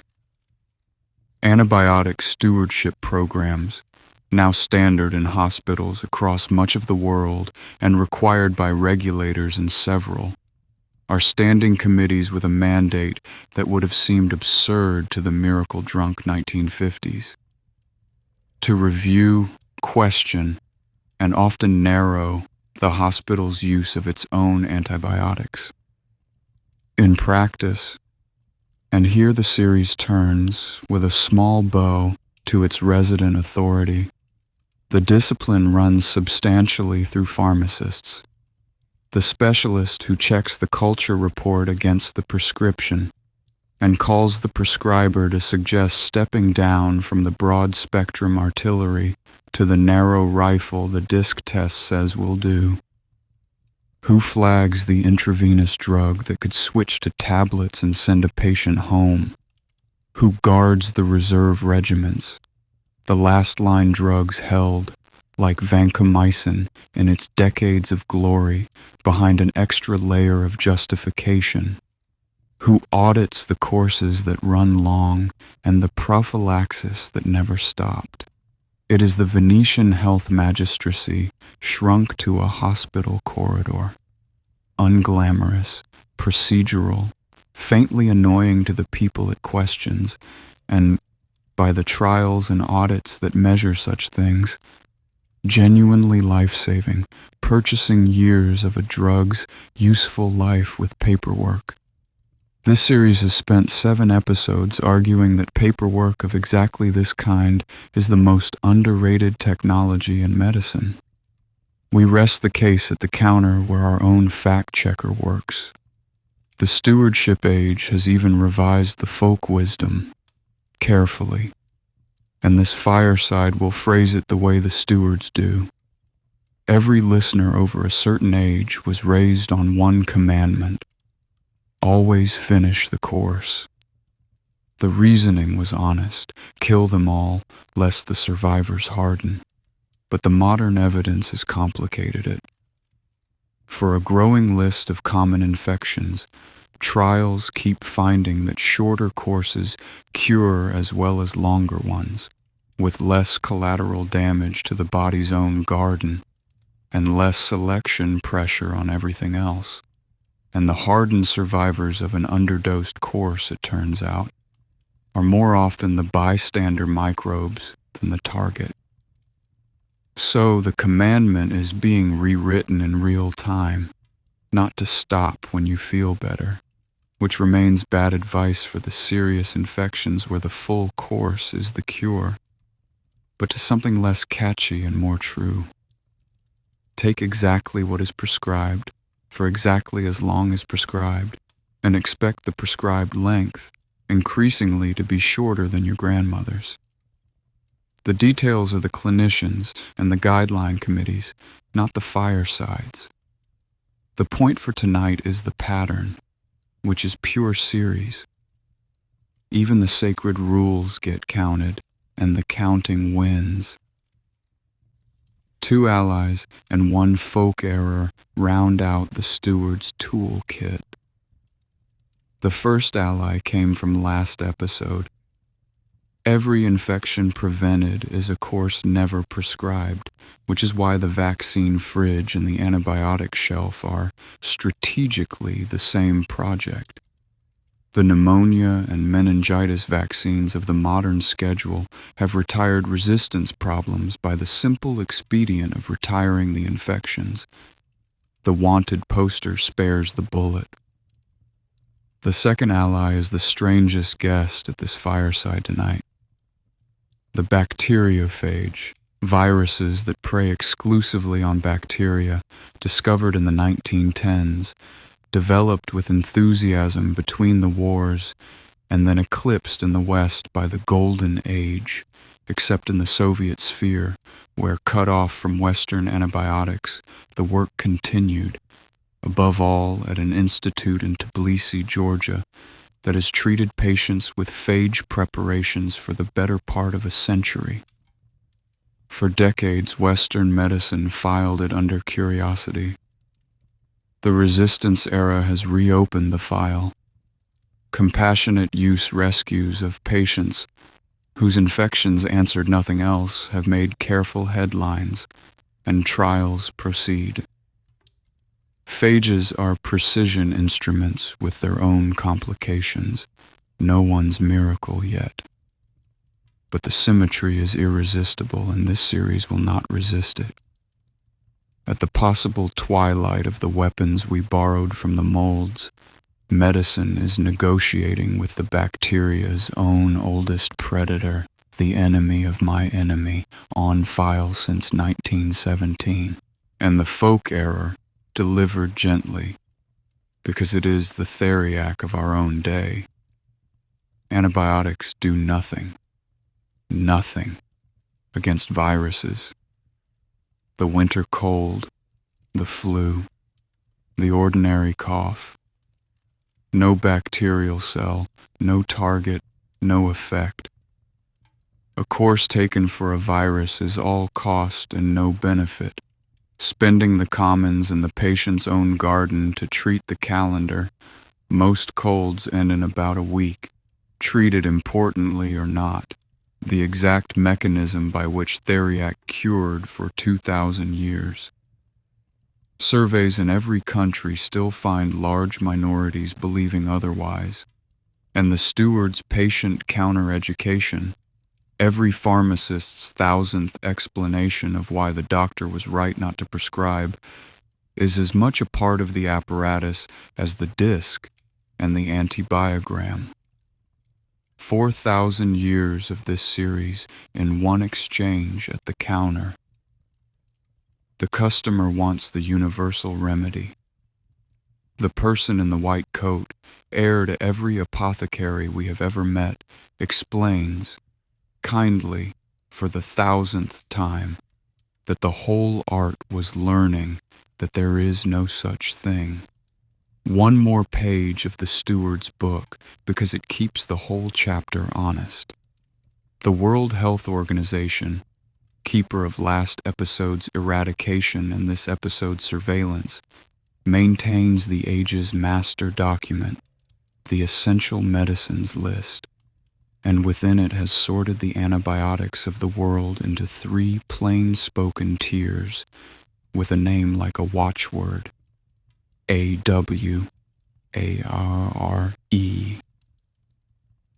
Antibiotic stewardship programs, now standard in hospitals across much of the world and required by regulators in several, are standing committees with a mandate that would have seemed absurd to the miracle-drunk 1950s. To review, question, and often narrow the hospital's use of its own antibiotics. In practice, and here the series turns with a small bow to its resident authority, the discipline runs substantially through pharmacists, the specialist who checks the culture report against the prescription and calls the prescriber to suggest stepping down from the broad-spectrum artillery to the narrow rifle the disc test says will do. Who flags the intravenous drug that could switch to tablets and send a patient home? Who guards the reserve regiments, the last-line drugs held, like vancomycin in its decades of glory behind an extra layer of justification? Who audits the courses that run long and the prophylaxis that never stopped? It is the Venetian health magistracy shrunk to a hospital corridor. Unglamorous, procedural, faintly annoying to the people it questions, and by the trials and audits that measure such things, genuinely life-saving, purchasing years of a drug's useful life with paperwork. This series has spent 7 episodes arguing that paperwork of exactly this kind is the most underrated technology in medicine. We rest the case at the counter where our own fact-checker works. The stewardship age has even revised the folk wisdom, carefully, and this fireside will phrase it the way the stewards do. Every listener over a certain age was raised on one commandment: always finish the course. The reasoning was honest: kill them all, lest the survivors harden. But the modern evidence has complicated it. For a growing list of common infections, trials keep finding that shorter courses cure as well as longer ones, with less collateral damage to the body's own garden and less selection pressure on everything else. And the hardened survivors of an underdosed course, it turns out, are more often the bystander microbes than the target. So the commandment is being rewritten in real time, not to stop when you feel better, which remains bad advice for the serious infections where the full course is the cure, but to something less catchy and more true. Take exactly what is prescribed for exactly as long as prescribed, and expect the prescribed length increasingly to be shorter than your grandmother's. The details are the clinicians and the guideline committees, not the firesides. The point for tonight is the pattern, which is pure series. Even the sacred rules get counted, and the counting wins. 2 allies and 1 folk error round out the steward's toolkit. The first ally came from last episode. Every infection prevented is a course never prescribed, which is why the vaccine fridge and the antibiotic shelf are strategically the same project. The pneumonia and meningitis vaccines of the modern schedule have retired resistance problems by the simple expedient of retiring the infections. The wanted poster spares the bullet. The second ally is the strangest guest at this fireside tonight. The bacteriophage, viruses that prey exclusively on bacteria, discovered in the 1910s, developed with enthusiasm between the wars, and then eclipsed in the West by the Golden Age, except in the Soviet sphere, where, cut off from Western antibiotics, the work continued, above all at an institute in Tbilisi, Georgia, that has treated patients with phage preparations for the better part of a century. For decades, Western medicine filed it under curiosity. The resistance era has reopened the file. Compassionate use rescues of patients whose infections answered nothing else have made careful headlines, and trials proceed. Phages are precision instruments with their own complications, no one's miracle yet. But the symmetry is irresistible, and this series will not resist it. At the possible twilight of the weapons we borrowed from the molds, medicine is negotiating with the bacteria's own oldest predator, the enemy of my enemy, on file since 1917, and the folk error delivered gently, because it is the theriac of our own day. Antibiotics do nothing against viruses. The winter cold, the flu, the ordinary cough. No bacterial cell, no target, no effect. A course taken for a virus is all cost and no benefit. Spending the commons in the patient's own garden to treat the calendar, most colds end in about a week, treated importantly or not. The exact mechanism by which Theriac cured for 2,000 years. Surveys in every country still find large minorities believing otherwise, and the Stewards' patient counter-education, every pharmacist's thousandth explanation of why the doctor was right not to prescribe, is as much a part of the apparatus as the disc and the antibiogram. 4,000 years of this series in one exchange at the counter. The customer wants the universal remedy. The person in the white coat, heir to every apothecary we have ever met, explains, kindly, for the 1,000th time, that the whole art was learning that there is no such thing. One more page of the Stewards' book because it keeps the whole chapter honest. The World Health Organization, keeper of last episode's eradication and this episode's surveillance, maintains the age's master document, the essential medicines list, and within it has sorted the antibiotics of the world into 3 plain-spoken tiers with a name like a watchword. AWARRE.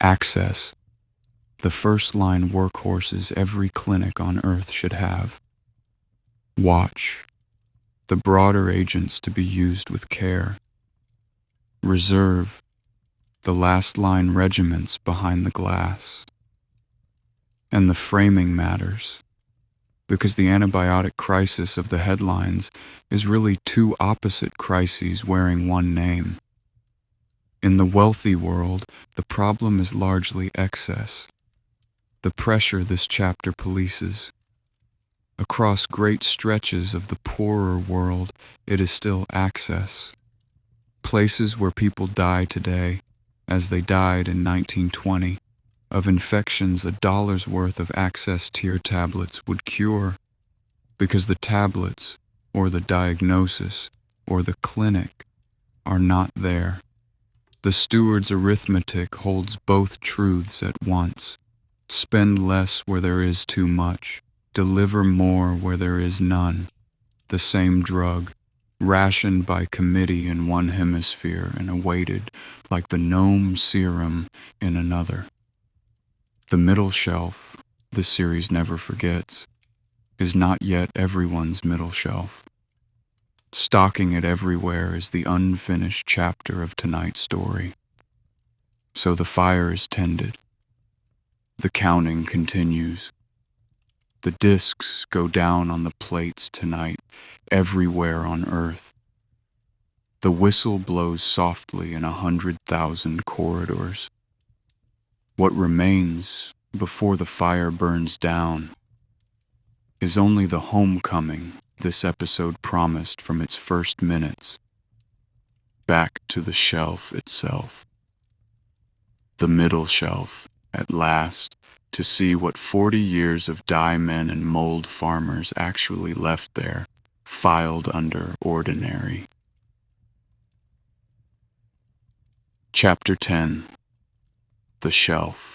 Access, the first-line workhorses every clinic on Earth should have. Watch, the broader agents to be used with care. Reserve, the last-line regiments behind the glass. And the framing matters, because the antibiotic crisis of the headlines is really 2 opposite crises wearing one name. In the wealthy world, the problem is largely excess, the pressure this chapter polices. Across great stretches of the poorer world, it is still access. Places where people die today, as they died in 1920, of infections $1's worth of access tier tablets would cure, because the tablets, or the diagnosis, or the clinic, are not there. The Stewards' arithmetic holds both truths at once. Spend less where there is too much, deliver more where there is none. The same drug, rationed by committee in one hemisphere and awaited like the gnome serum in another. The middle shelf, the series never forgets, is not yet everyone's middle shelf. Stocking it everywhere is the unfinished chapter of tonight's story. So the fire is tended. The counting continues. The discs go down on the plates tonight, everywhere on Earth. The whistle blows softly in 100,000 corridors. What remains before the fire burns down is only the homecoming this episode promised from its first minutes, back to the shelf itself. The middle shelf, at last, to see what 40 years of dye men and mold farmers actually left there, filed under ordinary. Chapter 10. The Shelf.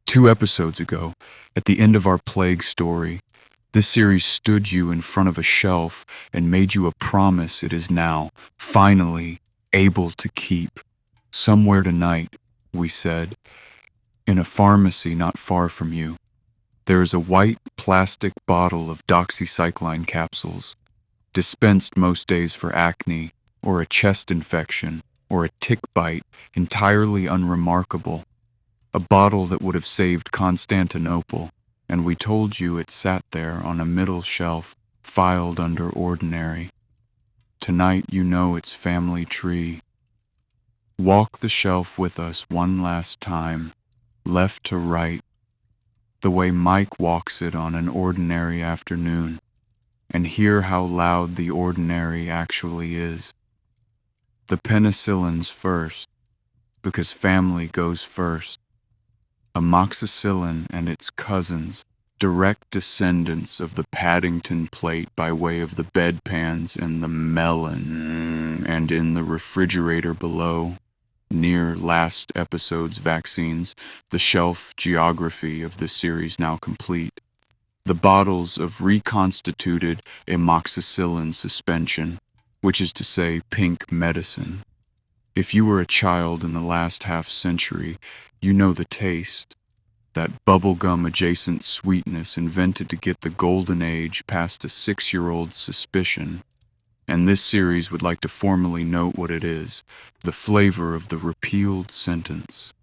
Two episodes ago, at the end of our plague story, this series stood you in front of a shelf and made you a promise it is now, finally, able to keep. Somewhere tonight, we said, in a pharmacy not far from you, there is a white plastic bottle of doxycycline capsules, dispensed most days for acne or a chest infection or a tick bite entirely unremarkable, a bottle that would have saved Constantinople, and we told you it sat there on a middle shelf, filed under ordinary. Tonight you know its family tree. Walk the shelf with us one last time, left to right, the way Mike walks it on an ordinary afternoon, and hear how loud the ordinary actually is. The penicillins first, because family goes first. Amoxicillin and its cousins, direct descendants of the Paddington plate by way of the bedpans and the melon, and in the refrigerator below, near last episode's vaccines, the shelf geography of this series now complete. The bottles of reconstituted amoxicillin suspension, which is to say pink medicine. If you were a child in the last half-century, you know the taste, that bubblegum-adjacent sweetness invented to get the golden age past a 6-year-old's suspicion. And this series would like to formally note what it is, the flavor of the repealed sentence.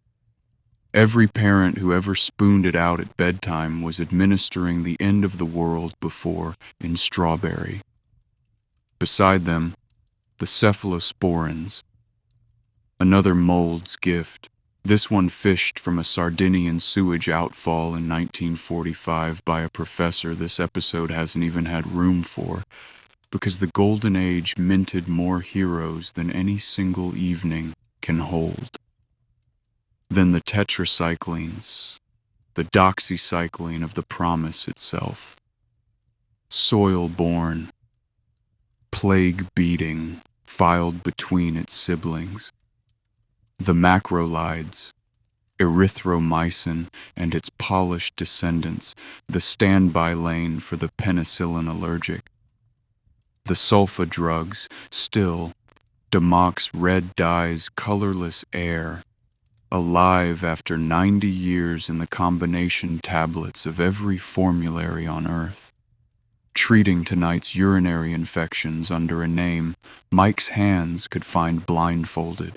Every parent who ever spooned it out at bedtime was administering the end of the world before in strawberry. Beside them, the cephalosporins, another mold's gift, this one fished from a Sardinian sewage outfall in 1945 by a professor this episode hasn't even had room for, because the Golden Age minted more heroes than any single evening can hold. Then the tetracyclines, the doxycycline of the promise itself. Soil-born, plague-beating, filed between its siblings. The macrolides, erythromycin and its polished descendants, the standby lane for the penicillin allergic. The sulfa drugs, still, Demox red dye's colorless air, alive after 90 years in the combination tablets of every formulary on Earth. Treating tonight's urinary infections under a name Mike's hands could find blindfolded.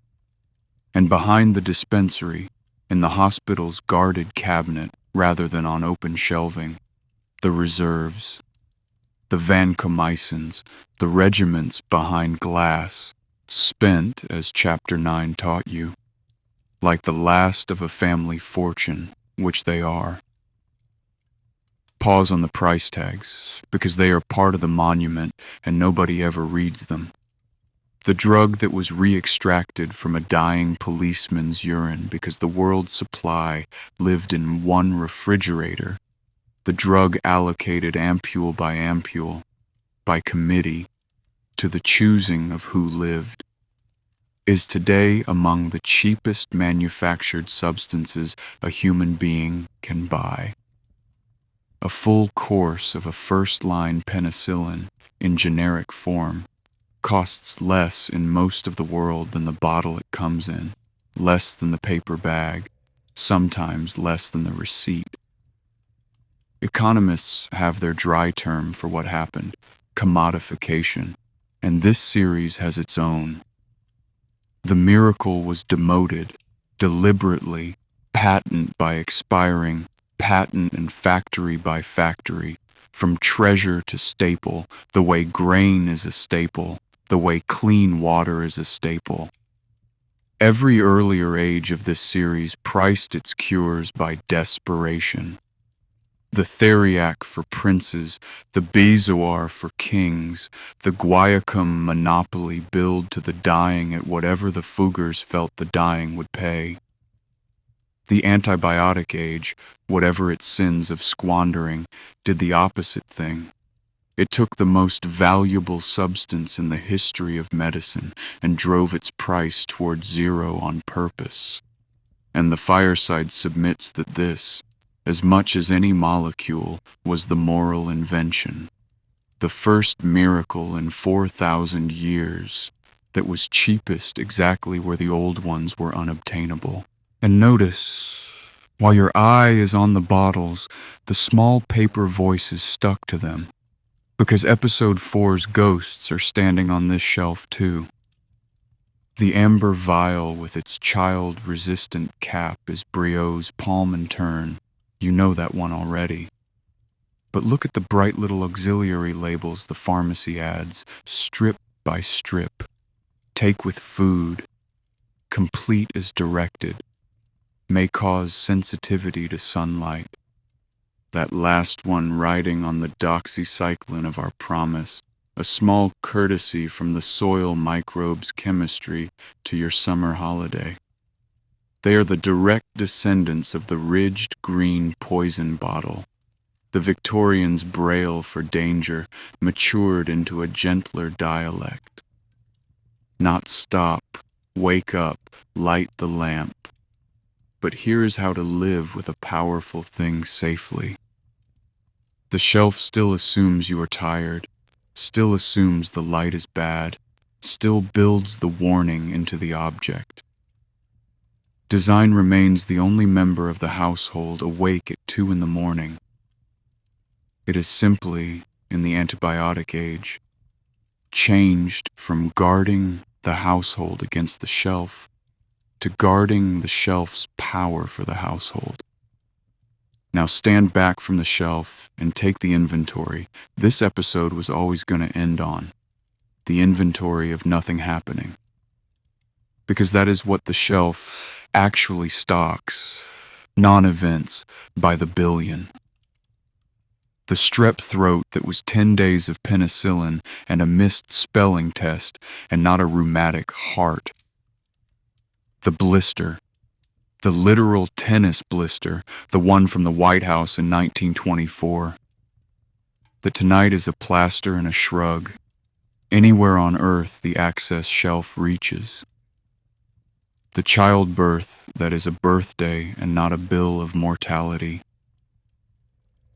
And behind the dispensary, in the hospital's guarded cabinet rather than on open shelving, the reserves, the vancomycins, the regiments behind glass, spent, as Chapter 9 taught you, like the last of a family fortune, which they are. Pause on the price tags, because they are part of the monument and nobody ever reads them. The drug that was re-extracted from a dying policeman's urine because the world's supply lived in one refrigerator. The drug allocated ampule by committee, to the choosing of who lived, is today among the cheapest manufactured substances a human being can buy. A full course of a first-line penicillin in generic form costs less in most of the world than the bottle it comes in, less than the paper bag, sometimes less than the receipt. Economists have their dry term for what happened, commodification, and this series has its own. The miracle was demoted, deliberately, patent by expiring, patent and factory by factory, from treasure to staple, the way grain is a staple, the way clean water is a staple. Every earlier age of this series priced its cures by desperation. The theriac for princes, the bezoar for kings, the guaiacum monopoly billed to the dying at whatever the Fuggers felt the dying would pay. The antibiotic age, whatever its sins of squandering, did the opposite thing. It took the most valuable substance in the history of medicine and drove its price toward zero on purpose. And the fireside submits that this, as much as any molecule, was the moral invention, the first miracle in 4,000 years that was cheapest exactly where the old ones were unobtainable. And notice, while your eye is on the bottles, the small paper voices stuck to them, because episode 4's ghosts are standing on this shelf too. The amber vial with its child-resistant cap is Briot's palm and turn. You know that one already. But look at the bright little auxiliary labels the pharmacy adds, strip by strip. Take with food, complete as directed, may cause sensitivity to sunlight. That last one riding on the doxycycline of our promise, a small courtesy from the soil microbes chemistry to your summer holiday. They are the direct descendants of the ridged green poison bottle, the Victorians' braille for danger matured into a gentler dialect. Not stop, wake up, light the lamp. But here is how to live with a powerful thing safely. The shelf still assumes you are tired, still assumes the light is bad, still builds the warning into the object. Design remains the only member of the household awake at 2 a.m. It is simply, in the antibiotic age, changed from guarding the household against the shelf to guarding the shelf's power for the household. Now stand back from the shelf and take the inventory this episode was always going to end on, the inventory of nothing happening. Because that is what the shelf actually stocks, non-events by the billion. The strep throat that was 10 days of penicillin and a missed spelling test and not a rheumatic heart. The blister, the literal tennis blister, the one from the White House in 1924. That tonight is a plaster and a shrug. Anywhere on earth the access shelf reaches. The childbirth that is a birthday and not a bill of mortality.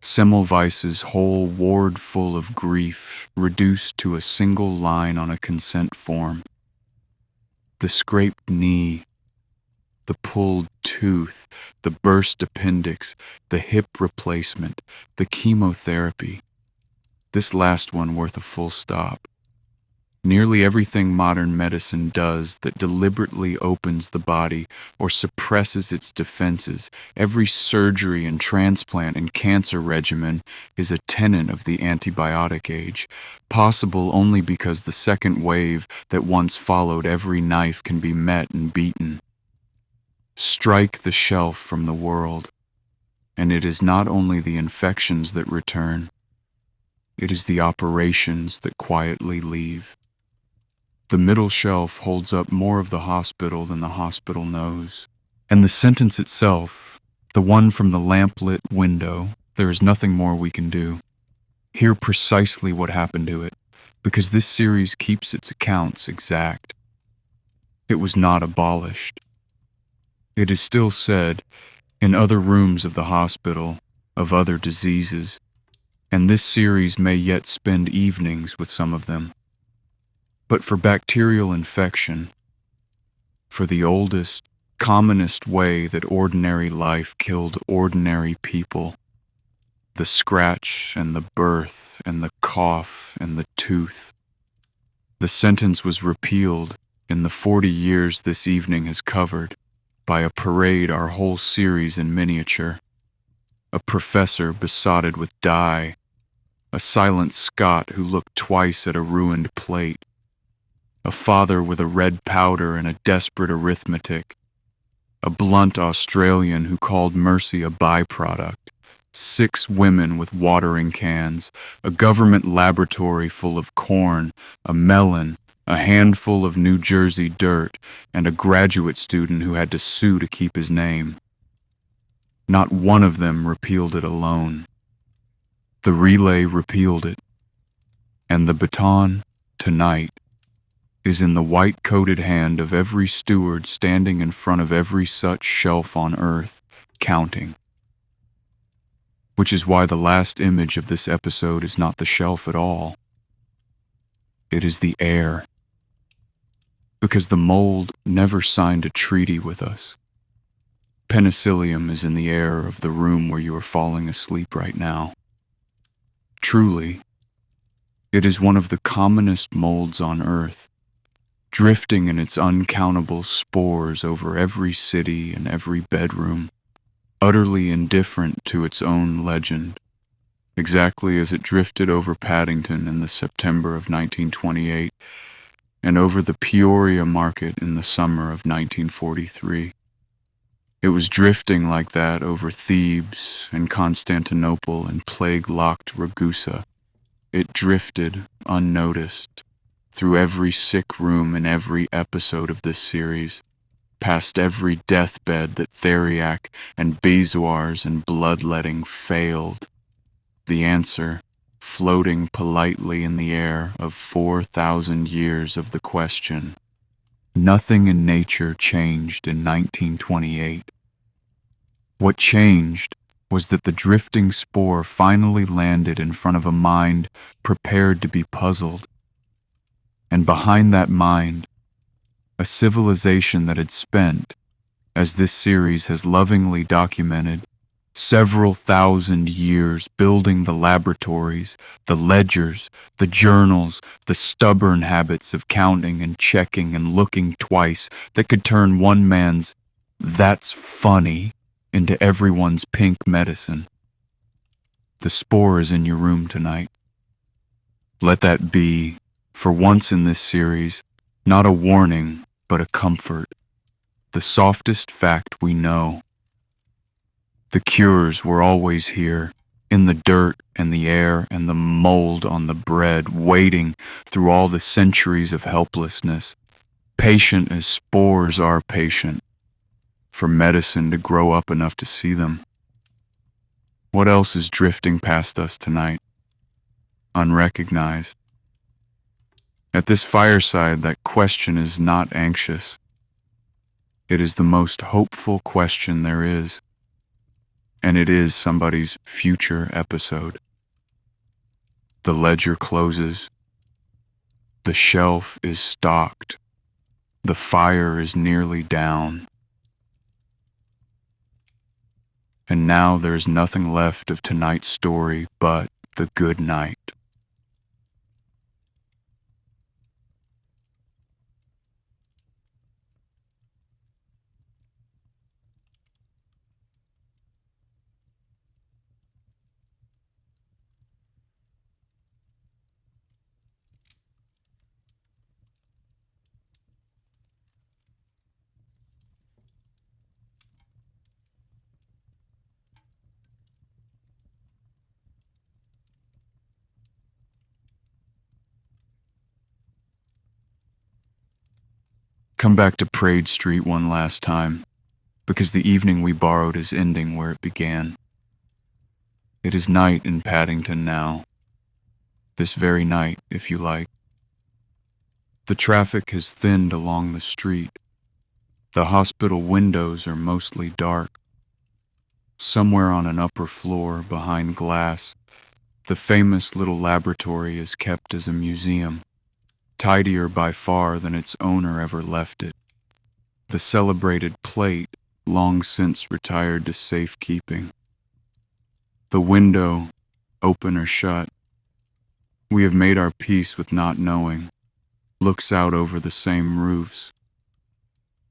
Semmelweis's whole ward full of grief reduced to a single line on a consent form. The scraped knee, the pulled tooth, the burst appendix, the hip replacement, the chemotherapy. This last one worth a full stop. Nearly everything modern medicine does that deliberately opens the body or suppresses its defenses, every surgery and transplant and cancer regimen is a tenet of the antibiotic age, possible only because the second wave that once followed every knife can be met and beaten. Strike the shelf from the world, and it is not only the infections that return, it is the operations that quietly leave. The middle shelf holds up more of the hospital than the hospital knows. And the sentence itself, the one from the lamplit window, there is nothing more we can do. Hear precisely what happened to it, because this series keeps its accounts exact. It was not abolished. It is still said, in other rooms of the hospital, of other diseases, and this series may yet spend evenings with some of them. But for bacterial infection, for the oldest, commonest way that ordinary life killed ordinary people, the scratch and the birth and the cough and the tooth, the sentence was repealed in the 40 years this evening has covered by a parade our whole series in miniature, a professor besotted with dye, a silent Scot who looked twice at a ruined plate, a father with a red powder and a desperate arithmetic, a blunt Australian who called mercy a byproduct, 6 women with watering cans, a government laboratory full of corn, a melon, a handful of New Jersey dirt, and a graduate student who had to sue to keep his name. Not one of them repealed it alone. The relay repealed it, and the baton, tonight, is in the white-coated hand of every steward standing in front of every such shelf on earth, counting. Which is why the last image of this episode is not the shelf at all. It is the air. Because the mold never signed a treaty with us. Penicillium is in the air of the room where you are falling asleep right now. Truly, it is one of the commonest molds on earth. drifting in its uncountable spores over every city and every bedroom, utterly indifferent to its own legend, exactly as it drifted over Paddington in the September of 1928 and over the Peoria market in the summer of 1943. It was drifting like that over Thebes and Constantinople and plague-locked Ragusa. It drifted, unnoticed, through every sick room in every episode of this series, past every deathbed that Theriac and Bezoars and bloodletting failed. The answer, floating politely in the air of 4,000 years of the question. Nothing in nature changed in 1928. What changed was that the drifting spore finally landed in front of a mind prepared to be puzzled. And behind that mind, a civilization that had spent, as this series has lovingly documented, several thousand years building the laboratories, the ledgers, the journals, the stubborn habits of counting and checking and looking twice that could turn one man's "that's funny" into everyone's pink medicine. The spore is in your room tonight. Let that be, for once in this series, not a warning, but a comfort. The softest fact we know. The cures were always here, in the dirt and the air and the mold on the bread, waiting through all the centuries of helplessness, patient as spores are patient, for medicine to grow up enough to see them. What else is drifting past us tonight, unrecognized? At this fireside, that question is not anxious. It is the most hopeful question there is, and it is somebody's future episode. The ledger closes. The shelf is stocked. The fire is nearly down. And now there's nothing left of tonight's story but the good night. Come back to Parade Street one last time, because the evening we borrowed is ending where it began. It is night in Paddington now. This very night, if you like. The traffic has thinned along the street. The hospital windows are mostly dark. Somewhere on an upper floor, behind glass, the famous little laboratory is kept as a museum, tidier by far than its owner ever left it. The celebrated plate long since retired to safekeeping. The window, open or shut, we have made our peace with not knowing, looks out over the same roofs.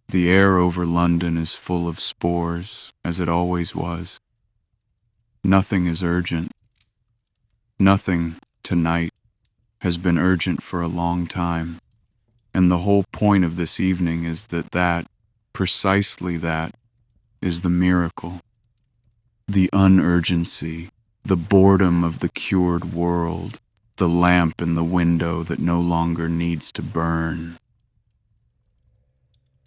The air over London is full of spores, as it always was. Nothing is urgent. Nothing, tonight, has been urgent for a long time. And the whole point of this evening is that, precisely that, is the miracle. The unurgency, the boredom of the cured world, the lamp in the window that no longer needs to burn.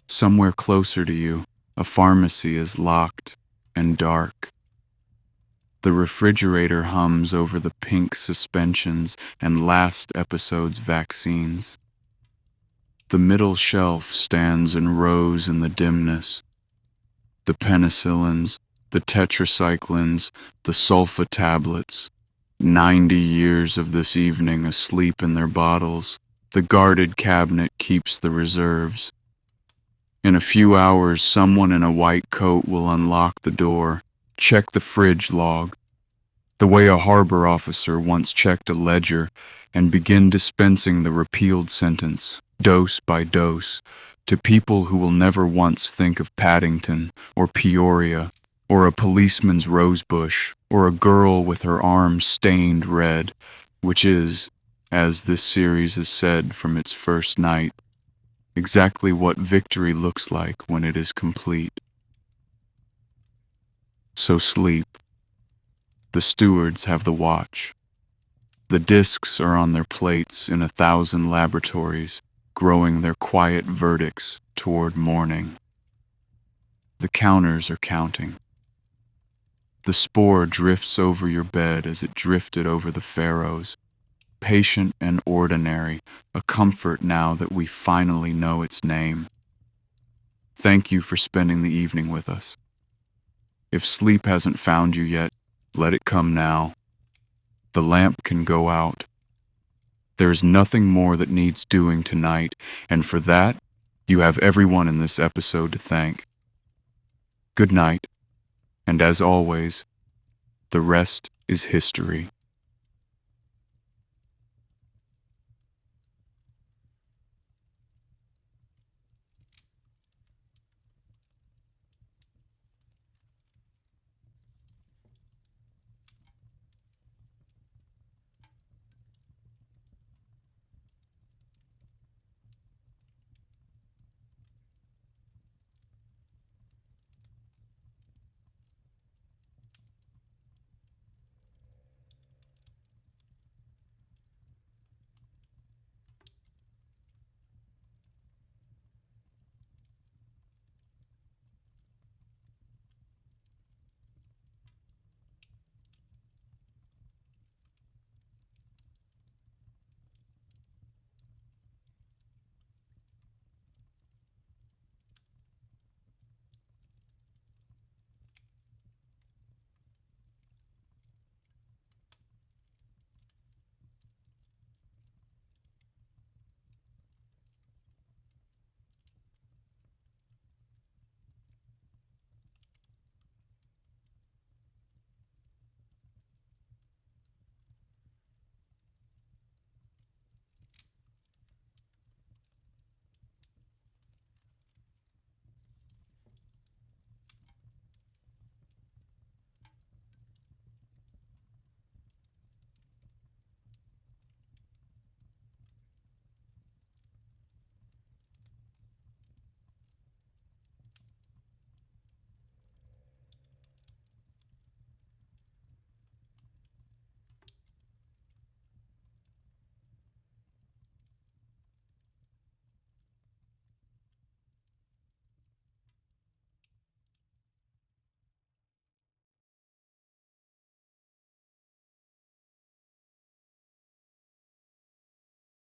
Somewhere closer to you, a pharmacy is locked and dark. The refrigerator hums over the pink suspensions and last episode's vaccines. The middle shelf stands in rows in the dimness. The penicillins, the tetracyclines, the Sulfa tablets. 90 years of this evening asleep in their bottles. The guarded cabinet keeps the reserves. In a few hours, someone in a white coat will unlock the door, check the fridge log, the way a harbor officer once checked a ledger, and begin dispensing the repealed sentence. dose by dose, to people who will never once think of Paddington or Peoria or a policeman's rosebush or a girl with her arms stained red, which is, as this series has said from its first night, exactly what victory looks like when it is complete. So sleep. The stewards have the watch. The discs are on their plates in 1,000 laboratories, growing their quiet verdicts toward morning. The counters are counting. The spore drifts over your bed as it drifted over the Pharaohs, patient and ordinary, a comfort now that we finally know its name. Thank you for spending the evening with us. If sleep hasn't found you yet, let it come now. The lamp can go out. There is nothing more that needs doing tonight, and for that, you have everyone in this episode to thank. Good night, and as always, the rest is history.